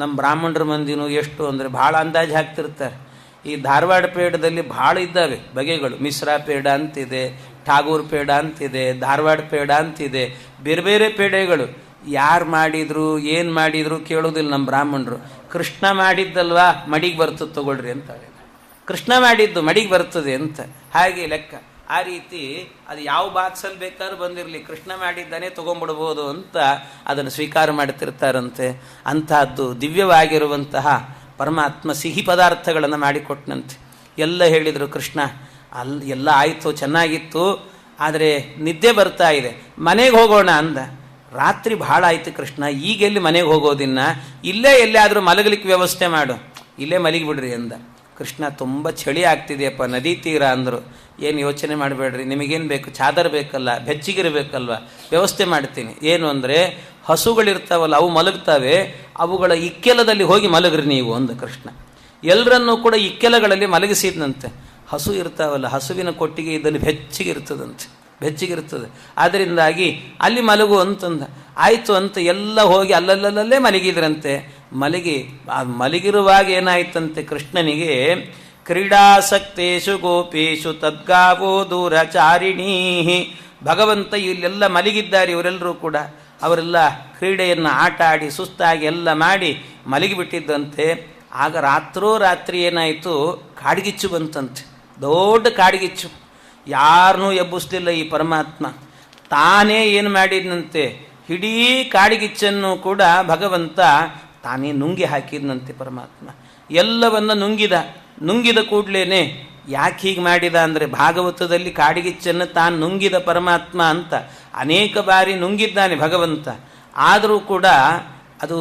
Speaker 1: ನಮ್ಮ ಬ್ರಾಹ್ಮಣರ ಮಂದಿನೂ ಎಷ್ಟು ಅಂದರೆ ಭಾಳ ಅಂದಾಜು ಹಾಕ್ತಿರ್ತಾರೆ. ಈ ಧಾರವಾಡ ಪೇಡದಲ್ಲಿ ಭಾಳ ಇದ್ದಾವೆ ಬಗೆಗಳು. ಮಿಶ್ರಾ ಪೇಡ ಅಂತಿದೆ, ಠಾಗೂರ್ ಪೇಡ ಅಂತಿದೆ, ಧಾರವಾಡ ಪೇಡ ಅಂತಿದೆ, ಬೇರೆ ಬೇರೆ ಪೇಡೆಗಳು. ಯಾರು ಮಾಡಿದ್ರು ಏನು ಮಾಡಿದ್ರು ಕೇಳೋದಿಲ್ಲ ನಮ್ಮ ಬ್ರಾಹ್ಮಣರು. ಕೃಷ್ಣ ಮಾಡಿದ್ದಲ್ವಾ, ಮಡಿಗೆ ಬರ್ತದೆ ತಗೊಳ್ರಿ ಅಂತ. ಕೃಷ್ಣ ಮಾಡಿದ್ದು ಮಡಿಗೆ ಬರ್ತದೆ ಅಂತ ಹಾಗೆ ಲೆಕ್ಕ. ಆ ರೀತಿ ಅದು ಯಾವ ಬಾಕ್ಸಲ್ಲಿ ಬೇಕಾದ್ರೂ ಬಂದಿರಲಿ, ಕೃಷ್ಣ ಮಾಡಿದ್ದಾನೆ ತೊಗೊಂಡ್ಬಿಡ್ಬೋದು ಅಂತ ಅದನ್ನು ಸ್ವೀಕಾರ ಮಾಡ್ತಿರ್ತಾರಂತೆ. ಅಂತಹದ್ದು ದಿವ್ಯವಾಗಿರುವಂತಹ ಪರಮಾತ್ಮ ಸಿಹಿ ಪದಾರ್ಥಗಳನ್ನು ಮಾಡಿಕೊಟ್ಟನಂತೆ. ಎಲ್ಲ ಹೇಳಿದರು ಕೃಷ್ಣ, ಎಲ್ಲ ಆಯಿತು, ಚೆನ್ನಾಗಿತ್ತು, ಆದರೆ ನಿದ್ದೆ ಬರ್ತಾ ಇದೆ, ಮನೆಗೆ ಹೋಗೋಣ ಅಂದ. ರಾತ್ರಿ ಭಾಳ ಆಯಿತು ಕೃಷ್ಣ, ಈಗೆಲ್ಲಿ ಮನೆಗೆ ಹೋಗೋದಿನ್ನ, ಇಲ್ಲೇ ಎಲ್ಲಾದರೂ ಮಲಗಲಿಕ್ಕೆ ವ್ಯವಸ್ಥೆ ಮಾಡು, ಇಲ್ಲೇ ಮಲಗಿಬಿಡ್ರಿ ಅಂದ. ಕೃಷ್ಣ ತುಂಬ ಚಳಿ ಆಗ್ತಿದೆಯಪ್ಪ, ನದಿ ತೀರ ಅಂದರು. ಏನು ಯೋಚನೆ ಮಾಡಬೇಡ್ರಿ, ನಿಮಗೇನು ಬೇಕು, ಚಾದರ್ ಬೇಕಲ್ಲ, ಬೆಚ್ಚಗಿರಬೇಕಲ್ವ, ವ್ಯವಸ್ಥೆ ಮಾಡ್ತೀನಿ. ಏನು ಅಂದರೆ ಹಸುಗಳಿರ್ತಾವಲ್ಲ, ಅವು ಮಲಗ್ತವೆ, ಅವುಗಳ ಇಕ್ಕೆಲದಲ್ಲಿ ಹೋಗಿ ಮಲಗ್ರಿ ನೀವು ಅಂದ ಕೃಷ್ಣ. ಎಲ್ಲರನ್ನೂ ಕೂಡ ಇಕ್ಕೆಲಗಳಲ್ಲಿ ಮಲಗಿಸಿದ್ನಂತೆ. ಹಸು ಇರ್ತಾವಲ್ಲ, ಹಸುವಿನ ಕೊಟ್ಟಿಗೆ ಇದ್ದಲ್ಲಿ ಬೆಚ್ಚಗಿರ್ತದಂತೆ, ಬೆಚ್ಚಗಿರ್ತದೆ. ಅದರಿಂದಾಗಿ ಅಲ್ಲಿ ಮಲಗು ಅಂತಂದ. ಆಯಿತು ಅಂತ ಎಲ್ಲ ಹೋಗಿ ಅಲ್ಲಲ್ಲಲ್ಲೇ ಮಲಗಿದ್ರಂತೆ. ಮಲಗಿರುವಾಗ ಏನಾಯ್ತಂತೆ ಕೃಷ್ಣನಿಗೆ, ಕ್ರೀಡಾಸಕ್ತೇಶು ಗೋಪೇಶು ತದ್ಗಾವೋ ದೂರಚಾರಿಣೀ. ಭಗವಂತ ಇಲ್ಲೆಲ್ಲ ಮಲಗಿದ್ದಾರೆ ಇವರೆಲ್ಲರೂ ಕೂಡ. ಅವರೆಲ್ಲ ಕ್ರೀಡೆಯನ್ನು ಆಟ ಆಡಿ ಸುಸ್ತಾಗಿ ಎಲ್ಲ ಮಾಡಿ ಮಲಗಿಬಿಟ್ಟಿದ್ದಂತೆ. ಆಗ ರಾತ್ರಿ ಏನಾಯಿತು, ಕಾಡ್ಗಿಚ್ಚು ಬಂತಂತೆ, ದೊಡ್ಡ ಕಾಡ್ಗಿಚ್ಚು. ಯಾರನ್ನೂ ಎಬ್ಬಿಸ್ಲಿಲ್ಲ ಈ ಪರಮಾತ್ಮ. ತಾನೇ ಏನು ಮಾಡಿದ್ನಂತೆ, ಇಡೀ ಕಾಡ್ಗಿಚ್ಚನ್ನು ಕೂಡ ಭಗವಂತ ತಾನೇ ನುಂಗಿ ಹಾಕಿದ್ನಂತೆ ಪರಮಾತ್ಮ. ಎಲ್ಲವನ್ನ ನುಂಗಿದ ಕೂಡಲೇ ಯಾಕೆ ಹೀಗೆ ಮಾಡಿದ ಅಂದರೆ, ಭಾಗವತದಲ್ಲಿ ಕಾಡ್ಗಿಚ್ಚನ್ನು ತಾನು ನುಂಗಿದ ಪರಮಾತ್ಮ ಅಂತ ಅನೇಕ ಬಾರಿ ನುಂಗಿದ್ದಾನೆ ಭಗವಂತ. ಆದರೂ ಕೂಡ ಅದು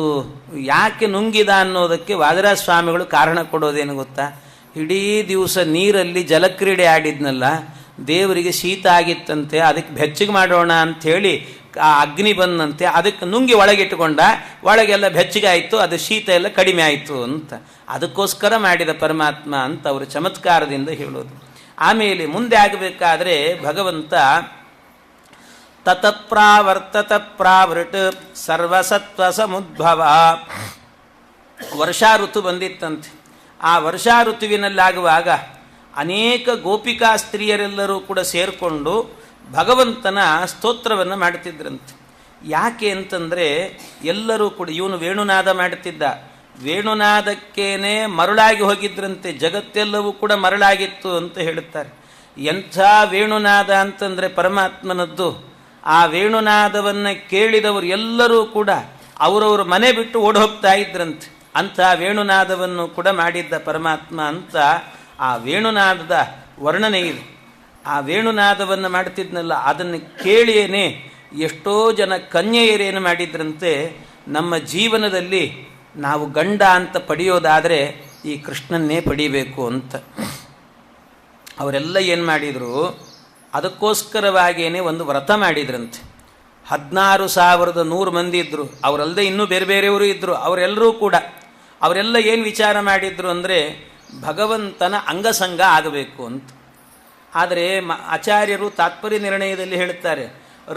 Speaker 1: ಯಾಕೆ ನುಂಗಿದ ಅನ್ನೋದಕ್ಕೆ ವಾದಿರಾಜ ಸ್ವಾಮಿಗಳು ಕಾರಣ ಕೊಡೋದೇನು ಗೊತ್ತಾ? ಇಡೀ ದಿವಸ ನೀರಲ್ಲಿ ಜಲಕ್ರೀಡೆ ಆಡಿದ್ನಲ್ಲ, ದೇವರಿಗೆ ಶೀತ ಆಗಿತ್ತಂತೆ, ಅದಕ್ಕೆ ಬೆಚ್ಚಗೆ ಮಾಡೋಣ ಅಂಥೇಳಿ ಆ ಅಗ್ನಿ ಬಂದಂತೆ, ಅದಕ್ಕೆ ನುಂಗಿ ಒಳಗಿಟ್ಟುಕೊಂಡ, ಒಳಗೆಲ್ಲ ಬೆಚ್ಚಗೆ ಆಯಿತು, ಅದು ಶೀತ ಎಲ್ಲ ಕಡಿಮೆ ಆಯಿತು ಅಂತ. ಅದಕ್ಕೋಸ್ಕರ ಮಾಡಿದ ಪರಮಾತ್ಮ ಅಂತ ಅವರು ಚಮತ್ಕಾರದಿಂದ ಹೇಳೋದು. ಆಮೇಲೆ ಮುಂದೆ ಆಗಬೇಕಾದ್ರೆ ಭಗವಂತ ತತಪ್ರಾವರ್ತತ ಪ್ರಾವೃಟ್ ಸರ್ವಸತ್ವ ಸಮುದ್ಭವ. ವರ್ಷಾ ಋತು ಬಂದಿತ್ತಂತೆ. ಆ ವರ್ಷಾ ಋತುವಿನಲ್ಲಾಗುವಾಗ ಅನೇಕ ಗೋಪಿಕಾ ಸ್ತ್ರೀಯರೆಲ್ಲರೂ ಕೂಡ ಸೇರಿಕೊಂಡು ಭಗವಂತನ ಸ್ತೋತ್ರವನ್ನು ಮಾಡ್ತಿದ್ರಂತೆ. ಯಾಕೆ ಅಂತಂದರೆ ಎಲ್ಲರೂ ಕೂಡ, ಇವನು ವೇಣುನಾದ ಮಾಡುತ್ತಿದ್ದ, ವೇಣುನಾದಕ್ಕೇನೆ ಮರಳಾಗಿ ಹೋಗಿದ್ರಂತೆ, ಜಗತ್ತೆಲ್ಲವೂ ಕೂಡ ಮರಳಾಗಿತ್ತು ಅಂತ ಹೇಳುತ್ತಾರೆ. ಎಂಥ ವೇಣುನಾದ ಅಂತಂದರೆ ಪರಮಾತ್ಮನದ್ದು. ಆ ವೇಣುನಾದವನ್ನು ಕೇಳಿದವರು ಎಲ್ಲರೂ ಕೂಡ ಅವರವರು ಮನೆ ಬಿಟ್ಟು ಓಡಿ ಹೋಗ್ತಾ ಇದ್ರಂತೆ. ಅಂಥ ವೇಣುನಾದವನ್ನು ಕೂಡ ಮಾಡಿದ್ದ ಪರಮಾತ್ಮ ಅಂತ ಆ ವೇಣುನಾದದ ವರ್ಣನೆ ಇದೆ. ಆ ವೇಣುನಾದವನ್ನು ಮಾಡ್ತಿದ್ನಲ್ಲ, ಅದನ್ನು ಕೇಳಿಯೇನೆ ಎಷ್ಟೋ ಜನ ಕನ್ಯೆಯರೇನು ಮಾಡಿದ್ರಂತೆ, ನಮ್ಮ ಜೀವನದಲ್ಲಿ ನಾವು ಗಂಡ ಅಂತ ಪಡೆಯೋದಾದರೆ ಈ ಕೃಷ್ಣನ್ನೇ ಪಡಿಬೇಕು ಅಂತ ಅವರೆಲ್ಲ ಏನು ಮಾಡಿದರು, ಅದಕ್ಕೋಸ್ಕರವಾಗಿಯೇ ಒಂದು ವ್ರತ ಮಾಡಿದ್ರಂತೆ. 16,100 ಮಂದಿ ಇದ್ದರು, ಅವರಲ್ಲದೆ ಇನ್ನೂ ಬೇರೆ ಬೇರೆಯವರು ಇದ್ದರು. ಅವರೆಲ್ಲ ಏನು ವಿಚಾರ ಮಾಡಿದ್ರು ಅಂದರೆ ಭಗವಂತನ ಅಂಗಸಂಗ ಆಗಬೇಕು ಅಂತ. ಆದರೆ ಆಚಾರ್ಯರು ತಾತ್ಪರ್ಯ ನಿರ್ಣಯದಲ್ಲಿ ಹೇಳುತ್ತಾರೆ,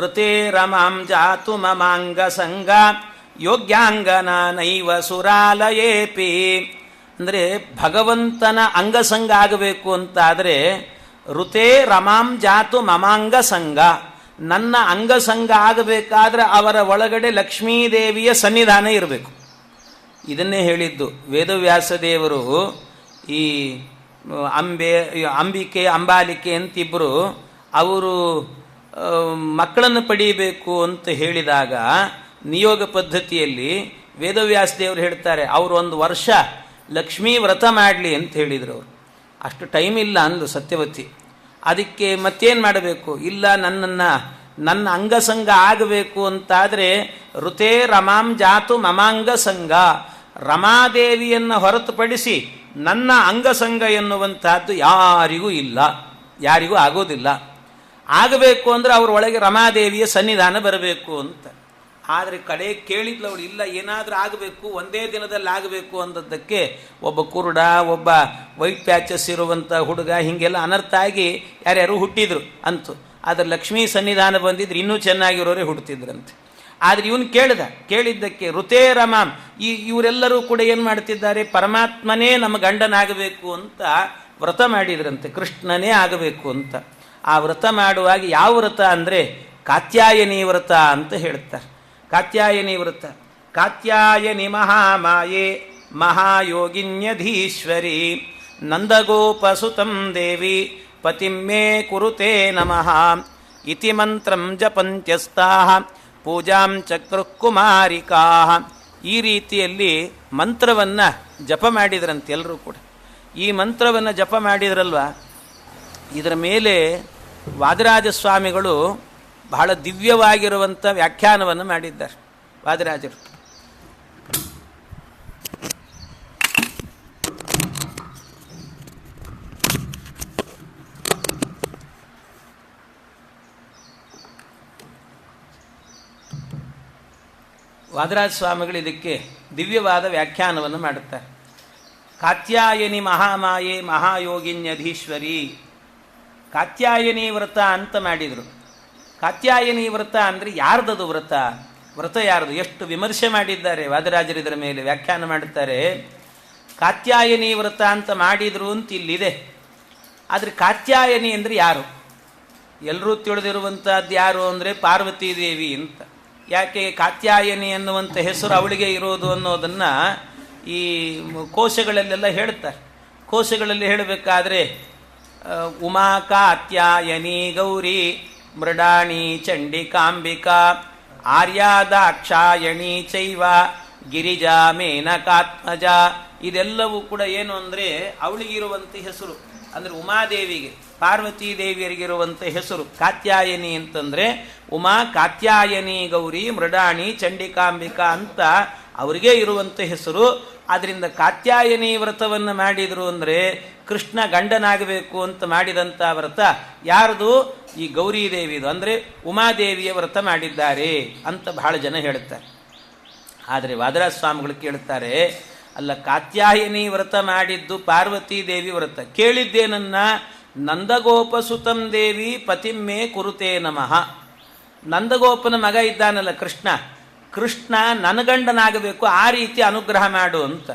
Speaker 1: ಋತೆ ರಮಾಂ ಜಾತು ಮಮಾಂಗ ಸಂಗ ಯೋಗ್ಯಾಂಗನ ನೈವ ಸುರಾಲಯೇಪಿ. ಅಂದರೆ ಭಗವಂತನ ಅಂಗಸಂಗ ಆಗಬೇಕು ಅಂತಾದರೆ ಋತೆ ರಮಾಂ ಜಾತು ಮಮಾಂಗ ಸಂಗ, ನನ್ನ ಅಂಗಸಂಗ ಆಗಬೇಕಾದ್ರೆ ಅವರ ಒಳಗಡೆ ಲಕ್ಷ್ಮೀದೇವಿಯ ಸನ್ನಿಧಾನ ಇರಬೇಕು. ಇದನ್ನೇ ಹೇಳಿದ್ದು ವೇದವ್ಯಾಸದೇವರು. ಈ ಅಂಬಾಲಿಕೆ ಅಂತಿಬ್ಬರು ಅವರು ಮಕ್ಕಳನ್ನು ಪಡೀಬೇಕು ಅಂತ ಹೇಳಿದಾಗ ನಿಯೋಗ ಪದ್ಧತಿಯಲ್ಲಿ ವೇದವ್ಯಾಸದೇವರು ಹೇಳ್ತಾರೆ, ಅವರು 1 ವರ್ಷ ಲಕ್ಷ್ಮೀ ವ್ರತ ಮಾಡಲಿ ಅಂತ ಹೇಳಿದರು. ಅವರು ಅಷ್ಟು ಟೈಮ್ ಇಲ್ಲ ಅಂದು ಸತ್ಯವತಿ. ಅದಕ್ಕೆ ಮತ್ತೇನು ಮಾಡಬೇಕು, ಇಲ್ಲ ನನ್ನ ಅಂಗಸಂಗ ಆಗಬೇಕು ಅಂತಾದರೆ ಋತೆ ರಮಾಂ ಜಾತು ಮಮಾಂಗ ಸಂಗ, ರಮಾದೇವಿಯನ್ನು ಹೊರತುಪಡಿಸಿ ನನ್ನ ಅಂಗಸಂಗ ಎನ್ನುವಂತಹದ್ದು ಯಾರಿಗೂ ಆಗೋದಿಲ್ಲ. ಆಗಬೇಕು ಅಂದರೆ ಅವ್ರ ಒಳಗೆ ರಮಾದೇವಿಯ ಸನ್ನಿಧಾನ ಬರಬೇಕು ಅಂತ. ಆದರೆ ಕಡೆ ಕೇಳಿದ್ಲವಳು, ಇಲ್ಲ ಏನಾದರೂ ಆಗಬೇಕು, ಒಂದೇ ದಿನದಲ್ಲಿ ಆಗಬೇಕು ಅಂದದ್ದಕ್ಕೆ ಒಬ್ಬ ಕುರುಡ, ಒಬ್ಬ ವೈಟ್ ಪ್ಯಾಚಸ್ ಇರುವಂಥ ಹುಡುಗ, ಹೀಗೆಲ್ಲ ಅನರ್ಥ ಆಗಿ ಯಾರ್ಯಾರು ಹುಟ್ಟಿದ್ರು ಅಂತು. ಆದರೆ ಲಕ್ಷ್ಮೀ ಸನ್ನಿಧಾನ ಬಂದಿದ್ರೆ ಇನ್ನೂ ಚೆನ್ನಾಗಿರೋರೇ ಹುಡ್ತಿದ್ರಂತೆ. ಆದರೆ ಇವನು ಕೇಳಿದ್ದಕ್ಕೆ ಋತೇ ರಮಾಂ, ಇವರೆಲ್ಲರೂ ಕೂಡ ಏನು ಮಾಡ್ತಿದ್ದಾರೆ, ಪರಮಾತ್ಮನೇ ನಮ್ಮ ಗಂಡನಾಗಬೇಕು ಅಂತ ವ್ರತ ಮಾಡಿದ್ರಂತೆ, ಕೃಷ್ಣನೇ ಆಗಬೇಕು ಅಂತ. ಆ ವ್ರತ ಮಾಡುವಾಗ ಯಾವ ವ್ರತ ಅಂದರೆ ಕಾತ್ಯಾಯನಿ ವ್ರತ ಅಂತ ಹೇಳ್ತಾರೆ. ಕಾತ್ಯಾಯನಿ ವ್ರತ, ಕಾತ್ಯಾಯನಿ ಮಹಾಮಾಯೆ ಮಹಾಯೋಗಿನ್ಯಧೀಶ್ವರಿ ನಂದಗೋಪಸುತಂ ದೇವಿ ಪತಿಮ್ಮೇ ಕುರುತೆ ನಮಃ ಇತಿ ಮಂತ್ರಂ ಜಪಂತ್ಯಸ್ತಾಃ ಪೂಜಾಂ ಚಕ್ರಕುಮಾರಿಕಾ. ಈ ರೀತಿಯಲ್ಲಿ ಮಂತ್ರವನ್ನು ಜಪ ಮಾಡಿದ್ರಂತೆ ಎಲ್ಲರೂ ಕೂಡ. ಈ ಮಂತ್ರವನ್ನು ಜಪ ಮಾಡಿದ್ರಲ್ವ, ಇದರ ಮೇಲೆ ವಾದಿರಾಜ ಸ್ವಾಮಿಗಳು ಬಹಳ ದಿವ್ಯವಾಗಿರುವಂಥ ವ್ಯಾಖ್ಯಾನವನ್ನು ಮಾಡಿದ್ದಾರೆ. ವಾದಿರಾಜರು ವಾದಿರಾಜ ಸ್ವಾಮಿಗಳು ಇದಕ್ಕೆ ದಿವ್ಯವಾದ ವ್ಯಾಖ್ಯಾನವನ್ನು ಮಾಡುತ್ತಾರೆ. ಕಾತ್ಯಾಯನಿ ಮಹಾಮಾಯೆ ಮಹಾಯೋಗಿನ್ಯಧೀಶ್ವರಿ, ಕಾತ್ಯಾಯನಿ ವ್ರತ ಅಂತ ಮಾಡಿದರು. ಕಾತ್ಯಾಯನಿ ವ್ರತ ಅಂದರೆ ಯಾರ್ದದು ವ್ರತ? ವ್ರತ ಯಾರ್ದು? ಎಷ್ಟು ವಿಮರ್ಶೆ ಮಾಡಿದ್ದಾರೆ ವಾದರಾಜರು ಇದರ ಮೇಲೆ ವ್ಯಾಖ್ಯಾನ ಮಾಡುತ್ತಾರೆ. ಕಾತ್ಯಾಯನಿ ವ್ರತ ಅಂತ ಮಾಡಿದ್ರು ಅಂತ ಇಲ್ಲಿದೆ. ಆದರೆ ಕಾತ್ಯಾಯನಿ ಅಂದರೆ ಯಾರು? ಎಲ್ಲರೂ ತಿಳಿದಿರುವಂಥದ್ದು ಯಾರು ಅಂದರೆ ಪಾರ್ವತೀ ದೇವಿ ಅಂತ. ಯಾಕೆ ಕಾತ್ಯಾಯನಿ ಅನ್ನುವಂಥ ಹೆಸರು ಅವಳಿಗೆ ಇರೋದು ಅನ್ನೋದನ್ನು ಈ ಕೋಶಗಳಲ್ಲೆಲ್ಲ ಹೇಳ್ತಾರೆ. ಕೋಶಗಳಲ್ಲಿ ಹೇಳಬೇಕಾದ್ರೆ ಉಮಾ ಕಾತ್ಯಾಯನಿ ಗೌರಿ ಮೃಡಾಣಿ ಚಂಡಿಕಾಂಬಿಕಾ ಆರ್ಯಾದಾಕ್ಷಾಯಣಿ ಚೈವ ಗಿರಿಜಾ ಮೇನಕಾತ್ಮಜ, ಇದೆಲ್ಲವೂ ಕೂಡ ಏನು ಅಂದರೆ ಅವಳಿಗಿರುವಂಥ ಹೆಸರು. ಅಂದರೆ ಉಮಾದೇವಿಗೆ, ಪಾರ್ವತೀ ದೇವಿಯರಿಗಿರುವಂಥ ಹೆಸರು ಕಾತ್ಯಾಯನಿ ಅಂತಂದರೆ ಉಮಾ ಕಾತ್ಯಾಯನಿ ಗೌರಿ ಮೃಡಾಣಿ ಚಂಡಿಕಾಂಬಿಕಾ ಅಂತ ಅವರಿಗೆ ಇರುವಂಥ ಹೆಸರು. ಆದ್ದರಿಂದ ಕಾತ್ಯಾಯನಿ ವ್ರತವನ್ನು ಮಾಡಿದರು ಅಂದರೆ ಕೃಷ್ಣ ಗಂಡನಾಗಬೇಕು ಅಂತ ಮಾಡಿದಂಥ ವ್ರತ ಯಾರ್ದು? ಈ ಗೌರಿದೇವಿದು, ಅಂದರೆ ಉಮಾದೇವಿಯ ವ್ರತ ಮಾಡಿದ್ದಾರೆ ಅಂತ ಬಹಳ ಜನ ಹೇಳುತ್ತಾರೆ. ಆದರೆ ವಾದರಾಜ ಸ್ವಾಮಿಗಳು ಕೇಳುತ್ತಾರೆ, ಅಲ್ಲ, ಕಾತ್ಯಾಯನಿ ವ್ರತ ಮಾಡಿದ್ದು ಪಾರ್ವತೀ ದೇವಿ ವ್ರತ. ಕೇಳಿದ್ದೇನನ್ನ? ನಂದಗೋಪಸುತಂ ದೇವಿ ಪತಿಮ್ಮೆ ಕುರುತೇ ನಮಃ. ನಂದಗೋಪನ ಮಗ ಇದ್ದಾನಲ್ಲ ಕೃಷ್ಣ, ಕೃಷ್ಣ ನನಗಂಡನಾಗಬೇಕು, ಆ ರೀತಿ ಅನುಗ್ರಹ ಮಾಡು ಅಂತ.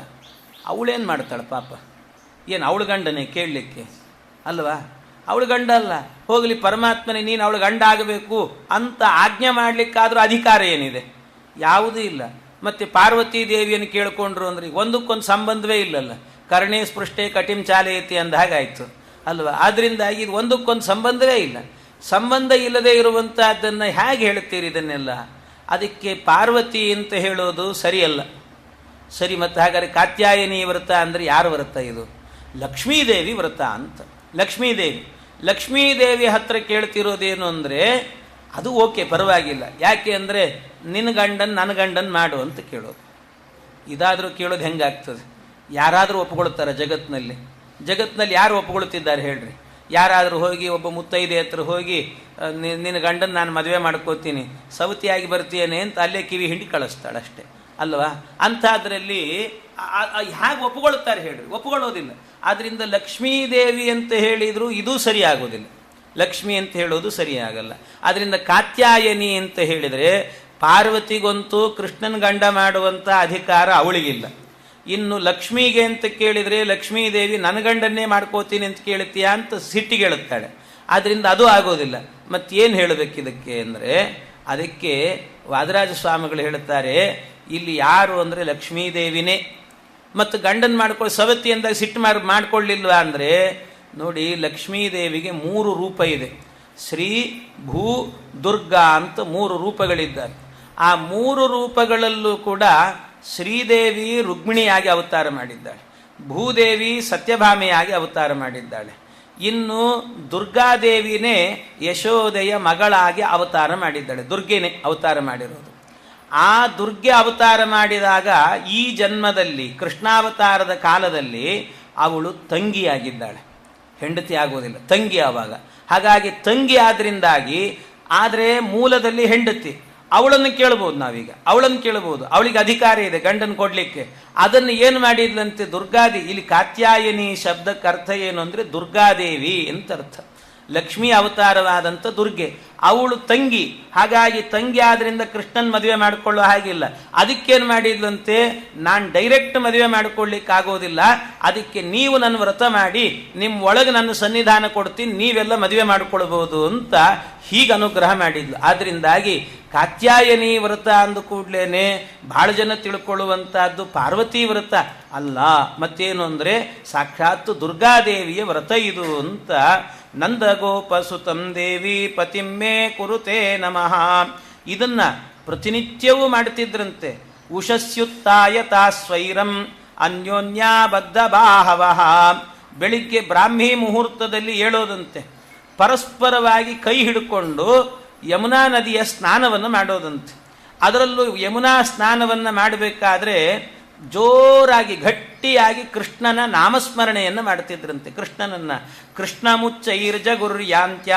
Speaker 1: ಅವಳೇನು ಮಾಡ್ತಾಳೆ ಪಾಪ? ಏನು ಅವಳು ಗಂಡನೇ ಕೇಳಲಿಕ್ಕೆ ಅಲ್ವಾ? ಅವಳು ಗಂಡ ಅಲ್ಲ, ಹೋಗಲಿ ಪರಮಾತ್ಮನೇ ನೀನು ಅವಳು ಗಂಡ ಆಗಬೇಕು ಅಂತ ಆಜ್ಞೆ ಮಾಡಲಿಕ್ಕಾದ್ರೂ ಅಧಿಕಾರ ಏನಿದೆ? ಯಾವುದೂ ಇಲ್ಲ. ಮತ್ತು ಪಾರ್ವತೀ ದೇವಿಯನ್ನು ಕೇಳಿಕೊಂಡ್ರು ಅಂದರೆ ಒಂದಕ್ಕೊಂದು ಸಂಬಂಧವೇ ಇಲ್ಲಲ್ಲ. ಕರ್ಣೇ ಸ್ಪೃಷ್ಟೇ ಕಟಿಂ ಚಾಲಯತಿ ಅಂದ ಹಾಗಾಯಿತು ಅಲ್ವಾ? ಆದ್ದರಿಂದಾಗಿ ಇದು ಒಂದಕ್ಕೊಂದು ಸಂಬಂಧವೇ ಇಲ್ಲ. ಸಂಬಂಧ ಇಲ್ಲದೆ ಇರುವಂಥದ್ದನ್ನು ಹೇಗೆ ಹೇಳ್ತೀರಿ ಇದನ್ನೆಲ್ಲ? ಅದಕ್ಕೆ ಪಾರ್ವತಿ ಅಂತ ಹೇಳೋದು ಸರಿಯಲ್ಲ. ಸರಿ, ಮತ್ತು ಹಾಗಾದರೆ ಕಾತ್ಯಾಯನಿ ವ್ರತ ಅಂದರೆ ಯಾರ ವ್ರತ ಇದು? ಲಕ್ಷ್ಮೀದೇವಿ ವ್ರತ ಅಂತ. ಲಕ್ಷ್ಮೀದೇವಿ ಹತ್ರ ಕೇಳ್ತಿರೋದೇನು ಅಂದರೆ ಅದು ಓಕೆ, ಪರವಾಗಿಲ್ಲ. ಯಾಕೆ ಅಂದರೆ ನಿನ್ನ ಗಂಡನ್ ನನ್ನ ಗಂಡನ್ ಮಾಡು ಅಂತ ಕೇಳೋದು. ಇದಾದರೂ ಕೇಳೋದು ಹೆಂಗಾಗ್ತದೆ? ಯಾರಾದರೂ ಒಪ್ಕೊಳ್ತಾರೆ ಜಗತ್ತಿನಲ್ಲಿ ಯಾರು ಒಪ್ಕೊಳ್ತಿದ್ದಾರೆ ಹೇಳ್ರಿ? ಯಾರಾದರೂ ಹೋಗಿ ಒಬ್ಬ ಮುತ್ತೈದೆ ಹತ್ರ ಹೋಗಿ ನಿನ್ನ ಗಂಡನ ನಾನು ಮದುವೆ ಮಾಡ್ಕೋತೀನಿ, ಸವತಿಯಾಗಿ ಬರ್ತೀಯೇನೆ ಅಂತ ಅಲ್ಲೇ ಕಿವಿ ಹಿಂಡಿ ಕಳಿಸ್ತಾಳೆ ಅಷ್ಟೇ ಅಲ್ವಾ? ಅಂಥದ್ರಲ್ಲಿ ಹೇಗೆ ಒಪ್ಕೊಳ್ತಾರೆ ಹೇಳ್ರಿ? ಒಪ್ಕೊಳ್ಳೋದಿಲ್ಲ. ಆದ್ದರಿಂದ ಲಕ್ಷ್ಮೀದೇವಿ ಅಂತ ಹೇಳಿದರೂ ಇದೂ ಸರಿಯಾಗೋದಿಲ್ಲ. ಲಕ್ಷ್ಮಿ ಅಂತ ಹೇಳೋದು ಸರಿಯಾಗಲ್ಲ. ಆದ್ದರಿಂದ ಕಾತ್ಯಾಯನಿ ಅಂತ ಹೇಳಿದರೆ ಪಾರ್ವತಿಗಂತೂ ಕೃಷ್ಣನ ಗಂಡ ಮಾಡುವಂಥ ಅಧಿಕಾರ ಅವಳಿಗಿಲ್ಲ. ಇನ್ನು ಲಕ್ಷ್ಮಿಗೆ ಅಂತ ಕೇಳಿದರೆ ಲಕ್ಷ್ಮೀದೇವಿ ನನ್ನ ಗಂಡನ್ನೇ ಮಾಡ್ಕೋತೀನಿ ಅಂತ ಕೇಳ್ತೀಯಾ ಅಂತ ಸಿಟ್ಟಿಗೆ ಹೇಳುತ್ತಾಳೆ. ಆದ್ದರಿಂದ ಅದು ಆಗೋದಿಲ್ಲ. ಮತ್ತೇನು ಹೇಳಬೇಕಿದಕ್ಕೆ ಅಂದರೆ ಅದಕ್ಕೆ ವಾದರಾಜ ಸ್ವಾಮಿಗಳು ಹೇಳುತ್ತಾರೆ, ಇಲ್ಲಿ ಯಾರು ಅಂದರೆ ಲಕ್ಷ್ಮೀದೇವಿನೇ. ಮತ್ತು ಗಂಡನ್ ಮಾಡ್ಕೊಳ್ಳಿ ಸವತಿ ಅಂದಾಗ ಸಿಟ್ಟು ಮಾಡ್ಕೊಳ್ಳಿಲ್ವಾ ಅಂದರೆ ನೋಡಿ, ಲಕ್ಷ್ಮೀದೇವಿಗೆ 3 ರೂಪ ಇದೆ. ಶ್ರೀ, ಭೂ, ದುರ್ಗಾ ಅಂತ 3 ರೂಪಗಳಿದ್ದಾರೆ. ಆ 3 ರೂಪಗಳಲ್ಲೂ ಕೂಡ ಶ್ರೀದೇವಿ ರುಕ್ಮಿಣಿಯಾಗಿ ಅವತಾರ ಮಾಡಿದ್ದಾಳೆ, ಭೂದೇವಿ ಸತ್ಯಭಾಮೆಯಾಗಿ ಅವತಾರ ಮಾಡಿದ್ದಾಳೆ, ಇನ್ನು ದುರ್ಗಾದೇವಿನೇ ಯಶೋದೆಯ ಮಗಳಾಗಿ ಅವತಾರ ಮಾಡಿದ್ದಾಳೆ. ದುರ್ಗೆನೇ ಅವತಾರ ಮಾಡಿರೋದು. ಆ ದುರ್ಗೆ ಅವತಾರ ಮಾಡಿದಾಗ ಈ ಜನ್ಮದಲ್ಲಿ ಕೃಷ್ಣಾವತಾರದ ಕಾಲದಲ್ಲಿ ಅವಳು ತಂಗಿಯಾಗಿದ್ದಾಳೆ, ಹೆಂಡತಿ ಆಗೋದಿಲ್ಲ, ತಂಗಿ ಆವಾಗ. ಹಾಗಾಗಿ ತಂಗಿ ಆದ್ರಿಂದಾಗಿ, ಆದರೆ ಮೂಲದಲ್ಲಿ ಹೆಂಡತಿ. ಅವಳನ್ನು ಕೇಳ್ಬೋದು ನಾವೀಗ, ಅವಳನ್ನು ಕೇಳ್ಬೋದು, ಅವಳಿಗೆ ಅಧಿಕಾರ ಇದೆ ಗಂಡನ ಕೊಡ್ಲಿಕ್ಕೆ. ಅದನ್ನು ಏನು ಮಾಡಿದ್ಲಂತೆ ದುರ್ಗಾದೇವಿ. ಇಲ್ಲಿ ಕಾತ್ಯಾಯನಿ ಶಬ್ದಕ್ಕೆ ಅರ್ಥ ಏನು ಅಂದರೆ ದುರ್ಗಾದೇವಿ ಅಂತ ಅರ್ಥ. ಲಕ್ಷ್ಮೀ ಅವತಾರವಾದಂಥ ದುರ್ಗೆ, ಅವಳು ತಂಗಿ. ಹಾಗಾಗಿ ತಂಗಿ ಆದ್ರಿಂದ ಕೃಷ್ಣನ್ ಮದುವೆ ಮಾಡಿಕೊಳ್ಳೋ ಹಾಗಿಲ್ಲ. ಅದಕ್ಕೇನು ಮಾಡಿದ್ಲಂತೆ, ನಾನು ಡೈರೆಕ್ಟ್ ಮದುವೆ ಮಾಡಿಕೊಳ್ಳಿಕ್ಕೆ ಆಗೋದಿಲ್ಲ, ಅದಕ್ಕೆ ನೀವು ನನ್ನ ವ್ರತ ಮಾಡಿ ನಿಮ್ಮ ಒಳಗೆ ನನ್ನ ಸನ್ನಿಧಾನ ಕೊಡ್ತೀನಿ, ನೀವೆಲ್ಲ ಮದುವೆ ಮಾಡಿಕೊಳ್ಬಹುದು ಅಂತ ಹೀಗೆ ಅನುಗ್ರಹ ಮಾಡಿದ್ಲು. ಆದ್ರಿಂದಾಗಿ ಕಾತ್ಯಾಯನಿ ವ್ರತ ಅಂದ ಕೂಡ್ಲೇನೆ ಬಹಳ ಜನ ತಿಳ್ಕೊಳ್ಳುವಂತಹದ್ದು ಪಾರ್ವತಿ ವ್ರತ ಅಲ್ಲ, ಮತ್ತೇನು ಅಂದರೆ ಸಾಕ್ಷಾತ್ ದುರ್ಗಾದೇವಿಯ ವ್ರತ ಇದು ಅಂತ. ನಂದಗೋಪಸುತಂ ದೇವಿ ಪತಿಮ್ಮೆ ಕುರುತೆ ನಮಃ. ಇದನ್ನ ಪ್ರತಿನಿತ್ಯವೂ ಮಾಡ್ತಿದ್ರಂತೆ. ಉಷಸ್ಯುತ್ತಾಯ ತಾಸ್ವೈರಂ ಅನ್ಯೋನ್ಯಾಬದ್ಧ ಬಾಹವಃ. ಬೆಳಿಗ್ಗೆ ಬ್ರಾಹ್ಮಿ ಮುಹೂರ್ತದಲ್ಲಿ ಹೇಳೋದಂತೆ, ಪರಸ್ಪರವಾಗಿ ಕೈ ಹಿಡ್ಕೊಂಡು ಯಮುನಾ ನದಿಯ ಸ್ನಾನವನ್ನು ಮಾಡೋದಂತೆ. ಅದರಲ್ಲೂ ಯಮುನಾ ಸ್ನಾನವನ್ನು ಮಾಡಬೇಕಾದ್ರೆ ಜೋರಾಗಿ ಗಟ್ಟಿಯಾಗಿ ಕೃಷ್ಣನ ನಾಮಸ್ಮರಣೆಯನ್ನು ಮಾಡ್ತಿದ್ರಂತೆ. ಕೃಷ್ಣನನ್ನ ಕೃಷ್ಣ ಮುಚ್ಚೈರ್ಜಗುರ್ಯಾಂತ್ಯ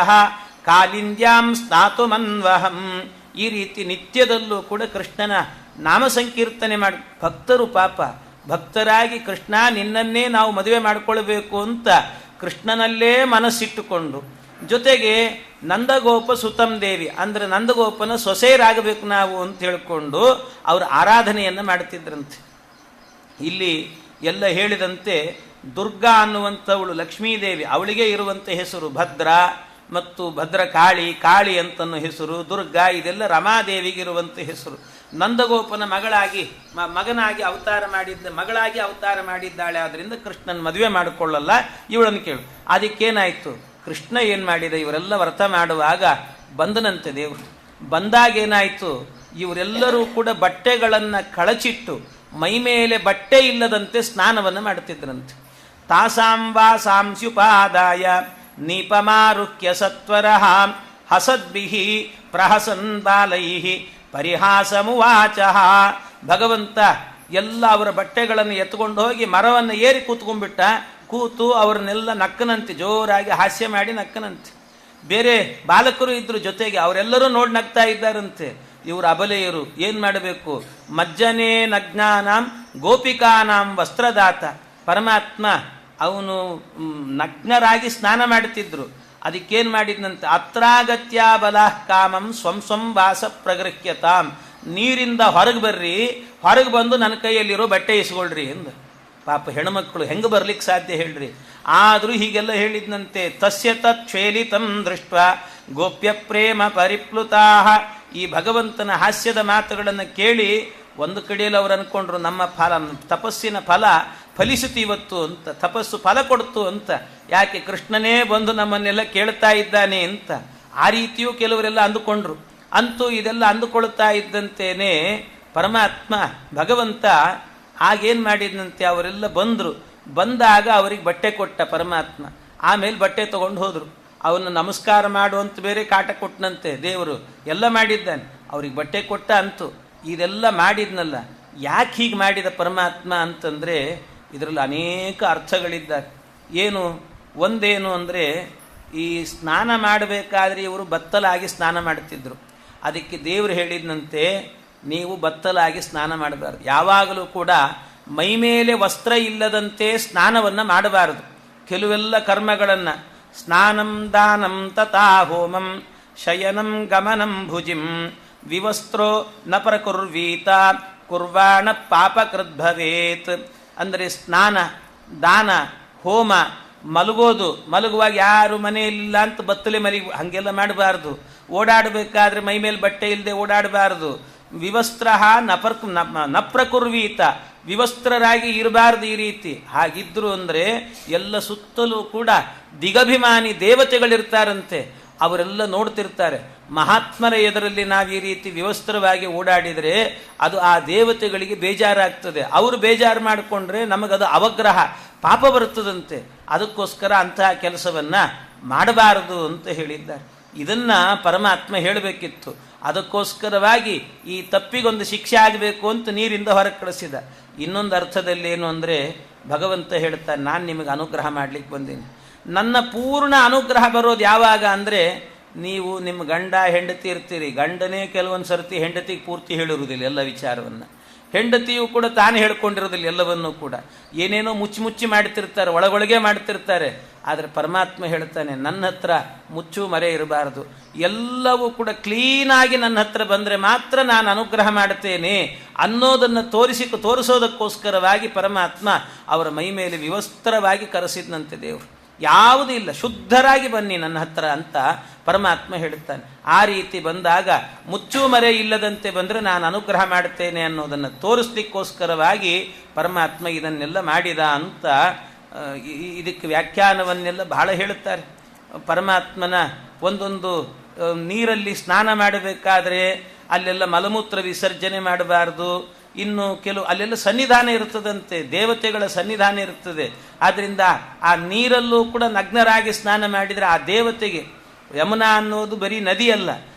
Speaker 1: ಕಾಲಿಂದ್ಯಾಂ ಸ್ನಾತು ಮನ್ವಹಂ. ಈ ರೀತಿ ನಿತ್ಯದಲ್ಲೂ ಕೂಡ ಕೃಷ್ಣನ ನಾಮ ಸಂಕೀರ್ತನೆ ಮಾಡಿ ಭಕ್ತರು ಪಾಪ ಭಕ್ತರಾಗಿ ಕೃಷ್ಣ ನಿನ್ನನ್ನೇ ನಾವು ಮದುವೆ ಮಾಡಿಕೊಳ್ಬೇಕು ಅಂತ ಕೃಷ್ಣನಲ್ಲೇ ಮನಸ್ಸಿಟ್ಟುಕೊಂಡು ಜೊತೆಗೆ ನಂದಗೋಪ ಸುತಂ ದೇವಿ ಅಂದರೆ ನಂದಗೋಪನ ಸೊಸೆಯರಾಗಬೇಕು ನಾವು ಅಂತ ಹೇಳಿಕೊಂಡು ಅವರು ಆರಾಧನೆಯನ್ನು ಮಾಡ್ತಿದ್ರಂತೆ. ಇಲ್ಲಿ ಎಲ್ಲ ಹೇಳಿದಂತೆ ದುರ್ಗಾ ಅನ್ನುವಂಥವಳು ಲಕ್ಷ್ಮೀದೇವಿ, ಅವಳಿಗೆ ಇರುವಂಥ ಹೆಸರು ಭದ್ರ ಮತ್ತು ಭದ್ರಕಾಳಿ, ಕಾಳಿ ಅಂತನ್ನೋ ಹೆಸರು, ದುರ್ಗಾ ಇದೆಲ್ಲ ರಮಾದೇವಿಗಿರುವಂಥ ಹೆಸರು. ನಂದಗೋಪನ ಮಗನಾಗಿ ಅವತಾರ ಮಾಡಿದ್ದಾಳೆ. ಆದ್ದರಿಂದ ಕೃಷ್ಣನ ಮದುವೆ ಮಾಡಿಕೊಳ್ಳಲ್ಲ, ಇವಳನ್ನು ಕೇಳು. ಅದಕ್ಕೇನಾಯಿತು, ಕೃಷ್ಣ ಏನು ಮಾಡಿದ, ಇವರೆಲ್ಲ ವ್ರತ ಮಾಡುವಾಗ ಬಂದನಂತೆ ದೇವರು. ಬಂದಾಗೇನಾಯಿತು, ಇವರೆಲ್ಲರೂ ಕೂಡ ಬಟ್ಟೆಗಳನ್ನು ಕಳಚಿಟ್ಟು ಮೈಮೇಲೆ ಬಟ್ಟೆ ಇಲ್ಲದಂತೆ ಸ್ನಾನವನ್ನು ಮಾಡುತ್ತಿದ್ದರಂತೆ. ತಾಸಾಂ ವಾಸಾಂಸ್ಯುಪಾದಾಯ ನೀಪಮಾರುಹ್ಯ ಸತ್ವರಃ ಹಸದ್ಭಿಃ ಪ್ರಹಸನ್ ಬಾಲೈಃ ಪರಿಹಾಸಮುವಾಚ. ಭಗವಂತ ಎಲ್ಲ ಅವರ ಬಟ್ಟೆಗಳನ್ನು ಎತ್ಕೊಂಡು ಹೋಗಿ ಮರವನ್ನು ಏರಿ ಕೂತು ಅವ್ರನ್ನೆಲ್ಲ ನಕ್ಕನಂತೆ, ಜೋರಾಗಿ ಹಾಸ್ಯ ಮಾಡಿ ನಕ್ಕನಂತೆ. ಬೇರೆ ಬಾಲಕರು ಇದ್ರು ಜೊತೆಗೆ, ಅವರೆಲ್ಲರೂ ನೋಡಿ ನಗ್ತಾ ಇದ್ದಾರಂತೆ. ಇವರು ಅಬಲೆಯರು, ಏನು ಮಾಡಬೇಕು? ಮಜ್ಜನೇ ನಗ್ನಾನಾಂ ಗೋಪಿಕಾನಾಂ ವಸ್ತ್ರದಾತ. ಪರಮಾತ್ಮ ಅವನು ನಗ್ನರಾಗಿ ಸ್ನಾನ ಮಾಡುತ್ತಿದ್ರು. ಅದಕ್ಕೇನು ಮಾಡಿದ್ನಂತೆ, ಅತ್ರಾಗತ್ಯ ಬಲಃ ಕಾಮಂ ಸ್ವಂ ವಾಸ ಪ್ರಗೃಹ್ಯತಾಂ. ನೀರಿಂದ ಹೊರಗೆ ಬರ್ರಿ, ಹೊರಗೆ ಬಂದು ನನ್ನ ಕೈಯಲ್ಲಿರೋ ಬಟ್ಟೆ ಇಸ್ಕೊಳ್ರಿ ಎಂದ. ಪಾಪ ಹೆಣ್ಮಕ್ಳು ಹೆಂಗೆ ಬರ್ಲಿಕ್ಕೆ ಸಾಧ್ಯ ಹೇಳ್ರಿ? ಆದರೂ ಹೀಗೆಲ್ಲ ಹೇಳಿದ್ನಂತೆ. ತಸ್ಯ ತತ್ ಕ್ಷೇಲಿತಂ ದೃಷ್ಟ ಗೋಪ್ಯ ಪ್ರೇಮ ಪರಿಪ್ಲುತಾ. ಈ ಭಗವಂತನ ಹಾಸ್ಯದ ಮಾತುಗಳನ್ನು ಕೇಳಿ ಒಂದು ಕಡೆಯಲ್ಲಿ ಅವರು ಅಂದ್ಕೊಂಡ್ರು, ನಮ್ಮ ತಪಸ್ಸಿನ ಫಲ ಫಲಿಸಿತು ಇವತ್ತು ಅಂತ, ತಪಸ್ಸು ಫಲ ಕೊಡ್ತು ಅಂತ. ಯಾಕೆ? ಕೃಷ್ಣನೇ ಬಂದು ನಮ್ಮನ್ನೆಲ್ಲ ಕೇಳ್ತಾ ಇದ್ದಾನೆ ಅಂತ. ಆ ರೀತಿಯೂ ಕೆಲವರೆಲ್ಲ ಅಂದುಕೊಂಡ್ರು. ಅಂತೂ ಇದೆಲ್ಲ ಅಂದುಕೊಳ್ತಾ ಇದ್ದಂತೇನೆ ಪರಮಾತ್ಮ ಭಗವಂತ ಆಗೇನು ಮಾಡಿದಂತೆ, ಅವರೆಲ್ಲ ಬಂದಾಗ ಅವರಿಗೆ ಬಟ್ಟೆ ಕೊಟ್ಟ ಪರಮಾತ್ಮ. ಆಮೇಲೆ ಬಟ್ಟೆ ತಗೊಂಡು ಹೋದರು. ಅವನ್ನ ನಮಸ್ಕಾರ ಮಾಡುವಂತ ಬೇರೆ ಕಾಟ ಕೊಟ್ಟನಂತೆ ದೇವರು. ಎಲ್ಲ ಮಾಡಿದ್ದಾನೆ, ಅವ್ರಿಗೆ ಬಟ್ಟೆ ಕೊಟ್ಟ. ಅಂತೂ ಇದೆಲ್ಲ ಮಾಡಿದ್ನಲ್ಲ, ಯಾಕೆ ಹೀಗೆ ಮಾಡಿದ ಪರಮಾತ್ಮ ಅಂತಂದರೆ ಇದರಲ್ಲಿ ಅನೇಕ ಅರ್ಥಗಳಿದ್ದಾರೆ. ಒಂದೇನು ಅಂದರೆ, ಈ ಸ್ನಾನ ಮಾಡಬೇಕಾದ್ರೆ ಇವರು ಬತ್ತಲಾಗಿ ಸ್ನಾನ ಮಾಡ್ತಿದ್ರು. ಅದಕ್ಕೆ ದೇವರು ಹೇಳಿದಂತೆ, ನೀವು ಬತ್ತಲಾಗಿ ಸ್ನಾನ ಮಾಡಬಾರ್ದು. ಯಾವಾಗಲೂ ಕೂಡ ಮೈಮೇಲೆ ವಸ್ತ್ರ ಇಲ್ಲದಂತೆ ಸ್ನಾನವನ್ನು ಮಾಡಬಾರದು. ಕೆಲವೆಲ್ಲ ಕರ್ಮಗಳನ್ನು, ಸ್ನಾನಂ ದಾನಂ ತಥಾ ಹೋಮಂ ಶಯನಂ ಗಮನಂ ಭುಜಿಂ ವಿವಸ್ತ್ರೋ ನ ಪ್ರಕುರ್ವೀತ ಕುರ್ವಾಣ ಪಾಪಕೃದ್ಭವೇತ್. ಅಂದರೆ ಸ್ನಾನ, ದಾನ, ಹೋಮ, ಮಲಗುವಾಗ ಯಾರು ಮನೆಯಲ್ಲಿಲ್ಲ ಅಂತ ಬತ್ತಲೆ ಹಾಗೆಲ್ಲ ಮಾಡಬಾರ್ದು. ಓಡಾಡಬೇಕಾದ್ರೆ ಮೈಮೇಲೆ ಬಟ್ಟೆ ಇಲ್ಲದೆ ಓಡಾಡಬಾರ್ದು. ವಿವಸ್ತ್ರ ನ ಪ್ರಕುರ್ವೀತ, ವಿವಸ್ತ್ರರಾಗಿ ಇರಬಾರ್ದು ಈ ರೀತಿ. ಹಾಗಿದ್ರು ಅಂದರೆ ಎಲ್ಲ ಸುತ್ತಲೂ ಕೂಡ ದಿಗಭಿಮಾನಿ ದೇವತೆಗಳಿರ್ತಾರಂತೆ, ಅವರೆಲ್ಲ ನೋಡ್ತಿರ್ತಾರೆ. ಮಹಾತ್ಮರ ಎದುರಲ್ಲಿ ನಾವು ಈ ರೀತಿ ವಿವಸ್ತ್ರವಾಗಿ ಓಡಾಡಿದರೆ ಅದು ಆ ದೇವತೆಗಳಿಗೆ ಬೇಜಾರಾಗ್ತದೆ. ಅವರು ಬೇಜಾರು ಮಾಡಿಕೊಂಡ್ರೆ ನಮಗದು ಅವಗ್ರಹ, ಪಾಪ ಬರ್ತದಂತೆ. ಅದಕ್ಕೋಸ್ಕರ ಅಂತಹ ಕೆಲಸವನ್ನು ಮಾಡಬಾರದು ಅಂತ ಹೇಳಿದ್ದಾರೆ. ಇದನ್ನು ಪರಮಾತ್ಮ ಹೇಳಬೇಕಿತ್ತು. ಅದಕ್ಕೋಸ್ಕರವಾಗಿ ಈ ತಪ್ಪಿಗೊಂದು ಶಿಕ್ಷೆ ಆಗಬೇಕು ಅಂತ ನೀರಿಂದ ಹೊರಗೆ ಕಳಿಸಿದ. ಇನ್ನೊಂದು ಅರ್ಥದಲ್ಲಿ ಏನು ಅಂದರೆ, ಭಗವಂತ ಹೇಳ್ತಾನೆ, ನಾನು ನಿಮಗೆ ಅನುಗ್ರಹ ಮಾಡಲಿಕ್ಕೆ ಬಂದೀನಿ. ನನ್ನ ಪೂರ್ಣ ಅನುಗ್ರಹ ಬರೋದು ಯಾವಾಗ ಅಂದರೆ, ನೀವು ನಿಮ್ಮ ಗಂಡ ಹೆಂಡತಿ ಇರ್ತೀರಿ. ಗಂಡನೇ ಕೆಲವೊಂದು ಸರ್ತಿ ಹೆಂಡತಿಗೆ ಪೂರ್ತಿ ಹೇಳಿರುವುದಿಲ್ಲ ಎಲ್ಲ ವಿಚಾರವನ್ನು. ಹೆಂಡತಿಯು ಕೂಡ ತಾನು ಹೇಳ್ಕೊಂಡಿರೋದಿಲ್ಲ ಎಲ್ಲವನ್ನೂ ಕೂಡ. ಏನೇನೋ ಮುಚ್ಚಿ ಮಾಡ್ತಿರ್ತಾರೆ, ಒಳಗೊಳಗೆ ಮಾಡ್ತಿರ್ತಾರೆ. ಆದರೆ ಪರಮಾತ್ಮ ಹೇಳ್ತಾನೆ, ನನ್ನ ಹತ್ರ ಮುಚ್ಚು ಮರೆ ಇರಬಾರದು. ಎಲ್ಲವೂ ಕೂಡ ಕ್ಲೀನಾಗಿ ನನ್ನ ಹತ್ರ ಬಂದರೆ ಮಾತ್ರ ನಾನು ಅನುಗ್ರಹ ಮಾಡ್ತೇನೆ ಅನ್ನೋದನ್ನು ತೋರಿಸೋದಕ್ಕೋಸ್ಕರವಾಗಿ ಪರಮಾತ್ಮ ಅವರ ಮೈ ಮೇಲೆ ವಿವಸ್ತ್ರವಾಗಿ ಕರೆಸಿದ್ನಂತೆ ದೇವರು. ಯಾವುದೂ ಇಲ್ಲ, ಶುದ್ಧರಾಗಿ ಬನ್ನಿ ನನ್ನ ಹತ್ರ ಅಂತ ಪರಮಾತ್ಮ ಹೇಳುತ್ತಾನೆ. ಆ ರೀತಿ ಬಂದಾಗ ಮುಚ್ಚು ಮರೆ ಇಲ್ಲದಂತೆ ಬಂದರೆ ನಾನು ಅನುಗ್ರಹ ಮಾಡ್ತೇನೆ ಅನ್ನೋದನ್ನು ತೋರಿಸ್ಲಿಕ್ಕೋಸ್ಕರವಾಗಿ ಪರಮಾತ್ಮ ಇದನ್ನೆಲ್ಲ ಮಾಡಿದ ಅಂತ ಇದಕ್ಕೆ ವ್ಯಾಖ್ಯಾನವನ್ನೆಲ್ಲ ಬಹಳ ಹೇಳುತ್ತಾರೆ. ಪರಮಾತ್ಮನ ಒಂದೊಂದು ನೀರಲ್ಲಿ ಸ್ನಾನ ಮಾಡಬೇಕಾದ್ರೆ ಅಲ್ಲೆಲ್ಲ ಮಲಮೂತ್ರ ವಿಸರ್ಜನೆ ಮಾಡಬಾರ್ದು. ಇನ್ನು ಅಲ್ಲೆಲ್ಲ ಸನ್ನಿಧಾನ ಇರ್ತದಂತೆ, ದೇವತೆಗಳ ಸನ್ನಿಧಾನ ಇರ್ತದೆ. ಆದ್ದರಿಂದ ಆ ನೀರಲ್ಲೂ ಕೂಡ ನಗ್ನರಾಗಿ ಸ್ನಾನ ಮಾಡಿದರೆ ಆ ದೇವತೆಗೆ, ಯಮುನಾ ಅನ್ನೋದು ಬರೀ ನದಿಯಲ್ಲ,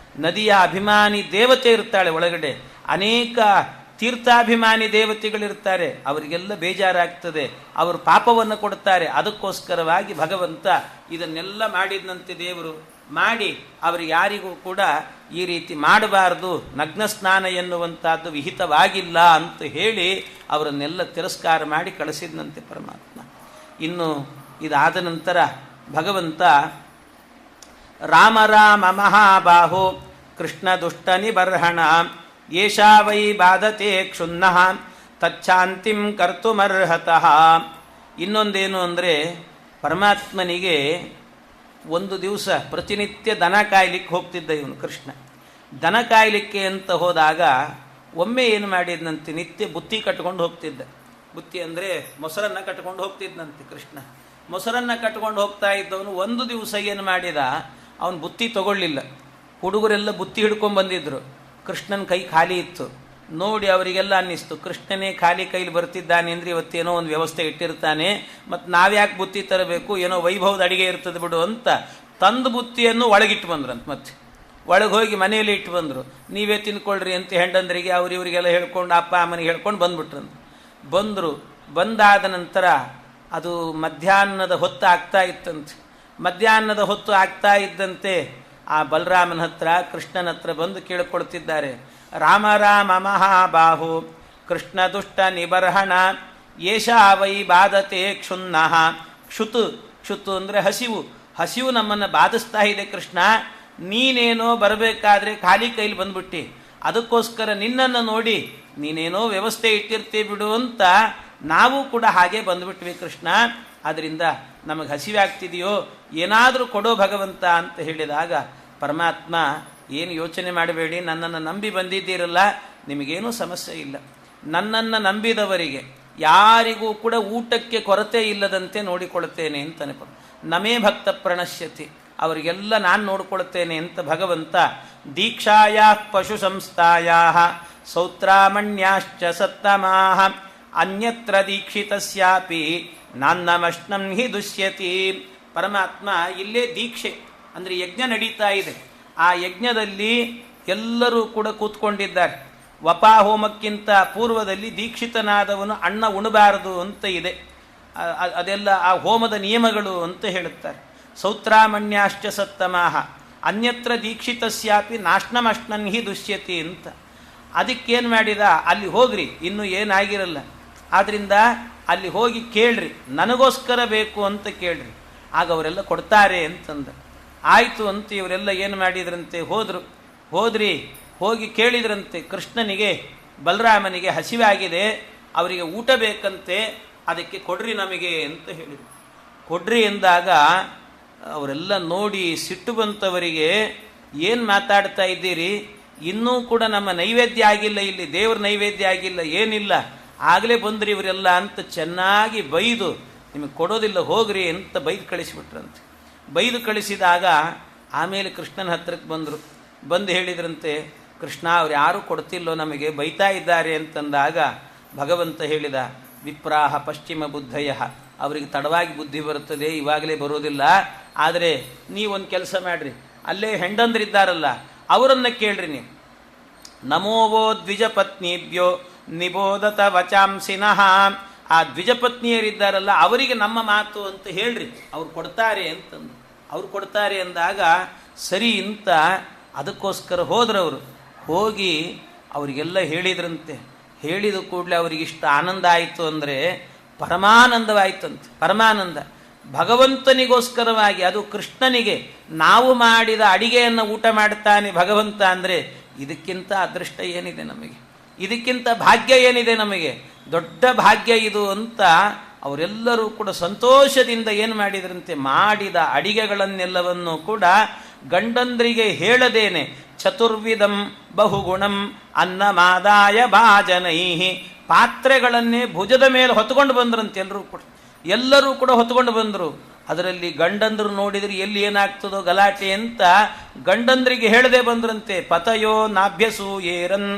Speaker 1: ನದಿಯ ಅಭಿಮಾನಿ ದೇವತೆ ಇರ್ತಾಳೆ ಒಳಗಡೆ. ಅನೇಕ ತೀರ್ಥಾಭಿಮಾನಿ ದೇವತೆಗಳಿರ್ತಾರೆ, ಅವರಿಗೆಲ್ಲ ಬೇಜಾರಾಗ್ತದೆ, ಅವರು ಪಾಪವನ್ನು ಕೊಡ್ತಾರೆ. ಅದಕ್ಕೋಸ್ಕರವಾಗಿ ಭಗವಂತ ಇದನ್ನೆಲ್ಲ ಮಾಡಿದಂತೆ ದೇವರು ಮಾಡಿ ಅವರಿಗೆ ಯಾರಿಗೂ ಕೂಡ ಈ ರೀತಿ ಮಾಡಬಾರದು, ನಗ್ನ ಸ್ನಾನ ಎನ್ನುವಂಥದ್ದು ವಿಹಿತವಾಗಿಲ್ಲ ಅಂತ ಹೇಳಿ ಅವರನ್ನೆಲ್ಲ ತಿರಸ್ಕಾರ ಮಾಡಿ ಕಳಿಸಿದಂತೆ ಪರಮಾತ್ಮ. ಇನ್ನು ಇದಾದ ನಂತರ ಭಗವಂತ ರಾಮ ರಾಮ ಮಹಾಬಾಹು ಕೃಷ್ಣ ದುಷ್ಟ ನಿಬರ್ಹಣ ಏಷಾ ವೈ ಬಾಧತೆ ಕ್ಷುನ್ನಃ ತಚ್ಛಾಂತಿಂ ಕರ್ತುಮರ್ಹತಃ. ಇನ್ನೊಂದೇನು ಅಂದರೆ, ಪರಮಾತ್ಮನಿಗೆ ಒಂದು ದಿವಸ ಪ್ರತಿನಿತ್ಯ ದನ ಕಾಯ್ಲಿಕ್ಕೆ ಹೋಗ್ತಿದ್ದ ಇವನು ಕೃಷ್ಣ. ದನ ಕಾಯ್ಲಿಕ್ಕೆ ಅಂತ ಹೋದಾಗ ಒಮ್ಮೆ ಏನು ಮಾಡಿದ್ನಂತೆ, ನಿತ್ಯ ಬುತ್ತಿ ಕಟ್ಕೊಂಡು ಹೋಗ್ತಿದ್ದ. ಬುತ್ತಿ ಅಂದರೆ ಮೊಸರನ್ನು ಕಟ್ಕೊಂಡು ಹೋಗ್ತಿದ್ದಂತೆ ಕೃಷ್ಣ. ಮೊಸರನ್ನು ಕಟ್ಕೊಂಡು ಹೋಗ್ತಾ ಇದ್ದವನು ಒಂದು ದಿವಸ ಏನು ಮಾಡಿದ, ಅವನು ಬುತ್ತಿ ತಗೊಳ್ಳಿಲ್ಲ. ಹುಡುಗರೆಲ್ಲ ಬುತ್ತಿ ಹಿಡ್ಕೊಂಡು ಬಂದಿದ್ರು, ಕೃಷ್ಣನ ಕೈ ಖಾಲಿ ಇತ್ತು. ನೋಡಿ ಅವರಿಗೆಲ್ಲ ಅನ್ನಿಸ್ತು, ಕೃಷ್ಣನೇ ಖಾಲಿ ಕೈಲಿ ಬರ್ತಿದ್ದಾನೆ ಅಂದರೆ ಇವತ್ತೇನೋ ಒಂದು ವ್ಯವಸ್ಥೆ ಇಟ್ಟಿರ್ತಾನೆ, ಮತ್ತು ನಾವ್ಯಾಕೆ ಬುತ್ತಿ ತರಬೇಕು, ಏನೋ ವೈಭವದ ಅಡಿಗೆ ಇರ್ತದೆ ಬಿಡು ಅಂತ ತಂದು ಬುತ್ತಿಯನ್ನು ಒಳಗಿಟ್ಟು ಬಂದ್ರಂತ. ಮತ್ತೆ ಒಳಗೆ ಹೋಗಿ ಮನೆಯಲ್ಲಿ ಇಟ್ಟು ಬಂದರು. ನೀವೇ ತಿನ್ಕೊಳ್ರಿ ಅಂತ ಹೆಂಡಂದ್ರಿಗೆ ಇವರಿಗೆಲ್ಲ ಹೇಳ್ಕೊಂಡು ಅಪ್ಪ ಅಮ್ಮನಿಗೆ ಹೇಳ್ಕೊಂಡು ಬಂದ್ಬಿಟ್ರಂತ. ಬಂದಾದ ನಂತರ ಅದು ಮಧ್ಯಾಹ್ನದ ಹೊತ್ತು ಆಗ್ತಾ ಇತ್ತಂತೆ. ಮಧ್ಯಾಹ್ನದ ಹೊತ್ತು ಆಗ್ತಾ ಇದ್ದಂತೆ ಆ ಬಲರಾಮನ ಹತ್ರ ಕೃಷ್ಣನ ಹತ್ರ ಬಂದು ಕೇಳಿಕೊಳ್ತಿದ್ದಾರೆ, ರಾಮ ರಾಮ ಮಹಾಬಾಹು ಕೃಷ್ಣ ದುಷ್ಟ ನಿಬರ್ಹಣ ಏಷಾ ವೈ ಬಾಧತೆ ಕ್ಷುನ್ನಃ. ಕ್ಷುತು ಅಂದರೆ ಹಸಿವು ನಮ್ಮನ್ನು ಬಾಧಿಸ್ತಾ ಇದೆ ಕೃಷ್ಣ. ನೀನೇನೋ ಬರಬೇಕಾದ್ರೆ ಖಾಲಿ ಕೈಲಿ ಬಂದ್ಬಿಟ್ಟು, ಅದಕ್ಕೋಸ್ಕರ ನಿನ್ನನ್ನು ನೋಡಿ ನೀನೇನೋ ವ್ಯವಸ್ಥೆ ಇಟ್ಟಿರ್ತೀವಿ ಬಿಡು ಅಂತ ನಾವು ಕೂಡ ಹಾಗೆ ಬಂದುಬಿಟ್ವಿ ಕೃಷ್ಣ. ಆದ್ದರಿಂದ ನಮಗೆ ಹಸಿವೆ ಆಗ್ತಿದೆಯೋ, ಏನಾದರೂ ಕೊಡೋ ಭಗವಂತ ಅಂತ ಹೇಳಿದಾಗ ಪರಮಾತ್ಮ, ಏನು ಯೋಚನೆ ಮಾಡಬೇಡಿ, ನನ್ನನ್ನು ನಂಬಿ ಬಂದಿದ್ದೀರಲ್ಲ, ನಿಮಗೇನೂ ಸಮಸ್ಯೆ ಇಲ್ಲ. ನನ್ನನ್ನು ನಂಬಿದವರಿಗೆ ಯಾರಿಗೂ ಕೂಡ ಊಟಕ್ಕೆ ಕೊರತೆ ಇಲ್ಲದಂತೆ ನೋಡಿಕೊಳ್ತೇನೆ ಅಂತ ನೆನಪು. ನಮೇ ಭಕ್ತ ಪ್ರಣಶ್ಯತಿ, ಅವರಿಗೆಲ್ಲ ನಾನು ನೋಡ್ಕೊಳ್ತೇನೆ ಅಂತ ಭಗವಂತ ದೀಕ್ಷಾಯಾ ಪಶು ಸಂಸ್ಥಾಯಾ ಸೌತ್ರಾಮಣ್ಯಾಶ್ಚ ಸತ್ತಮಾಹ ಅನ್ಯತ್ರ ದೀಕ್ಷಿತಸ್ಯಾಪಿ ನಾನ್ನಮಶ್ನಂ ಹಿ ದುಷ್ಯತಿ. ಪರಮಾತ್ಮ ಇಲ್ಲೇ ದೀಕ್ಷೆ ಅಂದರೆ ಯಜ್ಞ ನಡೀತಾ ಇದೆ. ಆ ಯಜ್ಞದಲ್ಲಿ ಎಲ್ಲರೂ ಕೂಡ ಕೂತ್ಕೊಂಡಿದ್ದಾರೆ. ವಪಾಹೋಮಕ್ಕಿಂತ ಪೂರ್ವದಲ್ಲಿ ದೀಕ್ಷಿತನಾದವನು ಅನ್ನ ಉಣಬಾರದು ಅಂತ ಇದೆ. ಅದೆಲ್ಲ ಆ ಹೋಮದ ನಿಯಮಗಳು ಅಂತ ಹೇಳುತ್ತಾರೆ. ಸೌತ್ರಾಮಣ್ಯಾಶ್ಚ ಸತ್ತಮಾಹ ಅನ್ಯತ್ರ ದೀಕ್ಷಿತಸ್ಯಾಪಿ ನಾಶ್ನಮಶ್ನನ್ ಹಿ ದುಷ್ಯತಿ ಅಂತ. ಅದಕ್ಕೇನು ಮಾಡಿದ, ಅಲ್ಲಿ ಹೋಗ್ರಿ, ಇನ್ನೂ ಏನಾಗಿರಲ್ಲ, ಆದ್ದರಿಂದ ಅಲ್ಲಿ ಹೋಗಿ ಕೇಳ್ರಿ, ನನಗೋಸ್ಕರ ಬೇಕು ಅಂತ ಕೇಳ್ರಿ, ಆಗ ಅವರೆಲ್ಲ ಕೊಡ್ತಾರೆ ಅಂತಂದ. ಆಯಿತು ಅಂತ ಇವರೆಲ್ಲ ಏನು ಮಾಡಿದ್ರಂತೆ, ಹೋಗಿ ಕೇಳಿದ್ರಂತೆ ಕೃಷ್ಣನಿಗೆ ಬಲರಾಮನಿಗೆ ಹಸಿವೆ ಆಗಿದೆ, ಅವರಿಗೆ ಊಟ ಬೇಕಂತೆ, ಅದಕ್ಕೆ ಕೊಡ್ರಿ ನಮಗೆ ಅಂತ ಹೇಳಿದರು. ಕೊಡ್ರಿ ಎಂದಾಗ ಅವರೆಲ್ಲ ನೋಡಿ ಸಿಟ್ಟು ಬಂತವರಿಗೆ, ಏನು ಮಾತಾಡ್ತಾ ಇದ್ದೀರಿ, ಇನ್ನೂ ಕೂಡ ನಮ್ಮ ನೈವೇದ್ಯ ಆಗಿಲ್ಲ, ಇಲ್ಲಿ ದೇವ್ರ ನೈವೇದ್ಯ ಆಗಿಲ್ಲ, ಏನಿಲ್ಲ, ಆಗಲೇ ಬಂದ್ರಿ ಇವರೆಲ್ಲ ಅಂತ ಚೆನ್ನಾಗಿ ಬೈದು ನಿಮಗೆ ಕೊಡೋದಿಲ್ಲ ಹೋಗ್ರಿ ಅಂತ ಬೈದು ಕಳಿಸಿಬಿಟ್ರಂತೆ. ಬೈದು ಕಳಿಸಿದಾಗ ಆಮೇಲೆ ಕೃಷ್ಣನ ಹತ್ರಕ್ಕೆ ಬಂದು ಹೇಳಿದ್ರಂತೆ, ಕೃಷ್ಣ ಅವ್ರು ಯಾರೂ ಕೊಡ್ತಿಲ್ಲೋ ನಮಗೆ, ಬೈತಾ ಇದ್ದಾರೆ ಅಂತಂದಾಗ ಭಗವಂತ ಹೇಳಿದ, ವಿಪ್ರಾಹ ಪಶ್ಚಿಮ ಬುದ್ಧಯ, ಅವರಿಗೆ ತಡವಾಗಿ ಬುದ್ಧಿ ಬರುತ್ತದೆ, ಇವಾಗಲೇ ಬರೋದಿಲ್ಲ. ಆದರೆ ನೀವೊಂದು ಕೆಲಸ ಮಾಡಿರಿ, ಅಲ್ಲೇ ಹೆಂಡಂದ್ರಿದ್ದಾರಲ್ಲ ಅವರನ್ನು ಕೇಳ್ರಿ ನೀವು. ನಮೋವೋ ದ್ವಿಜಪತ್ನಿಭ್ಯೋ ನಿಬೋಧತ ವಚಾಂಸಿನಃ. ಆ ದ್ವಿಜಪತ್ನಿಯರಿದ್ದಾರಲ್ಲ ಅವರಿಗೆ ನಮ್ಮ ಮಾತು ಅಂತ ಹೇಳ್ರಿ, ಅವ್ರು ಕೊಡ್ತಾರೆ ಅಂತಂದು. ಅವ್ರು ಕೊಡ್ತಾರೆ ಅಂದಾಗ ಸರಿ ಅಂತ ಅದಕ್ಕೋಸ್ಕರ ಹೋದ್ರವರು. ಹೋಗಿ ಅವರಿಗೆಲ್ಲ ಹೇಳಿದ್ರಂತೆ. ಹೇಳಿದ ಕೂಡಲೇ ಅವರಿಗಿಷ್ಟ ಆನಂದ ಆಯಿತು ಅಂದರೆ ಪರಮಾನಂದವಾಯಿತಂತೆ. ಪರಮಾನಂದ ಭಗವಂತನಿಗೋಸ್ಕರವಾಗಿ, ಅದು ಕೃಷ್ಣನಿಗೆ ನಾವು ಮಾಡಿದ ಅಡಿಗೆಯನ್ನು ಊಟ ಮಾಡ್ತಾನೆ ಭಗವಂತ ಅಂದರೆ ಇದಕ್ಕಿಂತ ಅದೃಷ್ಟ ಏನಿದೆ ನಮಗೆ, ಇದಕ್ಕಿಂತ ಭಾಗ್ಯ ಏನಿದೆ ನಮಗೆ, ದೊಡ್ಡ ಭಾಗ್ಯ ಇದು ಅಂತ ಅವರೆಲ್ಲರೂ ಕೂಡ ಸಂತೋಷದಿಂದ ಏನು ಮಾಡಿದ್ರಂತೆ, ಮಾಡಿದ ಅಡಿಗೆಗಳನ್ನೆಲ್ಲವನ್ನು ಕೂಡ ಗಂಡಂದ್ರಿಗೆ ಹೇಳದೇನೆ ಚತುರ್ವಿಧಂ ಬಹುಗುಣಂ ಅನ್ನಮಾದಾಯ ಭಾಜನೈಹಿ, ಪಾತ್ರೆಗಳನ್ನೇ ಭುಜದ ಮೇಲೆ ಹೊತ್ಕೊಂಡು ಬಂದ್ರಂತೆ. ಎಲ್ಲರೂ ಕೂಡ ಹೊತ್ಕೊಂಡು ಬಂದರು. ಅದರಲ್ಲಿ ಗಂಡಂದ್ರು ನೋಡಿದ್ರೆ ಎಲ್ಲಿ ಏನಾಗ್ತದೋ ಗಲಾಟೆ ಅಂತ ಗಂಡಂದ್ರಿಗೆ ಹೇಳದೆ ಬಂದ್ರಂತೆ. ಪತಯೋ ನಾಭ್ಯಸೂ ಏರನ್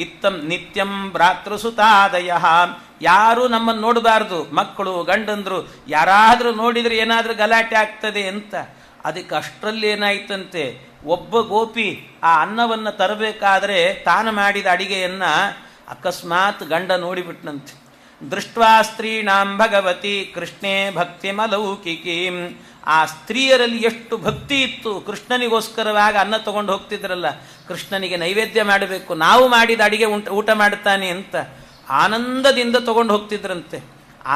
Speaker 1: ಇತ್ತಂ ನಿತ್ಯಂ ಭ್ರಾತೃಸುತಾದಯ. ಯಾರೂ ನಮ್ಮನ್ನು ನೋಡಬಾರ್ದು, ಮಕ್ಕಳು ಗಂಡಂದ್ರು ಯಾರಾದರೂ ನೋಡಿದರೆ ಏನಾದರೂ ಗಲಾಟೆ ಆಗ್ತದೆ ಅಂತ. ಅದಕ್ಕೆ ಅಷ್ಟರಲ್ಲಿ ಏನಾಯ್ತಂತೆ, ಒಬ್ಬ ಗೋಪಿ ಆ ಅನ್ನವನ್ನು ತರಬೇಕಾದ್ರೆ ತಾನು ಮಾಡಿದ ಅಡಿಗೆಯನ್ನು ಅಕಸ್ಮಾತ್ ಗಂಡ ನೋಡಿಬಿಟ್ನಂತೆ. ದೃಷ್ಟ್ವಾ ಸ್ತ್ರೀಣಾಂ ಭಗವತಿ ಕೃಷ್ಣೇ ಭಕ್ತಿಮಲೌಕಿಕೀಂ. ಆ ಸ್ತ್ರೀಯರಲ್ಲಿ ಎಷ್ಟು ಭಕ್ತಿ ಇತ್ತು, ಕೃಷ್ಣನಿಗೋಸ್ಕರವಾಗಿ ಅನ್ನ ತಗೊಂಡು ಹೋಗ್ತಿದ್ರಲ್ಲ, ಕೃಷ್ಣನಿಗೆ ನೈವೇದ್ಯ ಮಾಡಬೇಕು, ನಾವು ಮಾಡಿದ ಅಡಿಗೆ ಊಟ ಮಾಡ್ತಾನೆ ಅಂತ ಆನಂದದಿಂದ ತಗೊಂಡು ಹೋಗ್ತಿದ್ರಂತೆ.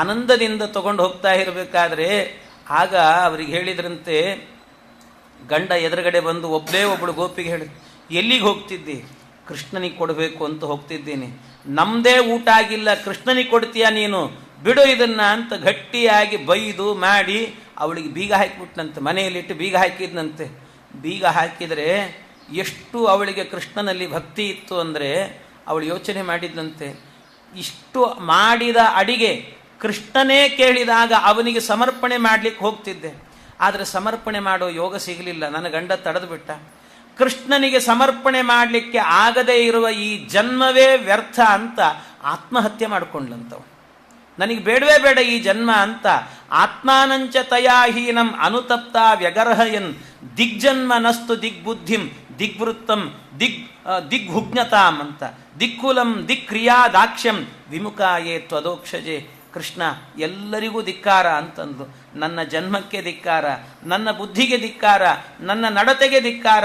Speaker 1: ಆನಂದದಿಂದ ತಗೊಂಡು ಹೋಗ್ತಾ ಇರಬೇಕಾದ್ರೆ ಆಗ ಅವರಿಗೆ ಹೇಳಿದ್ರಂತೆ, ಗಂಡ ಎದುರುಗಡೆ ಬಂದು ಒಬ್ಬಳೇ ಒಬ್ಬಳು ಗೋಪಿಗೆ ಹೇಳಿ, ಎಲ್ಲಿಗೆ ಹೋಗ್ತಿದ್ದಿ? ಕೃಷ್ಣನಿಗೆ ಕೊಡಬೇಕು ಅಂತ ಹೋಗ್ತಿದ್ದೀನಿ. ನಮ್ಮದೇ ಊಟ ಆಗಿಲ್ಲ, ಕೃಷ್ಣನಿಗೆ ಕೊಡ್ತೀಯ ನೀನು, ಬಿಡು ಇದನ್ನ ಅಂತ ಗಟ್ಟಿಯಾಗಿ ಬೈದು ಮಾಡಿ ಅವಳಿಗೆ ಬೀಗ ಹಾಕಿಬಿಟ್ನಂತೆ. ಮನೆಯಲ್ಲಿಟ್ಟು ಬೀಗ ಹಾಕಿದ್ನಂತೆ. ಬೀಗ ಹಾಕಿದರೆ ಎಷ್ಟು ಅವಳಿಗೆ ಕೃಷ್ಣನಲ್ಲಿ ಭಕ್ತಿ ಇತ್ತು ಅಂದರೆ ಅವಳು ಯೋಚನೆ ಮಾಡಿದ್ನಂತೆ, ಇಷ್ಟು ಮಾಡಿದ ಅಡಿಗೆ ಕೃಷ್ಣನೇ ಕೇಳಿದಾಗ ಅವನಿಗೆ ಸಮರ್ಪಣೆ ಮಾಡಲಿಕ್ಕೆ ಹೋಗ್ತಿದ್ದೆ, ಆದರೆ ಸಮರ್ಪಣೆ ಮಾಡೋ ಯೋಗ ಸಿಗಲಿಲ್ಲ, ನನ್ನ ಗಂಡ ತಡೆದು ಬಿಟ್ಟ. ಕೃಷ್ಣನಿಗೆ ಸಮರ್ಪಣೆ ಮಾಡಲಿಕ್ಕೆ ಆಗದೇ ಇರುವ ಈ ಜನ್ಮವೇ ವ್ಯರ್ಥ ಅಂತ ಆತ್ಮಹತ್ಯೆ ಮಾಡಿಕೊಂಡ್ಲಂತವು. ನನಗೆ ಬೇಡವೇ ಬೇಡ ಈ ಜನ್ಮ ಅಂತ ಆತ್ಮಾನಂಚ ತಯಾಹೀನಂ ಅನುತಪ್ತ ವ್ಯಗರ್ಹಯನ್ ದಿಗ್ಜನ್ಮ ನಸ್ತು ದಿಗ್ಬುದ್ಧಿಂ ದಿಗ್ವೃತ್ತಂ ದಿಗ್ಹುಜ್ಞತಾಂ ಅಂತ ದಿಕ್ಕುಲಂ ದಿಕ್ಕ್ರಿಯಾ ದಾಕ್ಷ್ಯಂ ವಿಮುಖಾಯೇ ತ್ವದೋಕ್ಷಜೆ. ಕೃಷ್ಣ ಎಲ್ಲರಿಗೂ ಧಿಕ್ಕಾರ ಅಂತಂದು, ನನ್ನ ಜನ್ಮಕ್ಕೆ ಧಿಕ್ಕಾರ, ನನ್ನ ಬುದ್ಧಿಗೆ ಧಿಕ್ಕಾರ, ನನ್ನ ನಡತೆಗೆ ಧಿಕ್ಕಾರ,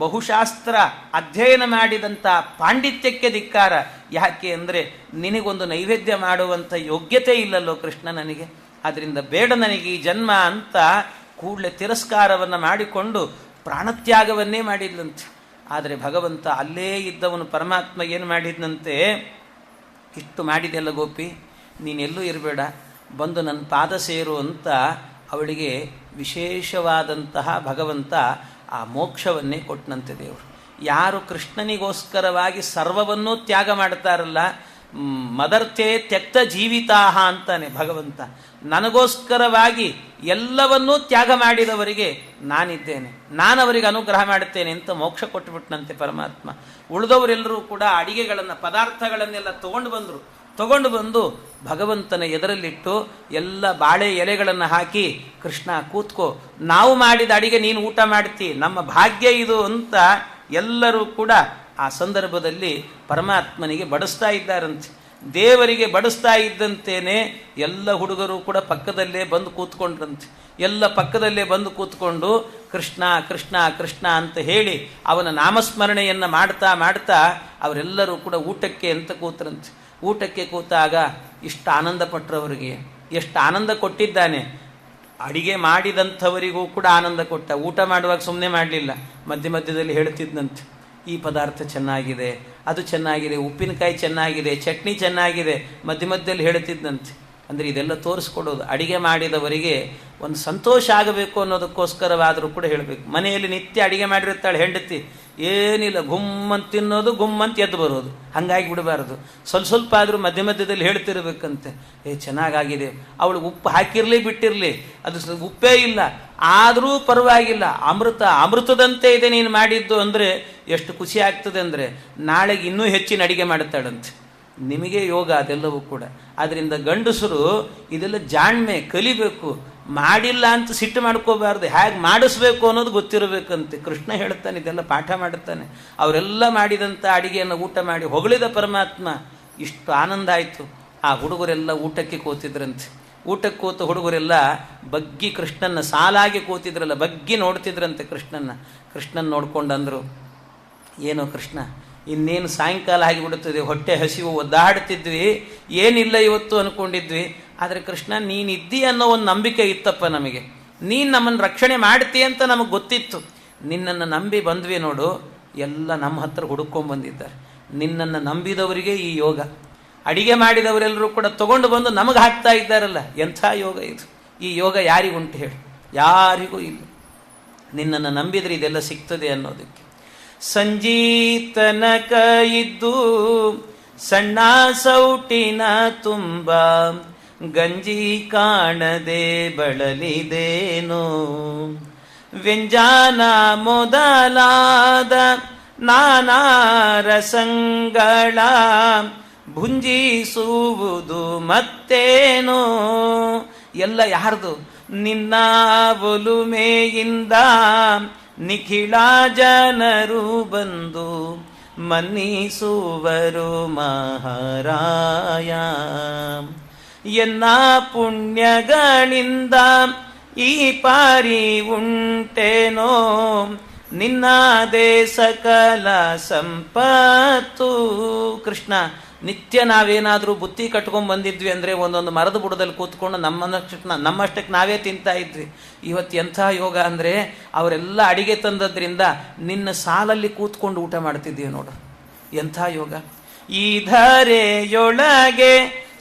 Speaker 1: ಬಹುಶಾಸ್ತ್ರ ಅಧ್ಯಯನ ಮಾಡಿದಂಥ ಪಾಂಡಿತ್ಯಕ್ಕೆ ಧಿಕ್ಕಾರ. ಯಾಕೆ ಅಂದರೆ ನಿನಗೊಂದು ನೈವೇದ್ಯ ಮಾಡುವಂಥ ಯೋಗ್ಯತೆ ಇಲ್ಲಲ್ಲೋ ಕೃಷ್ಣ ನನಗೆ, ಆದ್ದರಿಂದ ಬೇಡ ನನಗೆ ಈ ಜನ್ಮ ಅಂತ ಕೂಡಲೇ ತಿರಸ್ಕಾರವನ್ನು ಮಾಡಿಕೊಂಡು ಪ್ರಾಣತ್ಯಾಗವನ್ನೇ ಮಾಡಿದ್ಲಂತೆ. ಆದರೆ ಭಗವಂತ ಅಲ್ಲೇ ಇದ್ದವನು ಪರಮಾತ್ಮ ಏನು ಮಾಡಿದ್ನಂತೆ, ಇಷ್ಟು ಮಾಡಿದೆಲ್ಲ ಗೋಪಿ, ನೀನೆಲ್ಲೂ ಇರಬೇಡ, ಬಂದು ನನ್ನ ಪಾದ ಸೇರು ಅಂತ ಅವಳಿಗೆ ವಿಶೇಷವಾದಂತಹ ಭಗವಂತ ಆ ಮೋಕ್ಷವನ್ನೇ ಕೊಟ್ಟನಂತೆ ದೇವರು. ಯಾರು ಕೃಷ್ಣನಿಗೋಸ್ಕರವಾಗಿ ಸರ್ವವನ್ನೂ ತ್ಯಾಗ ಮಾಡ್ತಾರಲ್ಲ, ಮದರ್ಥೇ ತ್ಯಕ್ತ ಜೀವಿತಾಹ ಅಂತಾನೆ ಭಗವಂತ. ನನಗೋಸ್ಕರವಾಗಿ ಎಲ್ಲವನ್ನೂ ತ್ಯಾಗ ಮಾಡಿದವರಿಗೆ ನಾನಿದ್ದೇನೆ, ನಾನು ಅವರಿಗೆ ಅನುಗ್ರಹ ಮಾಡುತ್ತೇನೆ ಅಂತ ಮೋಕ್ಷ ಕೊಟ್ಟುಬಿಟ್ನಂತೆ ಪರಮಾತ್ಮ. ಉಳಿದವರೆಲ್ಲರೂ ಕೂಡ ಅಡಿಗೆಗಳನ್ನು ಪದಾರ್ಥಗಳನ್ನೆಲ್ಲ ತಗೊಂಡು ಬಂದು ಭಗವಂತನ ಎದುರಲ್ಲಿಟ್ಟು ಎಲ್ಲ ಬಾಳೆ ಎಲೆಗಳನ್ನು ಹಾಕಿ, ಕೃಷ್ಣ ಕೂತ್ಕೋ, ನಾವು ಮಾಡಿದ ಅಡಿಗೆ ನೀನು ಊಟ ಮಾಡ್ತಿ, ನಮ್ಮ ಭಾಗ್ಯ ಇದು ಅಂತ ಎಲ್ಲರೂ ಕೂಡ ಆ ಸಂದರ್ಭದಲ್ಲಿ ಪರಮಾತ್ಮನಿಗೆ ಬಡಿಸ್ತಾ ಇದ್ದಾರಂತೆ. ದೇವರಿಗೆ ಬಡಿಸ್ತಾ ಇದ್ದಂತೇನೆ ಎಲ್ಲ ಹುಡುಗರು ಕೂಡ ಪಕ್ಕದಲ್ಲೇ ಬಂದು ಕೂತ್ಕೊಂಡ್ರಂತೆ. ಎಲ್ಲ ಪಕ್ಕದಲ್ಲೇ ಬಂದು ಕೂತ್ಕೊಂಡು ಕೃಷ್ಣ ಕೃಷ್ಣ ಕೃಷ್ಣ ಅಂತ ಹೇಳಿ ಅವನ ನಾಮಸ್ಮರಣೆಯನ್ನು ಮಾಡ್ತಾ ಮಾಡ್ತಾ ಅವರೆಲ್ಲರೂ ಕೂಡ ಊಟಕ್ಕೆ ಅಂತ ಕೂತ್ರಂತೆ. ಊಟಕ್ಕೆ ಕೂತಾಗ ಇಷ್ಟು ಆನಂದ ಪಟ್ಟರವರಿಗೆ ಎಷ್ಟು ಆನಂದ ಕೊಟ್ಟಿದ್ದಾನೆ. ಅಡಿಗೆ ಮಾಡಿದಂಥವರಿಗೂ ಕೂಡ ಆನಂದ ಕೊಟ್ಟ. ಊಟ ಮಾಡುವಾಗ ಸುಮ್ಮನೆ ಮಾಡಲಿಲ್ಲ, ಮಧ್ಯ ಮಧ್ಯದಲ್ಲಿ ಹೇಳ್ತಿದ್ದಂತೆ, ಈ ಪದಾರ್ಥ ಚೆನ್ನಾಗಿದೆ, ಅದು ಚೆನ್ನಾಗಿದೆ, ಉಪ್ಪಿನಕಾಯಿ ಚೆನ್ನಾಗಿದೆ, ಚಟ್ನಿ ಚೆನ್ನಾಗಿದೆ, ಮಧ್ಯ ಮಧ್ಯದಲ್ಲಿ ಹೇಳ್ತಿದ್ದಂತೆ. ಅಂದರೆ ಇದೆಲ್ಲ ತೋರಿಸ್ಕೊಡೋದು, ಅಡಿಗೆ ಮಾಡಿದವರಿಗೆ ಒಂದು ಸಂತೋಷ ಆಗಬೇಕು ಅನ್ನೋದಕ್ಕೋಸ್ಕರವಾದರೂ ಕೂಡ ಹೇಳಬೇಕು. ಮನೆಯಲ್ಲಿ ನಿತ್ಯ ಅಡಿಗೆ ಮಾಡಿರುತ್ತಾಳೆ ಹೆಂಡತಿ, ಏನಿಲ್ಲ ಗುಮ್ಮಂತ ತಿನ್ನೋದು ಗುಮ್ಮಂತ ಎದ್ದು ಬರೋದು, ಹಾಗಾಗಿ ಬಿಡಬಾರ್ದು. ಸ್ವಲ್ಪ ಆದರೂ ಮಧ್ಯ ಮಧ್ಯದಲ್ಲಿ ಹೇಳ್ತಿರ್ಬೇಕಂತೆ, ಚೆನ್ನಾಗಾಗಿದೆ, ಅವಳು ಉಪ್ಪು ಹಾಕಿರಲಿ ಬಿಟ್ಟಿರಲಿ, ಅದು ಉಪ್ಪೇ ಇಲ್ಲ ಆದರೂ ಪರವಾಗಿಲ್ಲ, ಅಮೃತದಂತೆ ಇದೆ ನೀನು ಮಾಡಿದ್ದು ಅಂದರೆ ಎಷ್ಟು ಖುಷಿ ಆಗ್ತದೆ ಅಂದರೆ ನಾಳೆಗೆ ಇನ್ನೂ ಹೆಚ್ಚಿನ ಅಡಿಗೆ ಮಾಡುತ್ತಾಳಂತೆ. ನಿಮಗೆ ಯೋಗ ಅದೆಲ್ಲವೂ ಕೂಡ. ಆದ್ದರಿಂದ ಗಂಡಸರು ಇದೆಲ್ಲ ಜಾಣ್ಮೆ ಕಲಿಬೇಕು, ಮಾಡಿಲ್ಲ ಅಂತ ಸಿಟ್ಟು ಮಾಡ್ಕೋಬಾರ್ದು, ಹೇಗೆ ಮಾಡಿಸ್ಬೇಕು ಅನ್ನೋದು ಗೊತ್ತಿರಬೇಕಂತೆ. ಕೃಷ್ಣ ಹೇಳ್ತಾನೆ, ಇದೆಲ್ಲ ಪಾಠ ಮಾಡುತ್ತಾನೆ. ಅವರೆಲ್ಲ ಮಾಡಿದಂಥ ಅಡಿಗೆಯನ್ನು ಊಟ ಮಾಡಿ ಹೊಗಳಿದ ಪರಮಾತ್ಮ. ಇಷ್ಟು ಆನಂದ ಆಯಿತು. ಆ ಹುಡುಗರೆಲ್ಲ ಊಟಕ್ಕೆ ಕೂತಿದ್ರಂತೆ. ಊಟಕ್ಕೆ ಕೂತ ಹುಡುಗರೆಲ್ಲ ಬಗ್ಗಿ ಕೃಷ್ಣನ ಸಾಲಾಗಿ ಕೂತಿದ್ರಲ್ಲ, ಬಗ್ಗಿ ನೋಡ್ತಿದ್ರಂತೆ ಕೃಷ್ಣನ್ ನೋಡ್ಕೊಂಡಂದರು, ಏನೋ ಕೃಷ್ಣ ಇನ್ನೇನು ಸಾಯಂಕಾಲ ಆಗಿಬಿಡುತ್ತದೆ, ಹೊಟ್ಟೆ ಹಸಿವು, ಒದ್ದಾಡ್ತಿದ್ವಿ, ಏನಿಲ್ಲ ಇವತ್ತು ಅಂದ್ಕೊಂಡಿದ್ವಿ, ಆದರೆ ಕೃಷ್ಣ ನೀನಿದ್ದಿ ಅನ್ನೋ ಒಂದು ನಂಬಿಕೆ ಇತ್ತಪ್ಪ ನಮಗೆ, ನೀನು ನಮ್ಮನ್ನು ರಕ್ಷಣೆ ಮಾಡ್ತೀಯ ಅಂತ ನಮಗೆ ಗೊತ್ತಿತ್ತು. ನಿನ್ನನ್ನು ನಂಬಿ ಬಂದ್ವಿ ನೋಡು, ಎಲ್ಲ ನಮ್ಮ ಹತ್ರ ಹುಡುಕೊಂಡ್ಬಂದಿದ್ದಾರೆ. ನಿನ್ನನ್ನು ನಂಬಿದವರಿಗೆ ಈ ಯೋಗ. ಅಡಿಗೆ ಮಾಡಿದವರೆಲ್ಲರೂ ಕೂಡ ತಗೊಂಡು ಬಂದು ನಮಗೆ ಹಾಕ್ತಾ ಇದ್ದಾರಲ್ಲ, ಎಂಥ ಯೋಗ ಇದು. ಈ ಯೋಗ ಯಾರಿಗುಂಟು ಹೇಳಿ? ಯಾರಿಗೂ ಇಲ್ಲ. ನಿನ್ನನ್ನು ನಂಬಿದರೆ ಇದೆಲ್ಲ ಸಿಗ್ತದೆ ಅನ್ನೋದಕ್ಕೆ. ಸಂಜೀತನಕ ಇದ್ದು ಸಣ್ಣ ಸೌಟಿನ ತುಂಬ ಗಂಜಿ ಕಾಣದೆ ಬಳಲಿದೇನು, ವ್ಯಂಜನ ಮೊದಲಾದ ನಾನಾ ರಸಂಗಳ ಭುಂಜಿಸುವುದು ಮತ್ತೇನೋ. ಎಲ್ಲ ಯಾರ್ದು? ನಿನ್ನ ಒಲುಮೆಯಿಂದ ನಿಖಿಳ ಜನರು ಬಂದು ಮನ್ನಿಸುವರು ಮಹಾರಾಯ. ಎನ್ನ ಪುಣ್ಯಗಳಿಂದ ಈ ಪಾರಿ ಉಂಟೇನೋ, ನಿನ್ನದೇ ಸಕಲ ಸಂಪತ್ತು. ಕೃಷ್ಣ ನಿತ್ಯ ನಾವೇನಾದರೂ ಬುತ್ತಿ ಕಟ್ಕೊಂಡು ಬಂದಿದ್ವಿ ಅಂದರೆ ಒಂದೊಂದು ಮರದ ಬುಡದಲ್ಲಿ ಕೂತ್ಕೊಂಡು ನಮ್ಮಷ್ಟಕ್ಕೆ ನಾವೇ ತಿಂತಾ ಇದ್ವಿ. ಇವತ್ತು ಎಂಥ ಯೋಗ ಅಂದರೆ ಅವರೆಲ್ಲ ಅಡಿಗೆ ತಂದದ್ರಿಂದ ನಿನ್ನ ಸಾಲಲ್ಲಿ ಕೂತ್ಕೊಂಡು ಊಟ ಮಾಡ್ತಿದ್ದೀವಿ ನೋಡು, ಎಂಥ ಯೋಗ. ಈ ಧರೆಯೊಳಗೆ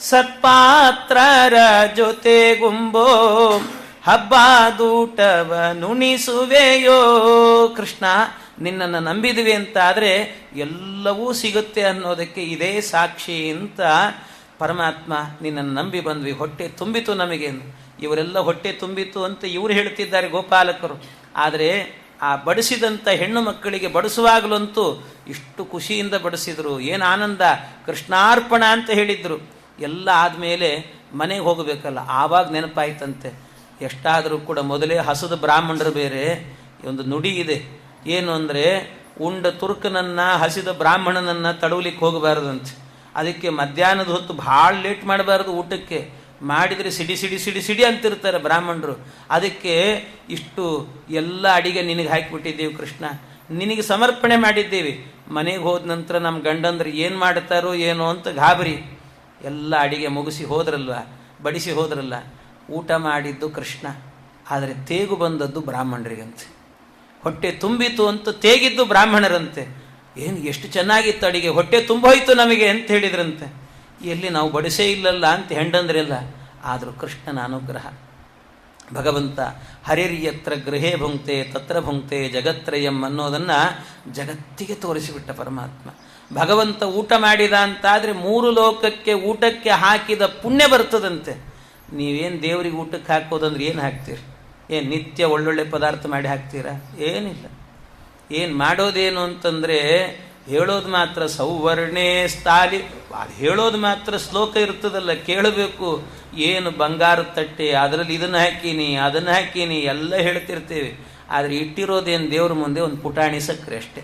Speaker 1: ಸತ್ಪಾತ್ರರ ಜೊತೆಗುಂಬೋ ಹಬ್ಬದೂಟವ ನುಣಿಸುವೆಯೋ ಕೃಷ್ಣ. ನಿನ್ನನ್ನು ನಂಬಿದ್ವಿ ಅಂತಾದರೆ ಎಲ್ಲವೂ ಸಿಗುತ್ತೆ ಅನ್ನೋದಕ್ಕೆ ಇದೇ ಸಾಕ್ಷಿ ಅಂತ ಪರಮಾತ್ಮ ನಿನ್ನನ್ನು ನಂಬಿ ಬಂದ್ವಿ, ಹೊಟ್ಟೆ ತುಂಬಿತು ನಮಗೆ. ಇವರೆಲ್ಲ ಹೊಟ್ಟೆ ತುಂಬಿತು ಅಂತ ಇವರು ಹೇಳ್ತಿದ್ದಾರೆ ಗೋಪಾಲಕರು. ಆದರೆ ಆ ಬಡಿಸಿದಂಥ ಹೆಣ್ಣು ಮಕ್ಕಳಿಗೆ ಬಡಿಸುವಾಗಲಂತೂ ಇಷ್ಟು ಖುಷಿಯಿಂದ ಬಡಿಸಿದ್ರು, ಏನು ಆನಂದ, ಕೃಷ್ಣಾರ್ಪಣ ಅಂತ ಹೇಳಿದ್ರು. ಎಲ್ಲ ಆದಮೇಲೆ ಮನೆಗೆ ಹೋಗಬೇಕಲ್ಲ, ಆವಾಗ ನೆನಪಾಯ್ತಂತೆ. ಎಷ್ಟಾದರೂ ಕೂಡ ಮೊದಲೇ ಹಸದ ಬ್ರಾಹ್ಮಣರು ಬೇರೆ. ಒಂದು ನುಡಿ ಇದೆ, ಏನು ಅಂದರೆ ಉಂಡ ತುರ್ಕನನ್ನು ಹಸಿದ ಬ್ರಾಹ್ಮಣನನ್ನು ತಡವಲಿಕ್ಕೆ ಹೋಗಬಾರ್ದಂತೆ. ಅದಕ್ಕೆ ಮಧ್ಯಾಹ್ನದ ಹೊತ್ತು ಭಾಳ ಲೇಟ್ ಮಾಡಬಾರ್ದು ಊಟಕ್ಕೆ. ಮಾಡಿದರೆ ಸಿಡಿ ಸಿಡಿ ಸಿಡಿ ಸಿಡಿ ಅಂತಿರ್ತಾರೆ ಬ್ರಾಹ್ಮಣರು. ಅದಕ್ಕೆ ಇಷ್ಟು ಎಲ್ಲ ಅಡಿಗೆ ನಿನಗೆ ಹಾಕಿಬಿಟ್ಟಿದ್ದೀವಿ ಕೃಷ್ಣ, ನಿನಗೆ ಸಮರ್ಪಣೆ ಮಾಡಿದ್ದೀವಿ. ಮನೆಗೆ ಹೋದ ನಂತರ ನಮ್ಮ ಗಂಡಂದ್ರೆ ಏನು ಮಾಡ್ತಾರೋ ಏನೋ ಅಂತ ಗಾಬರಿ. ಎಲ್ಲ ಅಡಿಗೆ ಮುಗಿಸಿ ಹೋದ್ರಲ್ವ, ಬಡಿಸಿ ಹೋದ್ರಲ್ಲ. ಊಟ ಮಾಡಿದ್ದು ಕೃಷ್ಣ, ಆದರೆ ತೇಗು ಬಂದದ್ದು ಬ್ರಾಹ್ಮಣರಿಗಂತೆ. ಹೊಟ್ಟೆ ತುಂಬಿತು ಅಂತ ತೇಗಿದ್ದು ಬ್ರಾಹ್ಮಣರಂತೆ. ಏನು ಎಷ್ಟು ಚೆನ್ನಾಗಿತ್ತು ಅಡಿಗೆ, ಹೊಟ್ಟೆ ತುಂಬೋಯ್ತು ನಮಗೆ ಅಂತ ಹೇಳಿದ್ರಂತೆ. ಎಲ್ಲಿ ನಾವು ಬಡಿಸೇ ಇಲ್ಲಲ್ಲ ಅಂತ ಹೆಂಡಂದ್ರೆಲ್ಲ. ಆದರೂ ಕೃಷ್ಣನ ಅನುಗ್ರಹ. ಭಗವಂತ ಹರಿರ್ಯತ್ರ ಗೃಹೇ ಭುಂಕ್ತೆ ತತ್ರ ಭುಂಕ್ತೆ ಜಗತ್ರಯಂ ಅನ್ನೋದನ್ನು ಜಗತ್ತಿಗೆ ತೋರಿಸಿಬಿಟ್ಟ ಪರಮಾತ್ಮ. ಭಗವಂತ ಊಟ ಮಾಡಿದ ಅಂತಾದರೆ 3 ಲೋಕಕ್ಕೆ ಊಟಕ್ಕೆ ಹಾಕಿದ ಪುಣ್ಯ ಬರ್ತದಂತೆ. ನೀವೇನು ದೇವರಿಗೆ ಊಟಕ್ಕೆ ಹಾಕೋದಂದ್ರೆ ಏನು ಹಾಕ್ತೀರಿ? ಏನು ನಿತ್ಯ ಒಳ್ಳೊಳ್ಳೆ ಪದಾರ್ಥ ಮಾಡಿ ಹಾಕ್ತೀರಾ? ಏನಿಲ್ಲ. ಏನು ಮಾಡೋದೇನು ಅಂತಂದರೆ ಹೇಳೋದು ಮಾತ್ರ ಸೌವರ್ಣೇ ಸ್ಥಾಲಿ, ಅದು ಹೇಳೋದು ಮಾತ್ರ ಶ್ಲೋಕ ಇರ್ತದಲ್ಲ, ಕೇಳಬೇಕು. ಏನು ಬಂಗಾರದ ತಟ್ಟೆ, ಅದರಲ್ಲಿ ಇದನ್ನು ಹಾಕೀನಿ ಅದನ್ನು ಹಾಕೀನಿ ಎಲ್ಲ ಹೇಳ್ತಿರ್ತೇವೆ. ಆದರೆ ಇಟ್ಟಿರೋದೇನು ದೇವ್ರ ಮುಂದೆ ಒಂದು ಪುಟಾಣಿ ಸಕ್ಕರೆ ಅಷ್ಟೇ.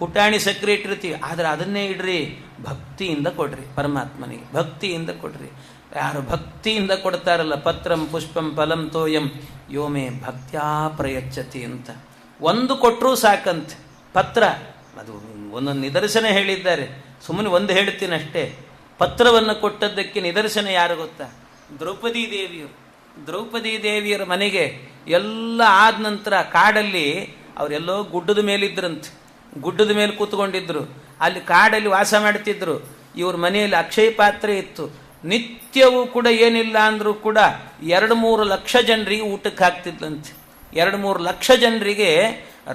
Speaker 1: ಪುಟಾಣಿ ಸಕ್ಕರೆ ಇಟ್ಟಿರ್ತೀವಿ, ಆದರೆ ಅದನ್ನೇ ಇಡ್ರಿ, ಭಕ್ತಿಯಿಂದ ಕೊಡ್ರಿ ಪರಮಾತ್ಮನಿಗೆ, ಭಕ್ತಿಯಿಂದ ಕೊಡ್ರಿ. ಯಾರು ಭಕ್ತಿಯಿಂದ ಕೊಡ್ತಾರಲ್ಲ, ಪತ್ರಂ ಪುಷ್ಪಂ ಫಲಂ ತೋಯಂ ಯೋಮೆ ಭಕ್ತ್ಯಾ ಪ್ರಯಚ್ಛತಿ ಅಂತ. ಒಂದು ಕೊಟ್ಟರೂ ಸಾಕಂತೆ. ಪತ್ರ ಅದು ಒಂದೊಂದು ನಿದರ್ಶನ ಹೇಳಿದ್ದಾರೆ, ಸುಮ್ಮನೆ ಒಂದು ಹೇಳ್ತೀನಿ ಅಷ್ಟೇ. ಪತ್ರವನ್ನು ಕೊಟ್ಟದ್ದಕ್ಕೆ ನಿದರ್ಶನ ಯಾರು ಗೊತ್ತಾ? ದ್ರೌಪದಿ ದೇವಿಯರು. ದ್ರೌಪದಿ ದೇವಿಯರ ಮನೆಗೆ ಎಲ್ಲ ಆದ ನಂತರ ಕಾಡಲ್ಲಿ ಅವರೆಲ್ಲೋ ಗುಡ್ಡದ ಮೇಲಿದ್ರಂತೆ. ಗುಡ್ಡದ ಮೇಲೆ ಕೂತ್ಕೊಂಡಿದ್ರು, ಅಲ್ಲಿ ಕಾಡಲ್ಲಿ ವಾಸ ಮಾಡ್ತಿದ್ರು. ಇವ್ರ ಮನೆಯಲ್ಲಿ ಅಕ್ಷಯ ಪಾತ್ರೆ ಇತ್ತು. ನಿತ್ಯವೂ ಕೂಡ ಏನಿಲ್ಲ ಅಂದರೂ ಕೂಡ 2-3 ಲಕ್ಷ ಜನರಿಗೆ ಊಟಕ್ಕೆ ಹಾಕ್ತಿದ್ದಂತೆ. 2-3 ಲಕ್ಷ ಜನರಿಗೆ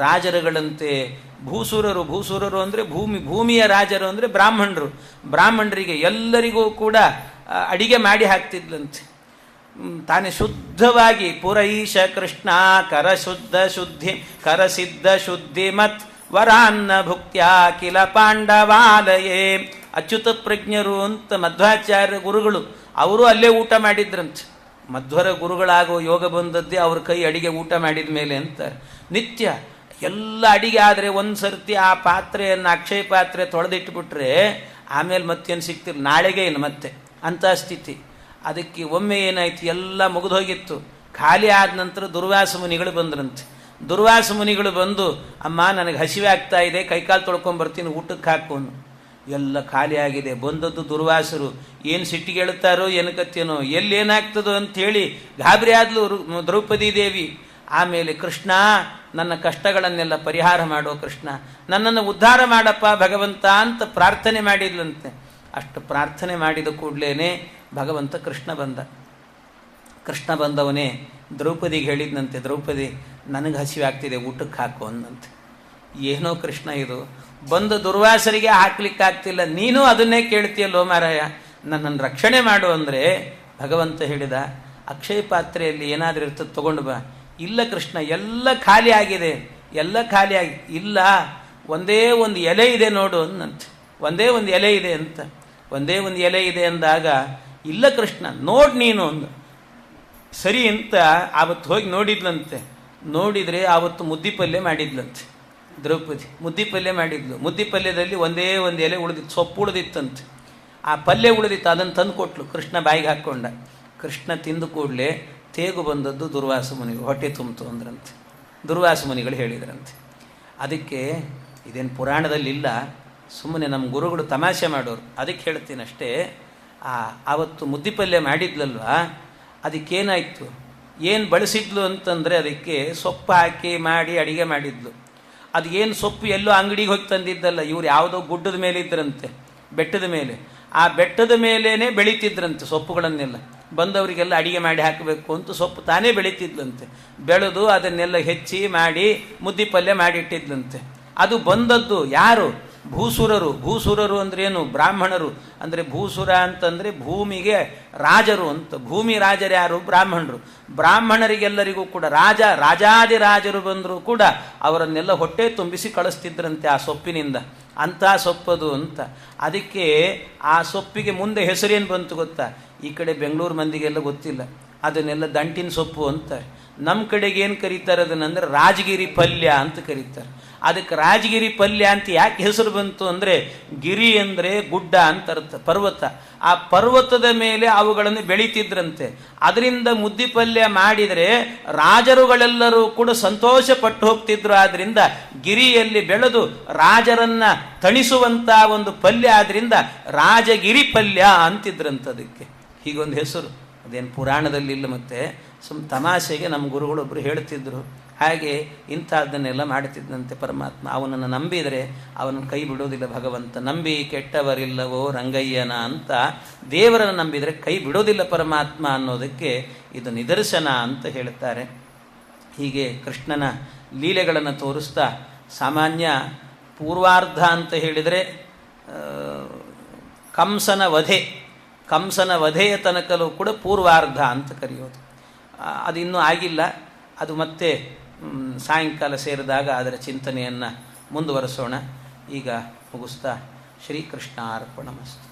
Speaker 1: ರಾಜರುಗಳಂತೆ. ಭೂಸುರರು ಅಂದರೆ ಭೂಮಿಯ ರಾಜರು ಅಂದರೆ ಬ್ರಾಹ್ಮಣರಿಗೆ ಎಲ್ಲರಿಗೂ ಕೂಡ ಅಡಿಗೆ ಮಾಡಿ ಹಾಕ್ತಿದ್ಲಂತೆ. ತಾನೇ ಶುದ್ಧವಾಗಿ ಪುರೈಷ ಕೃಷ್ಣ ಕರಸಿದ್ಧ ಶುದ್ಧಿ ಮತ್ ವರಾನ್ನ ಭುಕ್ತ್ಯಾ ಕಿಲ ಪಾಂಡವಾಲಯೇ. ಅಚ್ಯುತ ಪ್ರಜ್ಞರು ಅಂತ ಮಧ್ವಾಚಾರ್ಯ ಗುರುಗಳು, ಅವರು ಅಲ್ಲೇ ಊಟ ಮಾಡಿದ್ರಂತೆ. ಮಧ್ವರ ಗುರುಗಳಾಗೋ ಯೋಗ ಬಂದದ್ದೇ ಅವ್ರ ಕೈ ಅಡಿಗೆ ಊಟ ಮಾಡಿದ ಮೇಲೆ ಅಂತ. ನಿತ್ಯ ಎಲ್ಲ ಅಡಿಗೆ ಆದರೆ ಒಂದು ಸರ್ತಿ ಆ ಪಾತ್ರೆಯನ್ನು ಅಕ್ಷಯ ಪಾತ್ರೆ ತೊಳೆದಿಟ್ಬಿಟ್ರೆ ಆಮೇಲೆ ಮತ್ತೇನು ಸಿಗ್ತಿಲ್ಲ, ನಾಳೆಗೆ ಏನು ಮತ್ತೆ ಅಂಥ ಸ್ಥಿತಿ. ಅದಕ್ಕೆ ಒಮ್ಮೆ ಏನಾಯ್ತು, ಎಲ್ಲ ಮುಗಿದೋಗಿತ್ತು. ಖಾಲಿ ಆದ ನಂತರ ದುರ್ವಾಸ ಮುನಿಗಳು ಬಂದ್ರಂತೆ. ದುರ್ವಾಸ ಮುನಿಗಳು ಬಂದು, ಅಮ್ಮ ನನಗೆ ಹಸಿವೆ ಆಗ್ತಾ ಇದೆ, ಕೈಕಾಲು ತೊಳ್ಕೊಂಬರ್ತೀನಿ, ಊಟಕ್ಕೆ ಹಾಕೋನು. ಎಲ್ಲ ಖಾಲಿ ಆಗಿದೆ. ಬಂದದ್ದು ದುರ್ವಾಸರು. ಏನು ಸಿಟ್ಟಿಗೆ ಹೇಳ್ತಾರೋ ಏನಕತ್ತೇನೋ, ಎಲ್ಲೇನಾಗ್ತದೋ ಅಂಥೇಳಿ ಗಾಬರಿ ಆದ್ಲು ದ್ರೌಪದಿ ದೇವಿ. ಆಮೇಲೆ ಕೃಷ್ಣ ನನ್ನ ಕಷ್ಟಗಳನ್ನೆಲ್ಲ ಪರಿಹಾರ ಮಾಡೋ ಕೃಷ್ಣ, ನನ್ನನ್ನು ಉದ್ಧಾರ ಮಾಡಪ್ಪ ಭಗವಂತ ಅಂತ ಪ್ರಾರ್ಥನೆ ಮಾಡಿದ್ಲಂತೆ. ಅಷ್ಟು ಪ್ರಾರ್ಥನೆ ಮಾಡಿದ ಕೂಡಲೇ ಭಗವಂತ ಕೃಷ್ಣ ಬಂದ. ಕೃಷ್ಣ ಬಂದವನೇ ದ್ರೌಪದಿಗೆ ಹೇಳಿದ್ನಂತೆ, ದ್ರೌಪದಿ ನನಗೆ ಹಸಿವೆ ಆಗ್ತಿದೆ, ಊಟಕ್ಕೆ ಹಾಕು ಅಂದಂತೆ. ಏನೋ ಕೃಷ್ಣ ಇದು, ಬಂದು ದುರ್ವಾಸರಿಗೆ ಹಾಕ್ಲಿಕ್ಕಾಗ್ತಿಲ್ಲ, ನೀನು ಅದನ್ನೇ ಕೇಳ್ತೀಯಲ್ಲೋ ಮಾರಾಯ, ನನ್ನನ್ನು ರಕ್ಷಣೆ ಮಾಡು ಅಂದರೆ ಭಗವಂತ ಹೇಳಿದ, ಅಕ್ಷಯ ಪಾತ್ರೆಯಲ್ಲಿ ಏನಾದರೂ ಇರ್ತದೆ ತಗೊಂಡು ಬಾ. ಇಲ್ಲ ಕೃಷ್ಣ, ಎಲ್ಲ ಖಾಲಿ ಆಗಿದೆ, ಎಲ್ಲ ಖಾಲಿ ಆಗಿ ಇಲ್ಲ, ಒಂದೇ ಒಂದು ಎಲೆ ಇದೆ ನೋಡು ಅಂದಂತೆ. ಒಂದೇ ಒಂದು ಎಲೆ ಇದೆ ಅಂತ. ಒಂದೇ ಒಂದು ಎಲೆ ಇದೆ ಅಂದಾಗ, ಇಲ್ಲ ಕೃಷ್ಣ ನೋಡು ನೀನು ಅಂದ. ಸರಿ ಅಂತ ಆವತ್ತು ಹೋಗಿ ನೋಡಿದ್ಲಂತೆ. ನೋಡಿದರೆ ಆವತ್ತು ಮುದ್ದಿಪಲ್ಯ ಮಾಡಿದ್ಲಂತೆ ದ್ರೌಪದಿ. ಮುದ್ದಿಪಲ್ಯ ಮಾಡಿದ್ಲು. ಮುದ್ದಿಪಲ್ಯದಲ್ಲಿ ಒಂದೇ ಒಂದು ಎಲೆ ಉಳಿದಿತ್ತು, ಸೊಪ್ಪು ಉಳಿದಿತ್ತಂತೆ. ಆ ಪಲ್ಯ ಉಳಿದಿತ್ತು, ಅದನ್ನು ತಂದು ಕೊಟ್ಲು. ಕೃಷ್ಣ ಬಾಯಿಗೆ ಹಾಕ್ಕೊಂಡ. ಕೃಷ್ಣ ತಿಂದು ಕೂಡಲೇ ತೇಗು ಬಂದದ್ದು ದುರ್ವಾಸ ಮುನಿಗಳು. ಹೊಟ್ಟೆ ತುಂಬಿತು ಅಂದ್ರಂತೆ. ದುರ್ವಾಸ ಮುನಿಗಳು ಹೇಳಿದ್ರಂತೆ. ಅದಕ್ಕೆ ಇದೇನು ಪುರಾಣದಲ್ಲಿಲ್ಲ, ಸುಮ್ಮನೆ ನಮ್ಮ ಗುರುಗಳು ತಮಾಷೆ ಮಾಡೋರು. ಅದಕ್ಕೆ ಹೇಳ್ತೀನಿ ಅಷ್ಟೇ. ಆವತ್ತು ಮುದ್ದಿಪಲ್ಯ ಮಾಡಿದ್ಲಲ್ವ, ಅದಕ್ಕೇನಾಯಿತು, ಏನು ಬಳಸಿದ್ಲು ಅಂತಂದರೆ ಅದಕ್ಕೆ ಸೊಪ್ಪು ಹಾಕಿ ಮಾಡಿ ಅಡಿಗೆ ಮಾಡಿದ್ಲು. ಅದು ಏನು ಸೊಪ್ಪು ಎಲ್ಲೋ ಅಂಗಡಿಗೆ ಹೋಗಿ ತಂದಿದ್ದಲ್ಲ, ಇವ್ರು ಯಾವುದೋ ಗುಡ್ಡದ ಮೇಲೆ ಇದ್ರಂತೆ, ಬೆಟ್ಟದ ಮೇಲೆ. ಆ ಬೆಟ್ಟದ ಮೇಲೇ ಬೆಳೀತಿದ್ರಂತೆ ಸೊಪ್ಪುಗಳನ್ನೆಲ್ಲ. ಬಂದವರಿಗೆಲ್ಲ ಅಡಿಗೆ ಮಾಡಿ ಹಾಕಬೇಕು ಅಂತ ಸೊಪ್ಪು ತಾನೇ ಬೆಳೀತಿದ್ಲಂತೆ. ಬೆಳೆದು ಅದನ್ನೆಲ್ಲ ಹೆಚ್ಚಿ ಮಾಡಿ ಮುದ್ದಿಪಲ್ಯ ಮಾಡಿಟ್ಟಿದ್ಲಂತೆ. ಅದು ಬಂದದ್ದು ಯಾರು? ಭೂಸುರರು. ಭೂಸುರರು ಅಂದ್ರೆ ಏನು? ಬ್ರಾಹ್ಮಣರು. ಅಂದರೆ ಭೂಸುರ ಅಂತಂದರೆ ಭೂಮಿಗೆ ರಾಜರು ಅಂತ. ಭೂಮಿ ರಾಜರು ಯಾರು? ಬ್ರಾಹ್ಮಣರು. ಬ್ರಾಹ್ಮಣರಿಗೆಲ್ಲರಿಗೂ ಕೂಡ ರಾಜಾದಿರಾಜರು ಬಂದರೂ ಕೂಡ ಅವರನ್ನೆಲ್ಲ ಹೊಟ್ಟೆ ತುಂಬಿಸಿ ಕಳಿಸ್ತಿದ್ರಂತೆ ಆ ಸೊಪ್ಪಿನಿಂದ. ಅಂಥ ಸೊಪ್ಪದು ಅಂತ. ಅದಕ್ಕೆ ಆ ಸೊಪ್ಪಿಗೆ ಮುಂದೆ ಹೆಸರೇನು ಬಂತು ಗೊತ್ತಾ? ಈ ಕಡೆ ಬೆಂಗಳೂರು ಮಂದಿಗೆಲ್ಲ ಗೊತ್ತಿಲ್ಲ. ಅದನ್ನೆಲ್ಲ ದಂಟಿನ ಸೊಪ್ಪು ಅಂತಾರೆ. ನಮ್ಮ ಕಡೆಗೆ ಏನು ಕರೀತಾರೆ ಅದನ್ನಂದ್ರೆ ರಾಜಗಿರಿ ಪಲ್ಯ ಅಂತ ಕರೀತಾರೆ. ಅದಕ್ಕೆ ರಾಜಗಿರಿ ಪಲ್ಯ ಅಂತ ಯಾಕೆ ಹೆಸರು ಬಂತು ಅಂದರೆ, ಗಿರಿ ಅಂದರೆ ಗುಡ್ಡ ಅಂತ ಅರ್ಥ, ಪರ್ವತ. ಆ ಪರ್ವತದ ಮೇಲೆ ಅವುಗಳನ್ನು ಬೆಳೀತಿದ್ರಂತೆ. ಅದರಿಂದ ಮುದ್ದಿಪಲ್ಯ ಮಾಡಿದರೆ ರಾಜರುಗಳೆಲ್ಲರೂ ಕೂಡ ಸಂತೋಷ ಪಟ್ಟು ಹೋಗ್ತಿದ್ರು. ಆದ್ದರಿಂದ ಗಿರಿಯಲ್ಲಿ ಬೆಳೆದು ರಾಜರನ್ನ ತಣಿಸುವಂಥ ಒಂದು ಪಲ್ಯ, ಆದ್ರಿಂದ ರಾಜಗಿರಿ ಪಲ್ಯ ಅಂತಿದ್ರಂಥದಕ್ಕೆ. ಹೀಗೊಂದು ಹೆಸರು. ಅದೇನು ಪುರಾಣದಲ್ಲಿಲ್ಲ. ಮತ್ತೆ ತಮಾಷೆಗೆ ನಮ್ಮ ಗುರುಗಳೊಬ್ಬರು ಹೇಳ್ತಿದ್ರು. ಹಾಗೆ ಇಂಥದ್ದನ್ನೆಲ್ಲ ಮಾಡ್ತಿದ್ದಂತೆ ಪರಮಾತ್ಮ. ಅವನನ್ನು ನಂಬಿದರೆ ಅವನನ್ನು ಕೈ ಬಿಡೋದಿಲ್ಲ ಭಗವಂತ. ನಂಬಿ ಕೆಟ್ಟವರಿಲ್ಲವೋ ರಂಗಯ್ಯನ ಅಂತ ದೇವರನ್ನು ನಂಬಿದರೆ ಕೈ ಬಿಡೋದಿಲ್ಲ ಪರಮಾತ್ಮ ಅನ್ನೋದಕ್ಕೆ ಇದು ನಿದರ್ಶನ ಅಂತ ಹೇಳ್ತಾರೆ. ಹೀಗೆ ಕೃಷ್ಣನ ಲೀಲೆಗಳನ್ನು ತೋರಿಸ್ತಾ, ಸಾಮಾನ್ಯ ಪೂರ್ವಾರ್ಧ ಅಂತ ಹೇಳಿದರೆ ಕಂಸನ ವಧೆಯ ತನಕಲೂ ಕೂಡ ಪೂರ್ವಾರ್ಧ ಅಂತ ಕರೆಯೋದು. ಅದು ಇನ್ನೂ ಆಗಿಲ್ಲ. ಅದು ಮತ್ತೆ ಸಾಯಂಕಾಲ ಸೇರಿದಾಗ ಅದರ ಚಿಂತನೆಯನ್ನು ಮುಂದುವರಿಸೋಣ. ಈಗ ಮುಗಿಸ್ತಾ ಶ್ರೀಕೃಷ್ಣ ಅರ್ಪಣಮಸ್ತು.